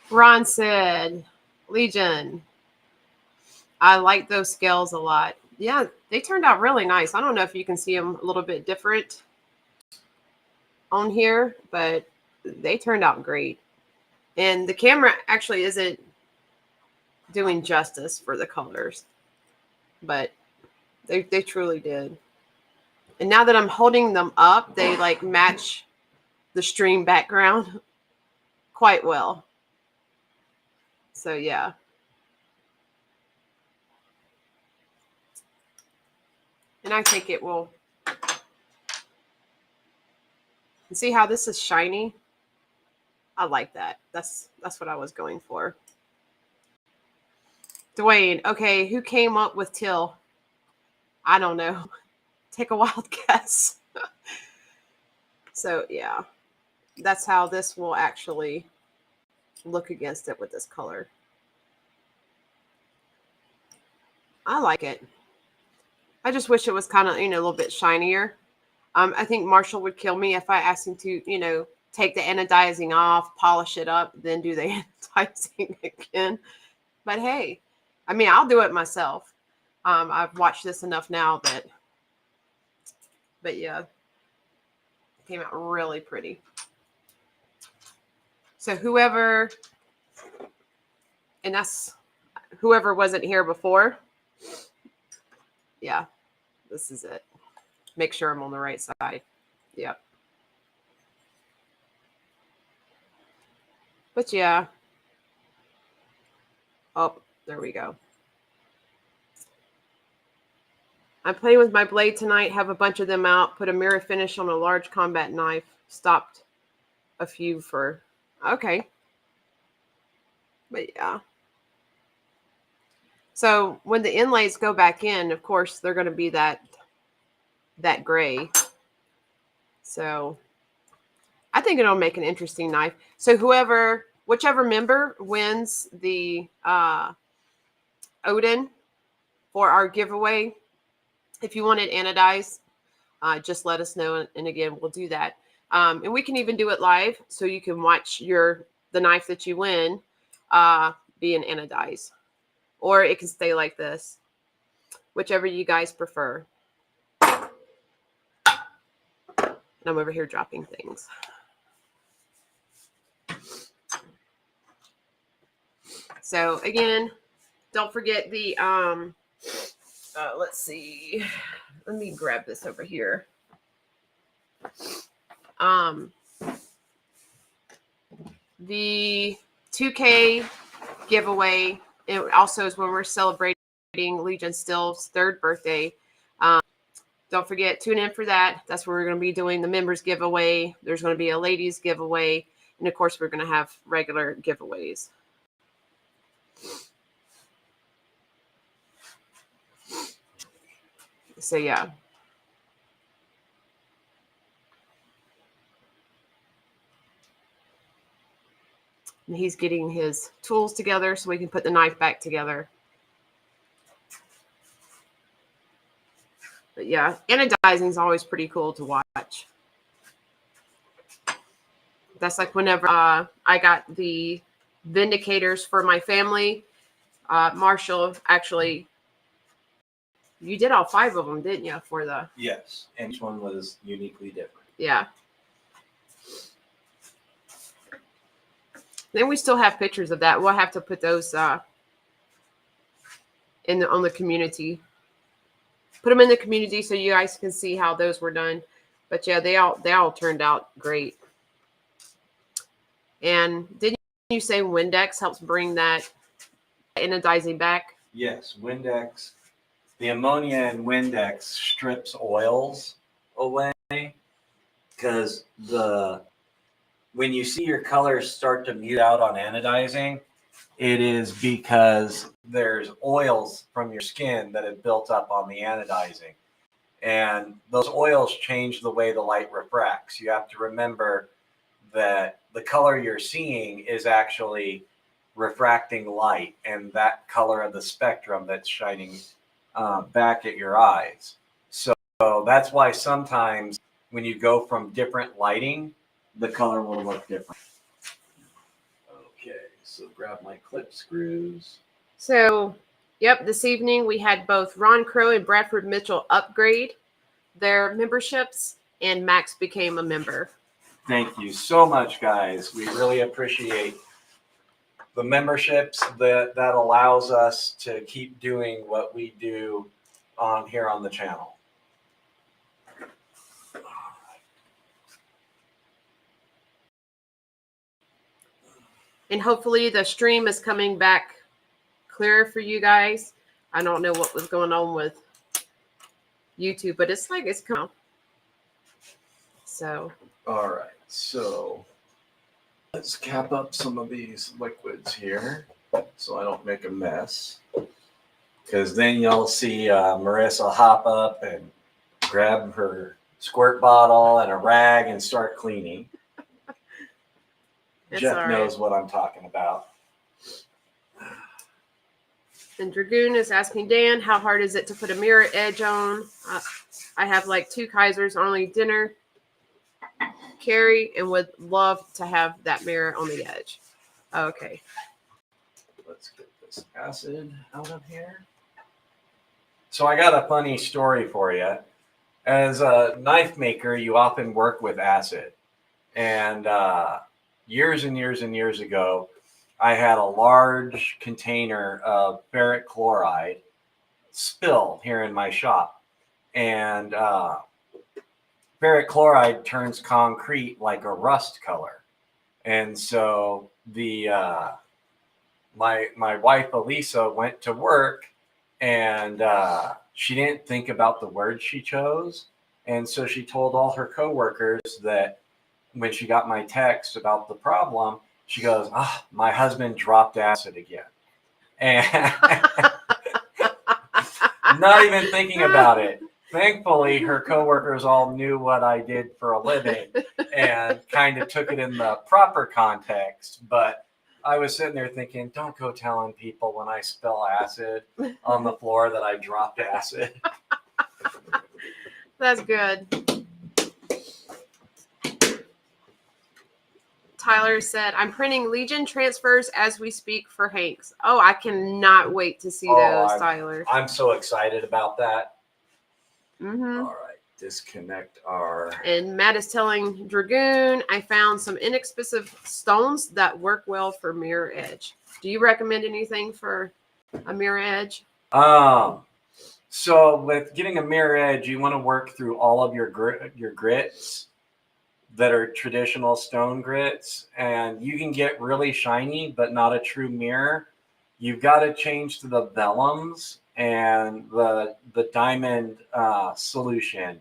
S1: Ron said, Legion, I like those scales a lot. Yeah, they turned out really nice. I don't know if you can see them a little bit different on here, but they turned out great. And the camera actually isn't doing justice for the colors, but they truly did. And now that I'm holding them up, they like match the stream background quite well. So yeah. And I think it will. And see how this is shiny? I like that. That's what I was going for. Dwayne, okay, who came up with till? I don't know. Take a wild guess. So yeah, that's how this will actually look against it with this color. I like it. I just wish it was kind of, a little bit shinier. I think Marshall would kill me if I asked him to, take the anodizing off, polish it up, then do the anodizing again. But hey, I'll do it myself. I've watched this enough now but yeah, it came out really pretty. So whoever wasn't here before, yeah, this is it. Make sure I'm on the right side. Yep. But yeah. Oh, there we go. I'm playing with my blade tonight, have a bunch of them out, put a mirror finish on a large combat knife, stopped a few for, okay. But yeah. So when the inlays go back in, of course, they're going to be that gray. So I think it'll make an interesting knife. So whichever member wins the Odin for our giveaway, if you want it anodized, just let us know. And again, we'll do that. And we can even do it live. So you can watch the knife that you win being anodized. Or it can stay like this. Whichever you guys prefer. And I'm over here dropping things. So again, don't forget the let's see. Let me grab this over here. The 2K giveaway. It also is when we're celebrating Legion Steel's 3rd birthday. Don't forget, tune in for that. That's where we're going to be doing the members giveaway. There's going to be a ladies giveaway. And of course, we're going to have regular giveaways. So yeah. And he's getting his tools together so we can put the knife back together. But yeah, anodizing is always pretty cool to watch. That's like whenever I got the Vindicators for my family. Marshall, actually, you did all 5 of them, didn't you? For the
S2: Yes, and each one was uniquely different.
S1: yeah. Then we still have pictures of that. We'll have to put those on the community. Put them in the community so you guys can see how those were done. But yeah, they all turned out great. And didn't you say Windex helps bring that anodizing back?
S2: Yes, Windex. The ammonia in Windex strips oils away because when you see your colors start to mute out on anodizing, it is because there's oils from your skin that have built up on the anodizing. And those oils change the way the light refracts. You have to remember that the color you're seeing is actually refracting light and that color of the spectrum that's shining back at your eyes. So that's why sometimes when you go from different lighting, the color will look different. Okay, so grab my clip screws.
S1: So, yep, this evening we had both Ron Crow and Bradford Mitchell upgrade their memberships, and Max became a member.
S2: Thank you so much, guys. We really appreciate the memberships that allows us to keep doing what we do on here on the channel.
S1: And hopefully the stream is coming back clearer for you guys. I don't know what was going on with YouTube, but it's like it's coming. So.
S2: All right, so let's cap up some of these liquids here so I don't make a mess. Because then you'll see Marisa hop up and grab her squirt bottle and a rag and start cleaning. Jeff knows what I'm talking about.
S1: And Dragoon is asking Dan, how hard is it to put a mirror edge on? I have like 2 Kizers, only dinner carry, and would love to have that mirror on the edge. Okay.
S2: Let's get this acid out of here. So I got a funny story for you. As a knife maker, you often work with acid. And years and years and years ago, I had a large container of ferric chloride spill here in my shop. And ferric chloride turns concrete like a rust color. And so my wife, Elisa, went to work and she didn't think about the words she chose. And so she told all her coworkers that when she got my text about the problem, she goes, my husband dropped acid again. And not even thinking about it. Thankfully, her coworkers all knew what I did for a living and kind of took it in the proper context. But I was sitting there thinking, don't go telling people when I spill acid on the floor that I dropped acid.
S1: That's good. Tyler said, I'm printing Legion transfers as we speak for Hanks. Oh, I cannot wait to see those, Tyler.
S2: I'm so excited about that.
S1: Mm-hmm.
S2: All right, disconnect our...
S1: And Matt is telling Dragoon, I found some inexpensive stones that work well for mirror edge. Do you recommend anything for a mirror edge?
S2: So with getting a mirror edge, you want to work through all of your grits that are traditional stone grits, and you can get really shiny, but not a true mirror. You've got to change to the vellums and the diamond solution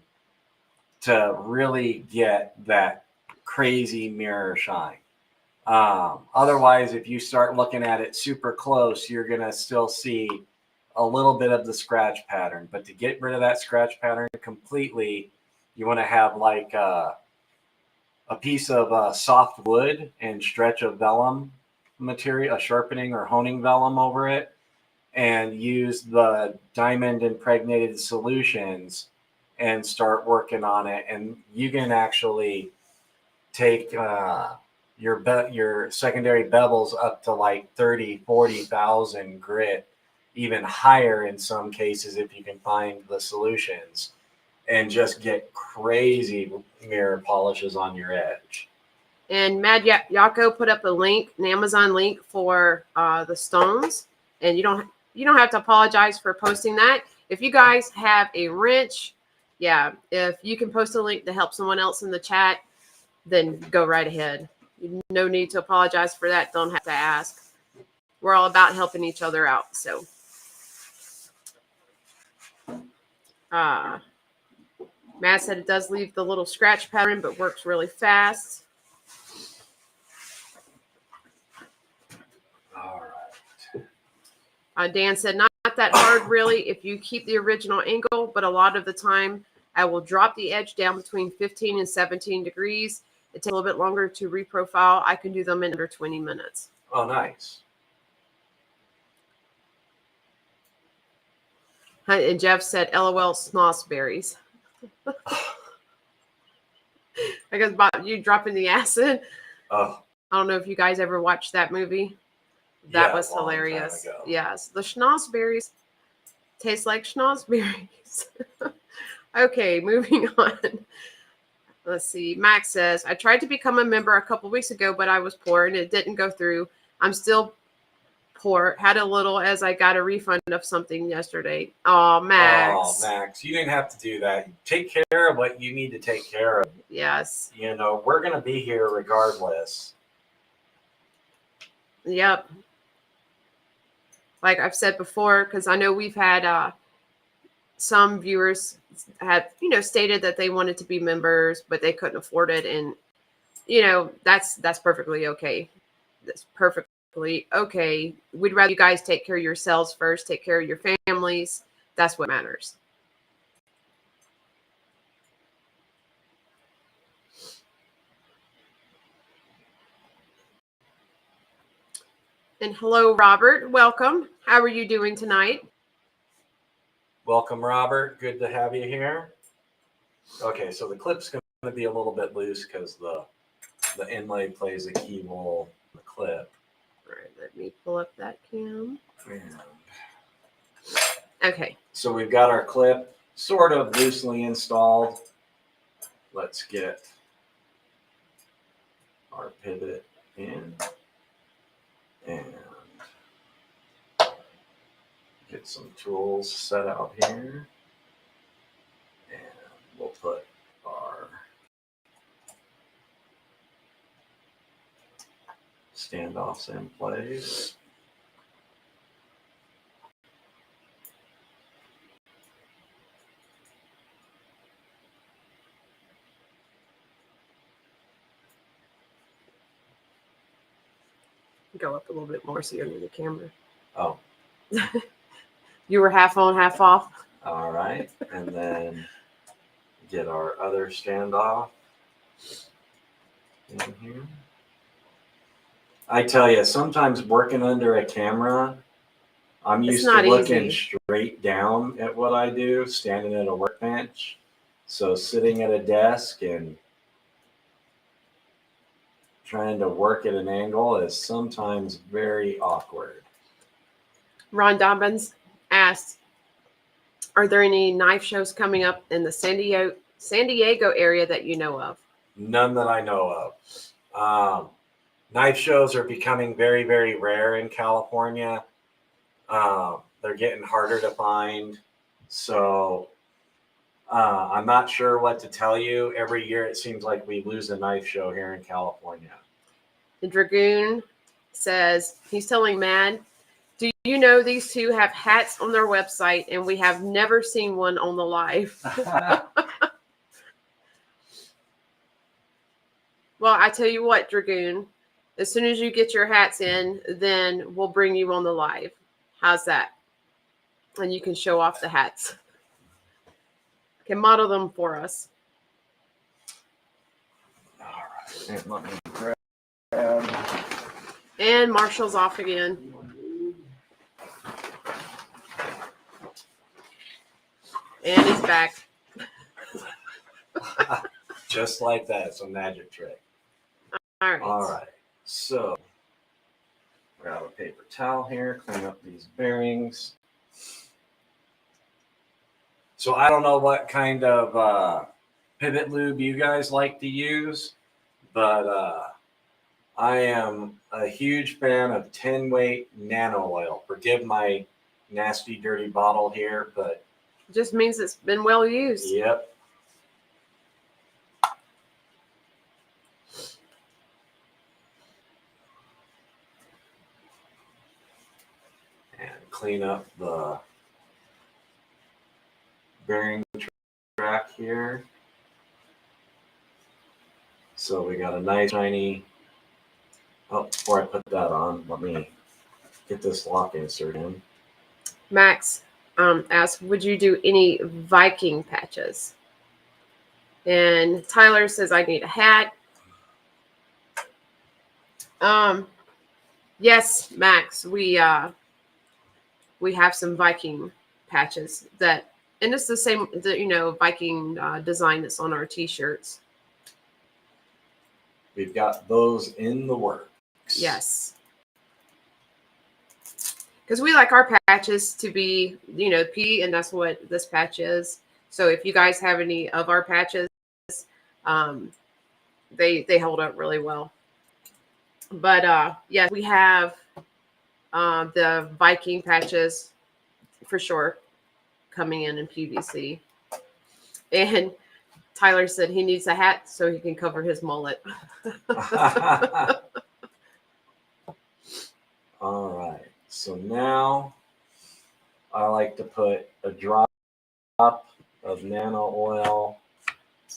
S2: to really get that crazy mirror shine. Otherwise, if you start looking at it super close, you're going to still see a little bit of the scratch pattern. But to get rid of that scratch pattern completely, you want to have like a piece of soft wood and stretch of vellum material, a sharpening or honing vellum over it, and use the diamond impregnated solutions and start working on it. And you can actually take your secondary bevels up to like 30,000-40,000 grit, even higher in some cases if you can find the solutions, and just get crazy mirror polishes on your edge.
S1: And Mad Yako put up a link, an Amazon link for the stones, and you don't have to apologize for posting that. If you guys have a wrench, yeah, if you can post a link to help someone else in the chat, then go right ahead. No need to apologize for that. Don't have to ask. We're all about helping each other out. So, Matt said it does leave the little scratch pattern, but works really fast.
S2: All right.
S1: Dan said, not that hard, really, if you keep the original angle, but a lot of the time I will drop the edge down between 15 and 17 degrees. It takes a little bit longer to reprofile. I can do them in under 20 minutes.
S2: Oh, nice.
S1: And Jeff said, LOL, snozzberries. I guess about you dropping the acid.
S2: Oh.
S1: I don't know if you guys ever watched that movie. That
S2: Yeah,
S1: was
S2: a long time
S1: hilarious.
S2: ago.
S1: Yes. The schnozberries taste like schnozberries. Okay, moving on. Let's see. Max says, I tried to become a member a couple weeks ago, but I was poor and it didn't go through. I'm still poor. Had a little as I got a refund of something yesterday. Oh, Max.
S2: Oh, Max, you didn't have to do that. Take care of what you need to take care of.
S1: Yes.
S2: You know, we're going to be here regardless.
S1: Yep. Like I've said before, because I know we've had some viewers have, stated that they wanted to be members, but they couldn't afford it. And, that's perfectly okay. That's perfectly okay. We'd rather you guys take care of yourselves first, take care of your families. That's what matters. And hello, Robert. Welcome. How are you doing tonight?
S2: Welcome, Robert. Good to have you here. Okay, so the clip's going to be a little bit loose because the inlay plays a key role in the clip.
S1: All right, let me pull up that cam.
S2: And
S1: Okay.
S2: so we've got our clip sort of loosely installed. Let's get our pivot in and get some tools set out here. And we'll put our standoffs in place.
S1: Go up a little bit more so you're under the camera.
S2: Oh,
S1: You were half on, half off.
S2: all right. And then get our other standoff in here. I tell you, sometimes working under a camera, I'm used to looking straight down at what I do, standing at a workbench. So sitting at a desk and trying to work at an angle is sometimes very awkward.
S1: Ron Dobbins asked, are there any knife shows coming up in the San Diego area that you know of?
S2: None that I know of. Knife shows are becoming very, very rare in California. They're getting harder to find. So I'm not sure what to tell you. Every year it seems like we lose a knife show here in California.
S1: The Dragoon says, he's telling Mad, do you know these two have hats on their website and we have never seen one on the live? Well, I tell you what, Dragoon, as soon as you get your hats in, then we'll bring you on the live. How's that? And you can show off the hats. Can model them for us.
S2: All right. And let me grab.
S1: And Marshall's off again. And he's back.
S2: Just like that. It's a magic trick.
S1: All right.
S2: All right. So, grab a paper towel here, clean up these bearings. So, I don't know what kind of pivot lube you guys like to use, but I am a huge fan of 10-weight nano oil. Forgive my nasty, dirty bottle here, but
S1: It just means it's been well used.
S2: yep. And clean up the bearing track here. So we got a nice shiny. Oh, before I put that on, let me get this lock insert in.
S1: Max asked, would you do any Viking patches? And Tyler says, I need a hat. Yes, Max, we have some Viking patches that, and it's the same, Viking design that's on our t-shirts.
S2: We've got those in the works.
S1: Yes. Because we like our patches to be, P, and that's what this patch is. So if you guys have any of our patches, they hold up really well. But yeah, we have the Viking patches for sure coming in PVC. And Tyler said he needs a hat so he can cover his mullet.
S2: All right. So now I like to put a drop of nano oil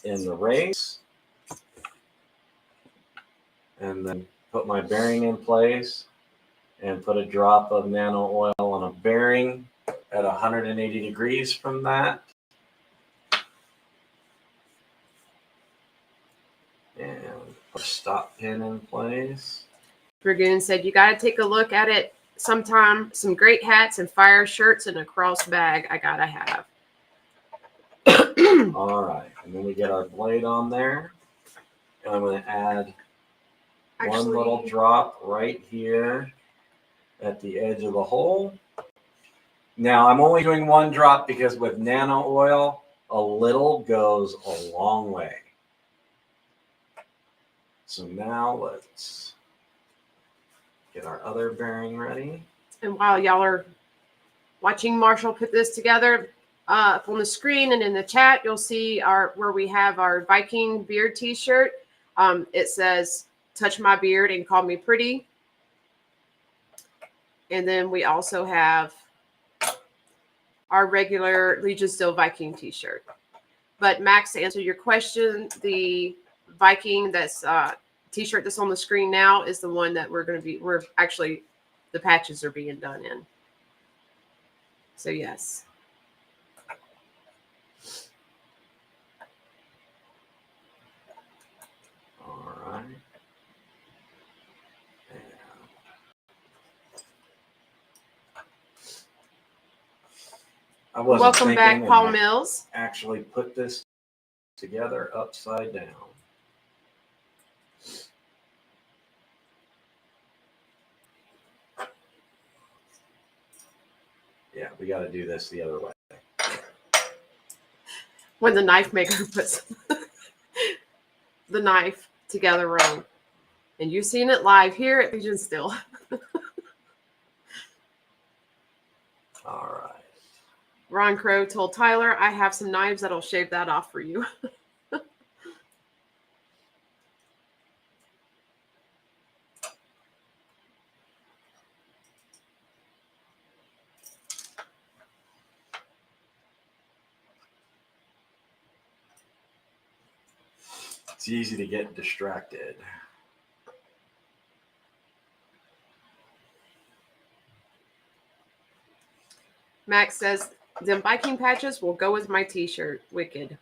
S2: in the race and then put my bearing in place and put a drop of nano oil on a bearing at 180 degrees from that. And put a stop pin in place.
S1: Dragoon said, you got to take a look at it sometime. Some great hats and fire shirts and a cross bag I got to have.
S2: All right. And then we get our blade on there. And I'm going to add one little drop right here at the edge of the hole. Now, I'm only doing one drop because with nano oil, a little goes a long way. So now let's get our other bearing ready.
S1: And while y'all are watching Marshall put this together, up on the screen and in the chat, you'll see where we have our Viking beard t-shirt. It says, touch my beard and call me pretty. And then we also have our regular Legion Steel Viking t-shirt. But Max, to answer your question, the Viking that's t-shirt that's on the screen now is the one that we're actually, the patches are being done in. So yes.
S2: All right. I wasn't
S1: Welcome back,
S2: thinking,
S1: Paul
S2: and I
S1: Mills.
S2: actually put this together upside down. Yeah, we got to do this the other way.
S1: When the knife maker puts the knife together wrong. And you've seen it live here at Legion Steel.
S2: All right.
S1: Ron Crow told Tyler, I have some knives that'll shave that off for you.
S2: It's easy to get distracted.
S1: Max says, them Viking patches will go with my t-shirt. Wicked.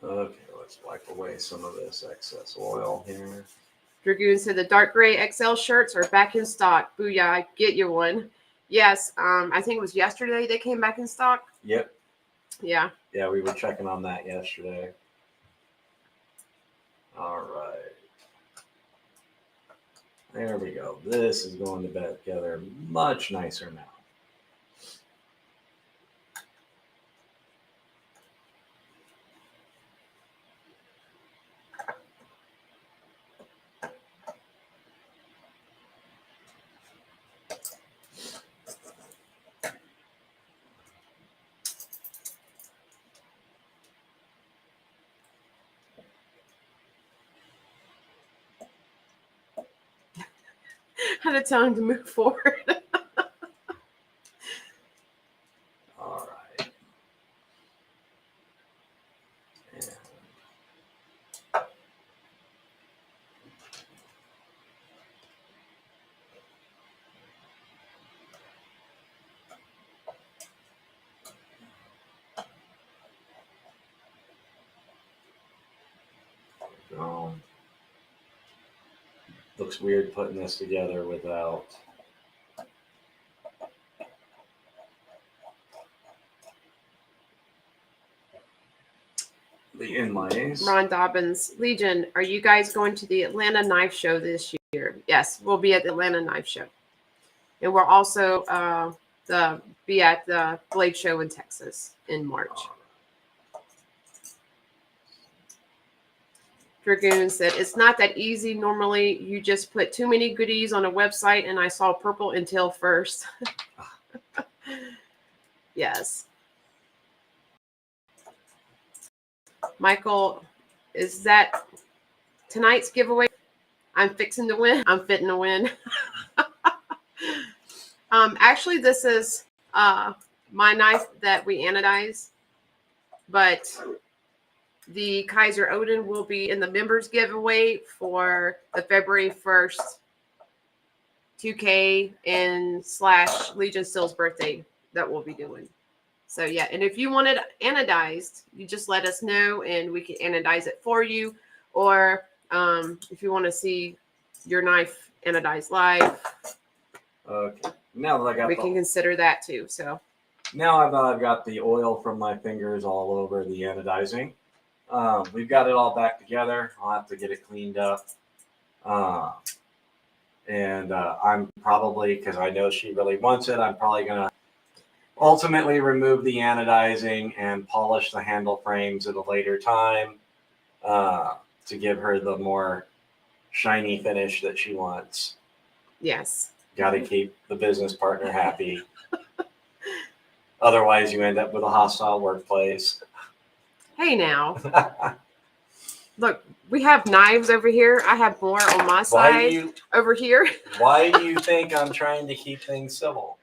S2: Okay, let's Let's wipe away some of this excess oil here.
S1: Dragoon said the dark gray XL shirts are back in stock. Booyah, get you one. Yes, I think it was yesterday they came back in stock.
S2: Yep.
S1: Yeah.
S2: Yeah, we were checking on that yesterday. All right. There we go. This is going to bed together much nicer now.
S1: Had to tell him to move forward.
S2: All right. And go. Looks weird putting this together without the inlays.
S1: Ron Dobbins, Legion, are you guys going to the Atlanta Knife Show this year? Yes, we'll be at the Atlanta Knife Show. And we're also be at the Blade Show in Texas in March. Dragoon said, it's not that easy. Normally, you just put too many goodies on a website, and I saw purple intel first. Yes. Michael, is that tonight's giveaway? I'm fixing to win. I'm fitting to win. Actually, this is my knife that we anodize, but the Kizer Odin will be in the members giveaway for the February 1st 2K and / Legion Steel's birthday that we'll be doing. So yeah, and if you want it anodized, you just let us know and we can anodize it for you. Or if you want to see your knife anodized live,
S2: Okay. Now that I got
S1: we can consider that too. So
S2: now I've got the oil from my fingers all over the anodizing. We've got it all back together. I'll have to get it cleaned up. And I'm probably, because I know she really wants it, I'm probably going to ultimately remove the anodizing and polish the handle frames at a later time to give her the more shiny finish that she wants.
S1: yes.
S2: Got to keep the business partner happy. Otherwise, you end up with a hostile workplace.
S1: Hey now. Look, we have knives over here. I have more on my side over here.
S2: Why do you think I'm trying to keep things civil?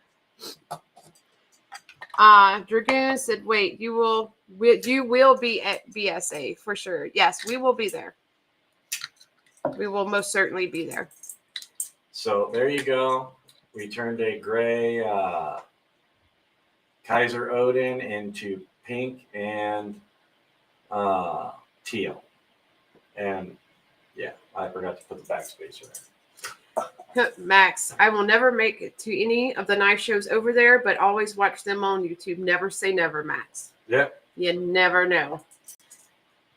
S1: Dragoon said, wait, you will be at BSA for sure. Yes, we will be there. We will most certainly be there.
S2: So there you go. We turned a gray Kizer Odin into pink and teal. And yeah, I forgot to put the backspacer in.
S1: Max, I will never make it to any of the knife shows over there, but always watch them on YouTube. Never say never, Max.
S2: Yep.
S1: You never know.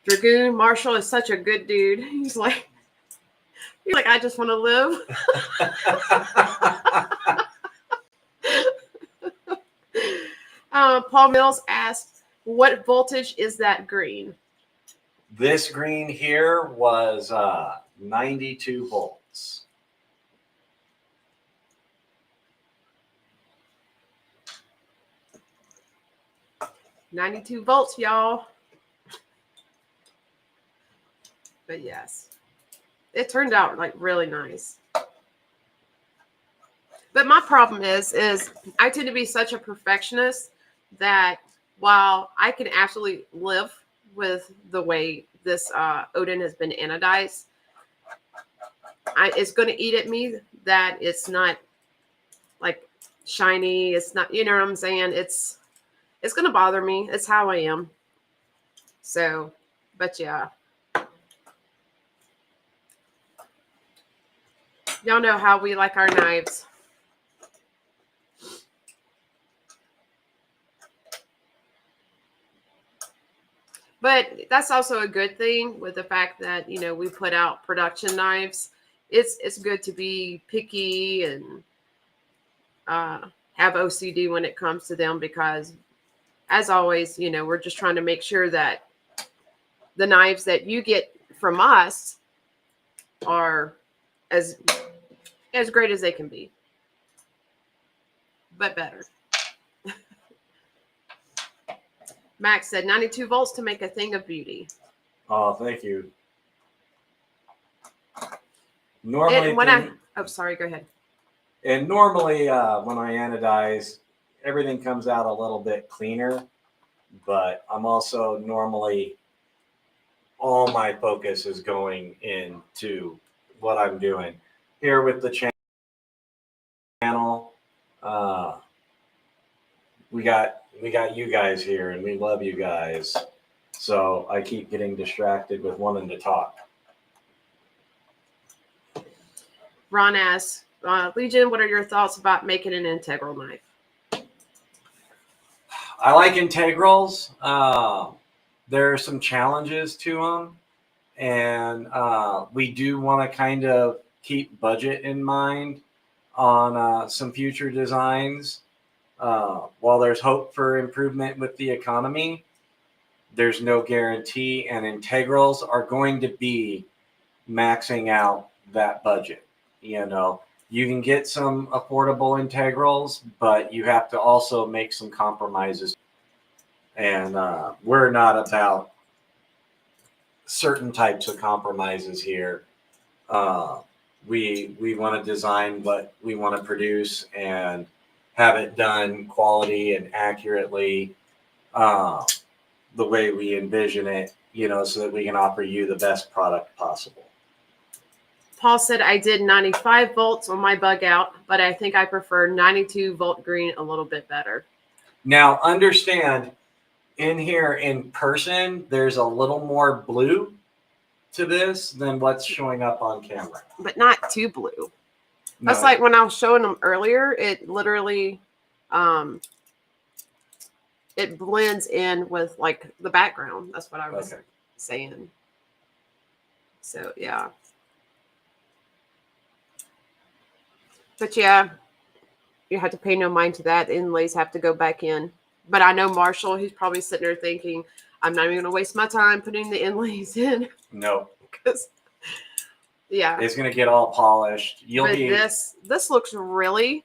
S1: Dragoon Marshall is such a good dude. He's like, I just want to live. Paul Mills asked, what voltage is that green?
S2: This green here was 92 volts.
S1: $92, y'all. But yes, it turned out like really nice. But my problem is I tend to be such a perfectionist that while I can absolutely live with the way this Odin has been anodized, it's going to eat at me that it's not like shiny. It's not, you know what I'm saying? It's going to bother me. It's how I am. So, but yeah, Y'all know how we like our knives. But that's also a good thing with the fact that, you know, we put out production knives. It's good to be picky and have OCD when it comes to them, because as always, you know, we're just trying to make sure that the knives that you get from us are as great as they can be, but better. Max said 92 volts to make a thing of beauty.
S2: Oh, thank you. Normally,
S1: sorry, go ahead.
S2: And normally, when I anodize, everything comes out a little bit cleaner. But I'm also normally, all my focus is going into what I'm doing here with the channel. We got you guys here, and we love you guys. So I keep getting distracted with wanting to talk.
S1: Ron asks, Legion, what are your thoughts about making an integral knife?
S2: I like integrals. There are some challenges to them, and we do want to kind of keep budget in mind on some future designs. While there's hope for improvement with the economy, there's no guarantee, and integrals are going to be maxing out that budget. You know, you can get some affordable integrals, but you have to also make some compromises. And we're not about certain types of compromises here. We want to design what we want to produce and have it done quality and accurately, the way we envision it, you know, so that we can offer you the best product possible.
S1: Paul said, I did 95 volts on my bug out, but I think I prefer 92 volt green a little bit better.
S2: Now, understand, in here in person, there's a little more blue to this than what's showing up on camera.
S1: But not too blue. That's like when I was showing them earlier, it literally, it blends in with like the background. That's what I was saying. So, yeah. But yeah, you have to pay no mind to that. The inlays have to go back in. But I know Marshall, he's probably sitting there thinking, I'm not even going to waste my time putting the inlays in.
S2: No.
S1: Because, yeah.
S2: It's going to get all polished.
S1: This looks really,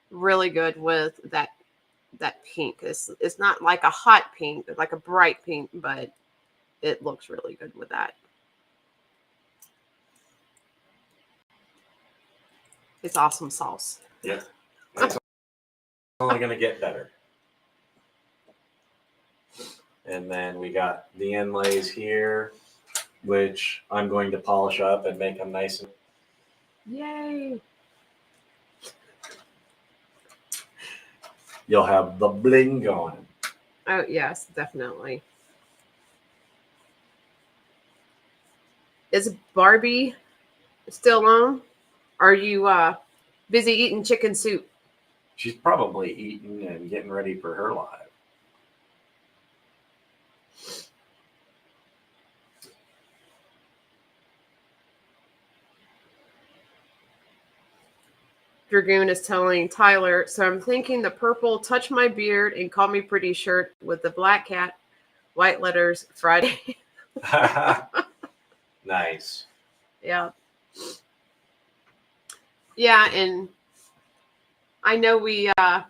S1: really good with that pink. It's not like a hot pink, it's like a bright pink, but it looks really good with that. It's awesome sauce.
S2: Yeah. It's only going to get better. And then we got the inlays here, which I'm going to polish up and make them nice.
S1: Yay.
S2: You'll have the bling going.
S1: Oh, yes, definitely. Is Barbie still on? Are you busy eating chicken soup?
S2: She's probably eating and getting ready for her live.
S1: Dragoon is telling Tyler, so I'm thinking the purple touch my beard and call me pretty shirt with the black cat, white letters, Friday.
S2: Nice.
S1: Yeah. Yeah, and I know we have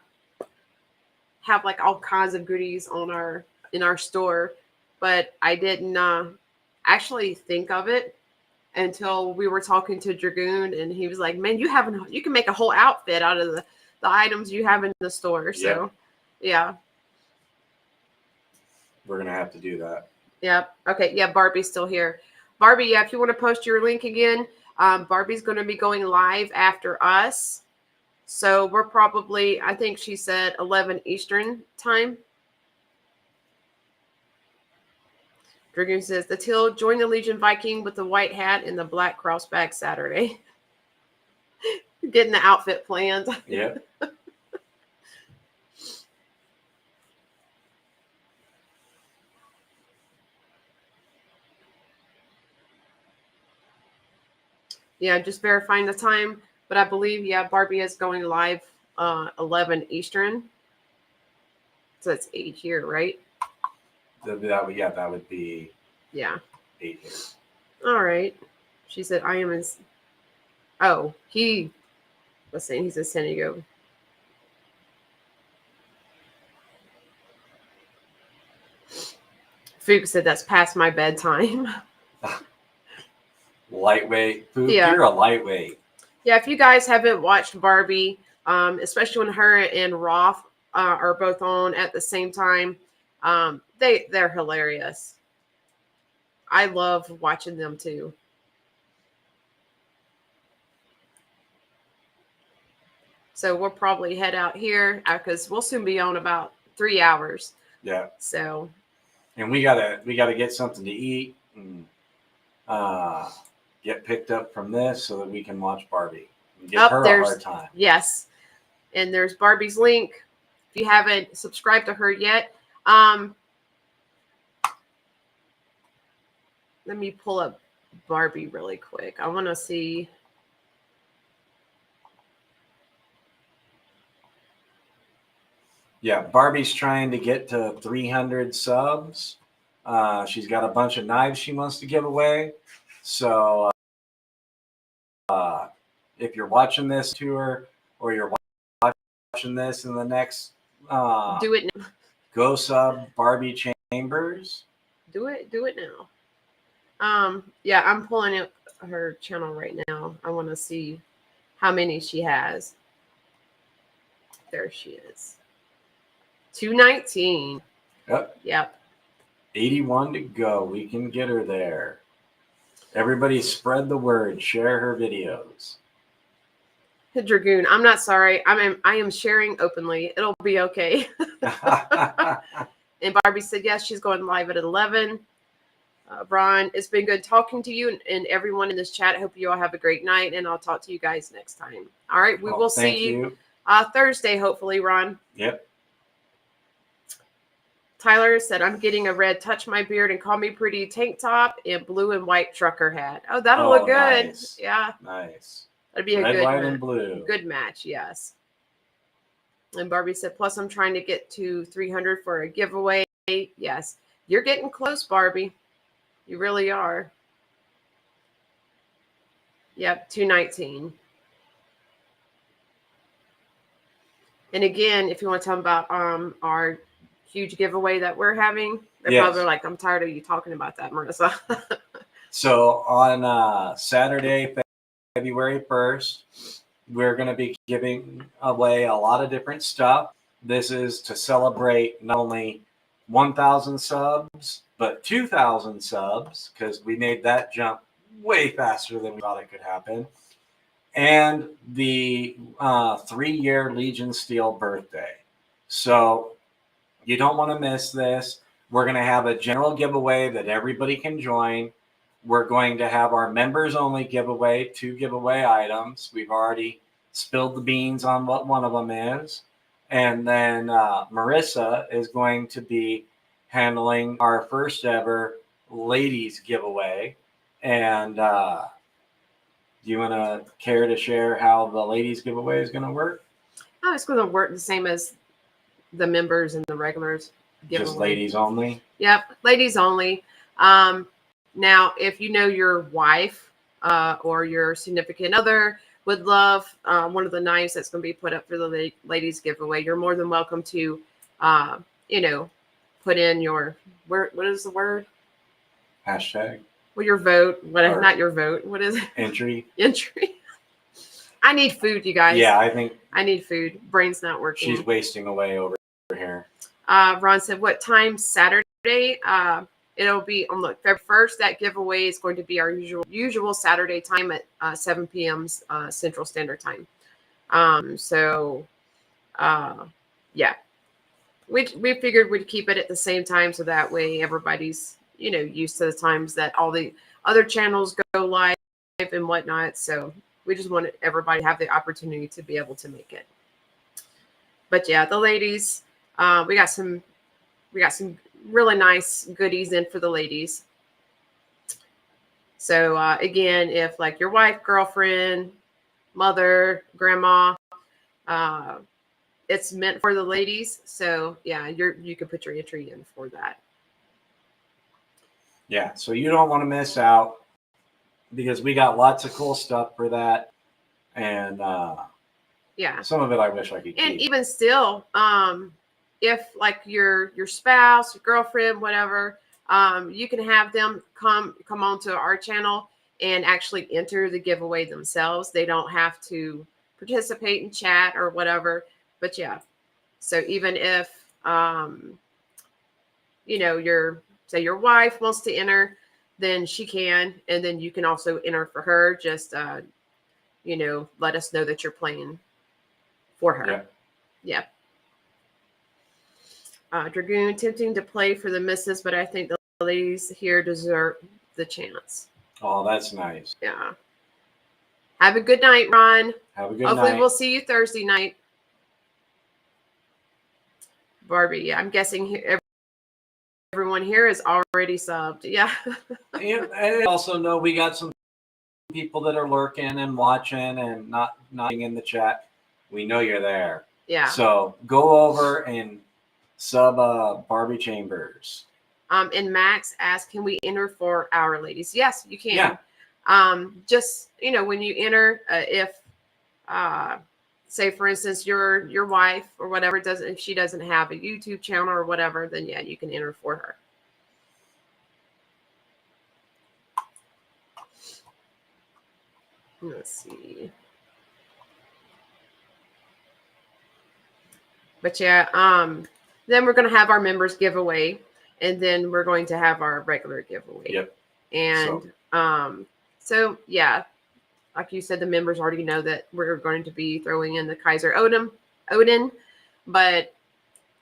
S1: like all kinds of goodies on in our store, but I didn't actually think of it until we were talking to Dragoon, and he was like, man, you can make a whole outfit out of the items you have in the store. So yeah.
S2: We're gonna have to do that.
S1: Yep. Okay. Yeah, Barbie's still here. Barbie, yeah, if you want to post your link again, Barbie's going to be going live after us. So we're probably, I think she said 11 Eastern time. Dragoon says, the teal join the Legion Viking with the white hat and the black crossback Saturday. Getting the outfit planned.
S2: Yep.
S1: Yeah, just verifying the time. But I believe, yeah, Barbie is going live 11 Eastern. So it's 8 here, right?
S2: That would be
S1: Yeah.
S2: 8 here.
S1: All right. She said, I am in. Oh, he was saying he's in San Diego. Fuchs said that's past my bedtime.
S2: Lightweight. Poop,
S1: Yeah.
S2: you're a lightweight.
S1: Yeah, if you guys haven't watched Barbie, especially when her and Roth are both on at the same time, they're hilarious. I love watching them too. So we'll probably head out here because we'll soon be on about 3 hours.
S2: Yeah.
S1: So.
S2: And we gotta get something to eat and get picked up from this so that we can watch Barbie and give her a hard time.
S1: Yes. And there's Barbie's link. If you haven't subscribed to her yet, let me pull up Barbie really quick. I want to see.
S2: Yeah, Barbie's trying to get to 300 subs. She's got a bunch of knives she wants to give away. So if you're watching this to her or you're watching this in the next,
S1: do it now.
S2: Go sub Barbie Chambers.
S1: Do it now. Yeah, I'm pulling up her channel right now. I want to see how many she has. There she is. 219. Yep.
S2: 81 to go. We can get her there. Everybody spread the word. Share her videos.
S1: Dragoon, I'm not sorry. I am sharing openly. It'll be okay. And Barbie said, yes, she's going live at 11. Ron, it's been good talking to you and everyone in this chat. I hope you all have a great night, and I'll talk to you guys next time. All right, we will see you Thursday, hopefully, Ron.
S2: Yep.
S1: Tyler said, I'm getting a red touch my beard and call me pretty tank top and blue and white trucker hat. Oh, that'll look good.
S2: Nice.
S1: Yeah.
S2: Nice.
S1: That'd be a
S2: red,
S1: good
S2: white, and blue.
S1: Good match, yes. And Barbie said, plus I'm trying to get to 300 for a giveaway. Yes. You're getting close, Barbie. You really are. Yep, 219. And again, if you want to tell them about our huge giveaway that we're having, they're probably like, I'm tired of you talking about that, Marisa.
S2: So on Saturday, February 1st, we're going to be giving away a lot of different stuff. This is to celebrate not only 1,000 subs, but 2,000 subs, because we made that jump way faster than we thought it could happen. And the 3-year Legion Steel birthday. So you don't want to miss this. We're going to have a general giveaway that everybody can join. We're going to have our members only giveaway, 2 giveaway items. We've already spilled the beans on what one of them is. And then Marisa is going to be handling our first ever ladies giveaway. And do you want to care to share how the ladies giveaway is going to work?
S1: Oh, it's going to work the same as the members and the regulars giveaway.
S2: Just ladies only?
S1: Yep, ladies only. Now, if you know your wife or your significant other would love one of the knives that's going to be put up for the ladies giveaway, you're more than welcome to, put in your, what is the word?
S2: Hashtag.
S1: Well, your vote. Not your vote. What is it?
S2: Entry.
S1: Entry. I need food, you guys.
S2: Yeah, I think
S1: I need food. Brain's not working.
S2: She's wasting away over here.
S1: Ron said, what time Saturday? It'll be on February 1st. That giveaway is going to be our usual Saturday time at 7 p.m. Central Standard Time. Yeah. We figured we'd keep it at the same time so that way everybody's used to the times that all the other channels go live and whatnot. So we just want everybody to have the opportunity to be able to make it. But yeah, the ladies, we got some really nice goodies in for the ladies. So again, if like your wife, girlfriend, mother, grandma, it's meant for the ladies. So yeah, you can put your entry in for that.
S2: Yeah, so you don't want to miss out because we got lots of cool stuff for that. And
S1: Yeah.
S2: some of it I wish I could
S1: And
S2: keep.
S1: even still, if like your spouse, your girlfriend, whatever, you can have them come onto our channel and actually enter the giveaway themselves. They don't have to participate in chat or whatever. But yeah, so even if your wife wants to enter, then she can, and then you can also enter for her. Just let us know that you're playing for her. Yeah. Dragoon attempting to play for the missus, but I think the ladies here deserve the chance.
S2: Oh, that's nice.
S1: Yeah. Have a good night, Ron.
S2: Have a good
S1: Hopefully
S2: night.
S1: we'll see you Thursday night. Barbie, yeah, I'm guessing everyone here is already subbed. Yeah.
S2: And also know we got some people that are lurking and watching and not in the chat. We know you're there.
S1: Yeah.
S2: So go over and sub Barbie Chambers.
S1: And Max asked, can we enter for our ladies? Yes, you can.
S2: Yeah.
S1: Just, when you enter, if, say for instance, your wife or whatever if she doesn't have a YouTube channel or whatever, then yeah, you can enter for her. Let's see. But yeah, then we're going to have our members giveaway, and then we're going to have our regular giveaway.
S2: Yep.
S1: And so yeah, like you said, the members already know that we're going to be throwing in the Kizer Odin, but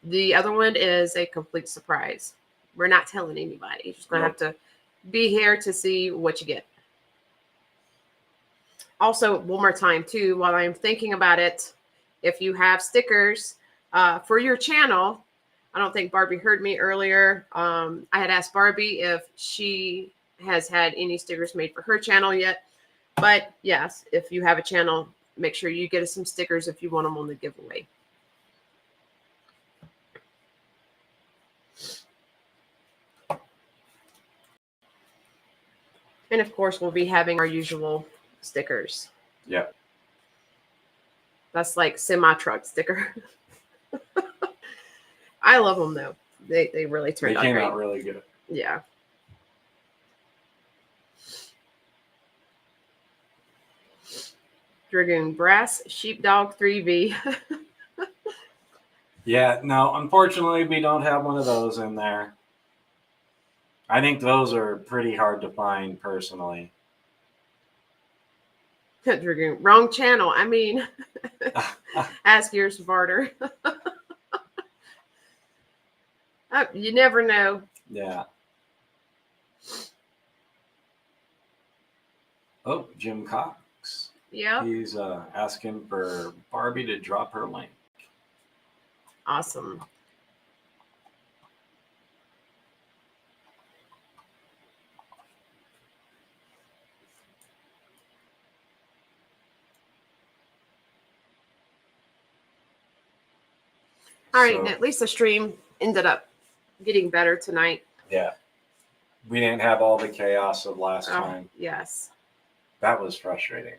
S1: the other one is a complete surprise. We're not telling anybody. You're just going to have to be here to see what you get. Also, one more time too, while I'm thinking about it, if you have stickers for your channel, I don't think Barbie heard me earlier. I had asked Barbie if she has had any stickers made for her channel yet. But yes, if you have a channel, make sure you get us some stickers if you want them on the giveaway. And of course, we'll be having our usual stickers.
S2: Yep.
S1: That's like semi-truck sticker. I love them though. They really turned out great.
S2: They came out really good.
S1: Yeah. Dragoon Brass Sheepdog 3V.
S2: Yeah, no, unfortunately we don't have one of those in there. I think those are pretty hard to find personally.
S1: Dragoon, wrong channel. I mean, Asgeir's barter. Oh, you never know.
S2: Yeah. Oh, Jim Cox.
S1: Yeah.
S2: He's asking for Barbie to drop her link.
S1: Awesome. All right, at least the stream ended up getting better tonight.
S2: Yeah. We didn't have all the chaos of last time.
S1: Yes.
S2: That was frustrating.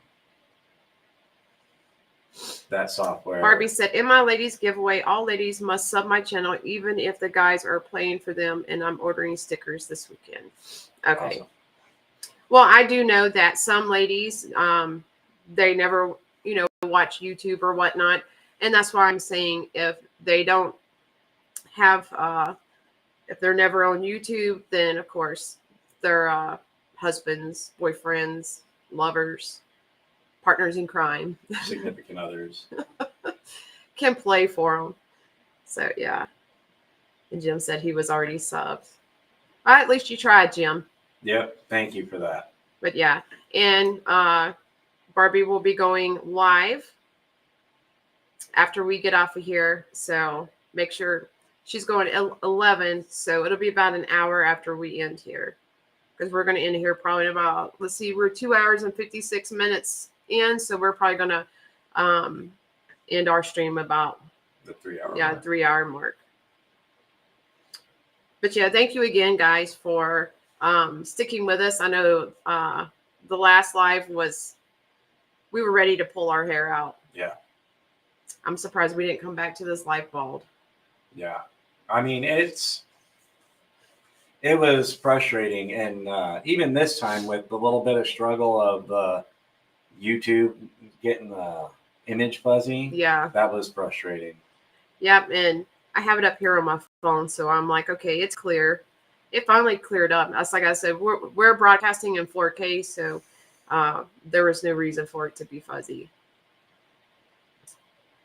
S2: That software.
S1: Barbie said, in my ladies giveaway, all ladies must sub my channel, even if the guys are playing for them, and I'm ordering stickers this weekend. Okay.
S2: Awesome.
S1: Well, I do know that some ladies, they never, watch YouTube or whatnot. And that's why I'm saying if they don't have, if they're never on YouTube, then of course their husbands, boyfriends, lovers, partners in crime,
S2: significant others
S1: can play for them. So yeah. And Jim said he was already subbed. At least you tried, Jim.
S2: Yep. Thank you for that.
S1: But yeah. And Barbie will be going live after we get off of here. So make sure she's going at 11. So it'll be about an hour after we end here. Because we're going to end here probably in about, let's see, we're 2 hours and 56 minutes in. So we're probably going to end our stream about
S2: The 3 hour.
S1: mark. 3 hour mark. But yeah, thank you again, guys, for sticking with us. I know the last live was, we were ready to pull our hair out.
S2: Yeah.
S1: I'm surprised we didn't come back to this live bald.
S2: Yeah. I mean, it was frustrating. And even this time with the little bit of struggle of YouTube getting the image fuzzy.
S1: Yeah.
S2: That was frustrating.
S1: Yep. And I have it up here on my phone. So I'm like, okay, it's clear. It finally cleared up. That's like I said, we're broadcasting in 4K. So there was no reason for it to be fuzzy.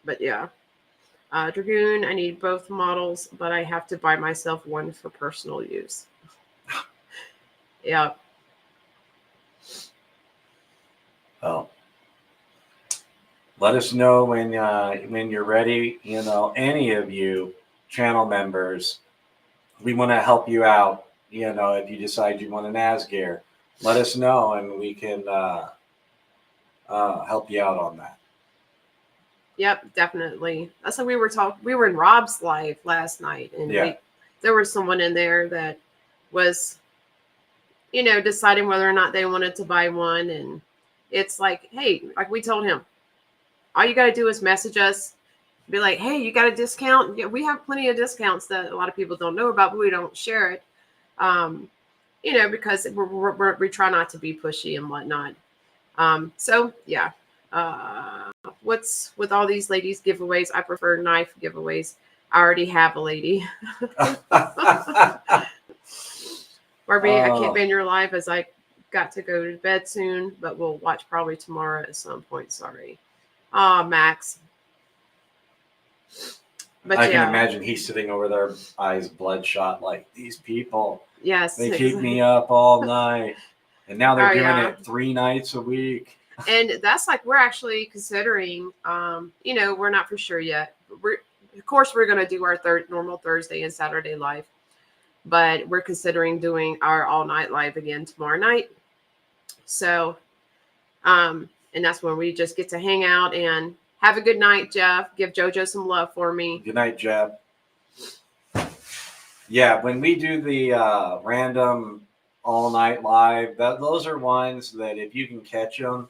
S1: But yeah. Dragoon, I need both models, but I have to buy myself one for personal use. Yeah.
S2: Oh. Let us know when you're ready. You know, any of you channel members, we want to help you out. You know, if you decide you want an Asgeir, let us know and we can help you out on that.
S1: Yep, definitely. That's like we were talking. We were in Rob's live last night, and there was someone in there that was, you know, deciding whether or not they wanted to buy one. And it's like, hey, like we told him, all you got to do is message us, be like, hey, you got a discount? Yeah, we have plenty of discounts that a lot of people don't know about, but we don't share it. You know, because we try not to be pushy and whatnot. So yeah. What's with all these ladies giveaways? I prefer knife giveaways. I already have a lady. Barbie, I can't be in your live as I got to go to bed soon, but we'll watch probably tomorrow at some point. Sorry. Max. But
S2: I can imagine he's sitting over there, eyes bloodshot, like these people.
S1: Yes.
S2: They keep me up all night. And now they're doing it 3 nights a week.
S1: And that's like, we're actually considering, you know, we're not for sure yet. Of course, we're going to do our normal Thursday and Saturday live, but we're considering doing our all night live again tomorrow night. So, and that's when we just get to hang out and have a good night, Jeff. Give JoJo some love for me.
S2: Good night, Jeff. Yeah, when we do the random all night live, those are ones that if you can catch them,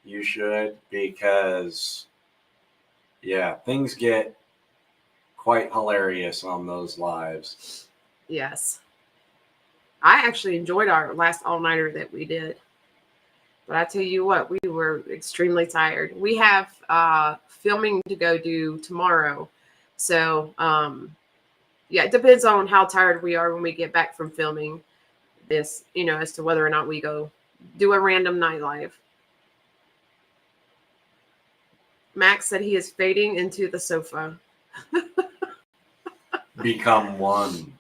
S2: you should, because yeah, things get quite hilarious on those lives.
S1: Yes. I actually enjoyed our last all-nighter that we did. But I tell you what, we were extremely tired. We have filming to go do tomorrow. So, yeah, it depends on how tired we are when we get back from filming this, you know, as to whether or not we go do a random night live. Max said he is fading into the sofa.
S2: Become one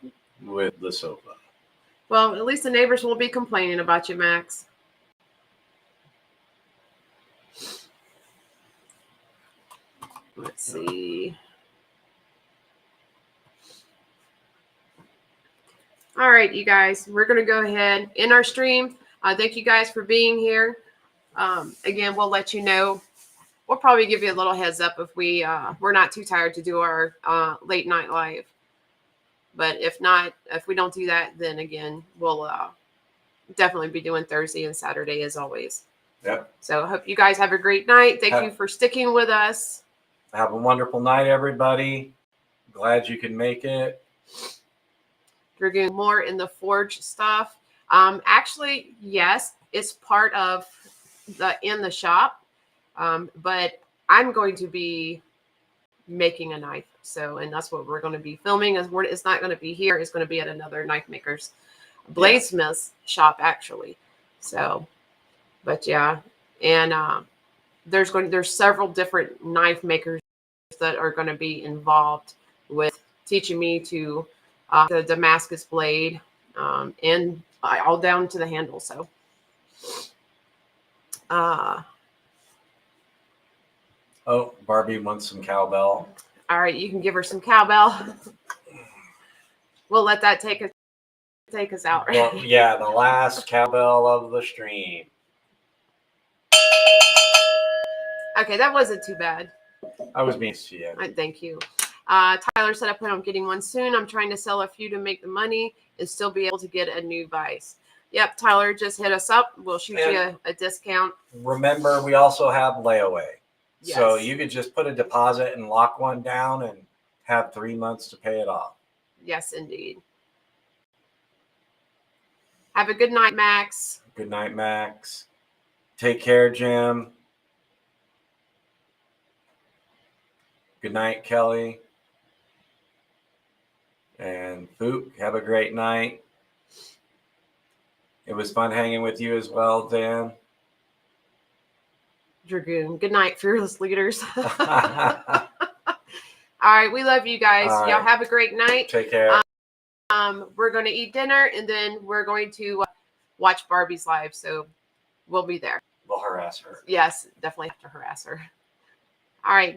S2: with the sofa.
S1: Well, at least the neighbors won't be complaining about you, Max. Let's see. All right, you guys, we're going to go ahead in our stream. Thank you guys for being here. Again, we'll let you know. We'll probably give you a little heads up if we're not too tired to do our late night live. But if not, if we don't do that, then again, we'll definitely be doing Thursday and Saturday as always.
S2: Yep.
S1: So I hope you guys have a great night. Thank you for sticking with us.
S2: Have a wonderful night, everybody. Glad you can make it.
S1: We're doing more in the forge stuff. Actually, yes, it's part of in the shop. But I'm going to be making a knife. So, and that's what we're going to be filming. It's not going to be here. It's going to be at another knife maker's bladesmith's shop, actually. So, but yeah. And there's several different knife makers that are going to be involved with teaching me to the Damascus blade and all down to the handle. So,
S2: Oh, Barbie wants some cowbell.
S1: All right, you can give her some cowbell. We'll let that take us out. Right?
S2: Well, yeah, the last cowbell of the stream.
S1: Okay, that wasn't too bad.
S2: I was being to you.
S1: Thank you. Tyler said I plan on getting one soon. I'm trying to sell a few to make the money and still be able to get a new vice. Yep, Tyler, just hit us up. We'll shoot you a discount.
S2: Remember, we also have layaway.
S1: Yes.
S2: So you could just put a deposit and lock one down and have 3 months to pay it off.
S1: Yes, indeed. Have a good night, Max.
S2: Good night, Max. Take care, Jim. Good night, Kelly. And Fook, have a great night. It was fun hanging with you as well, Dan.
S1: Dragoon. Good night, fearless leaders. All right, we love you guys.
S2: All right.
S1: Y'all have a great night.
S2: Take care.
S1: We're going to eat dinner, and then we're going to watch Barbie's live, so we'll be there.
S2: We'll harass her.
S1: Yes, definitely have to harass her. All right.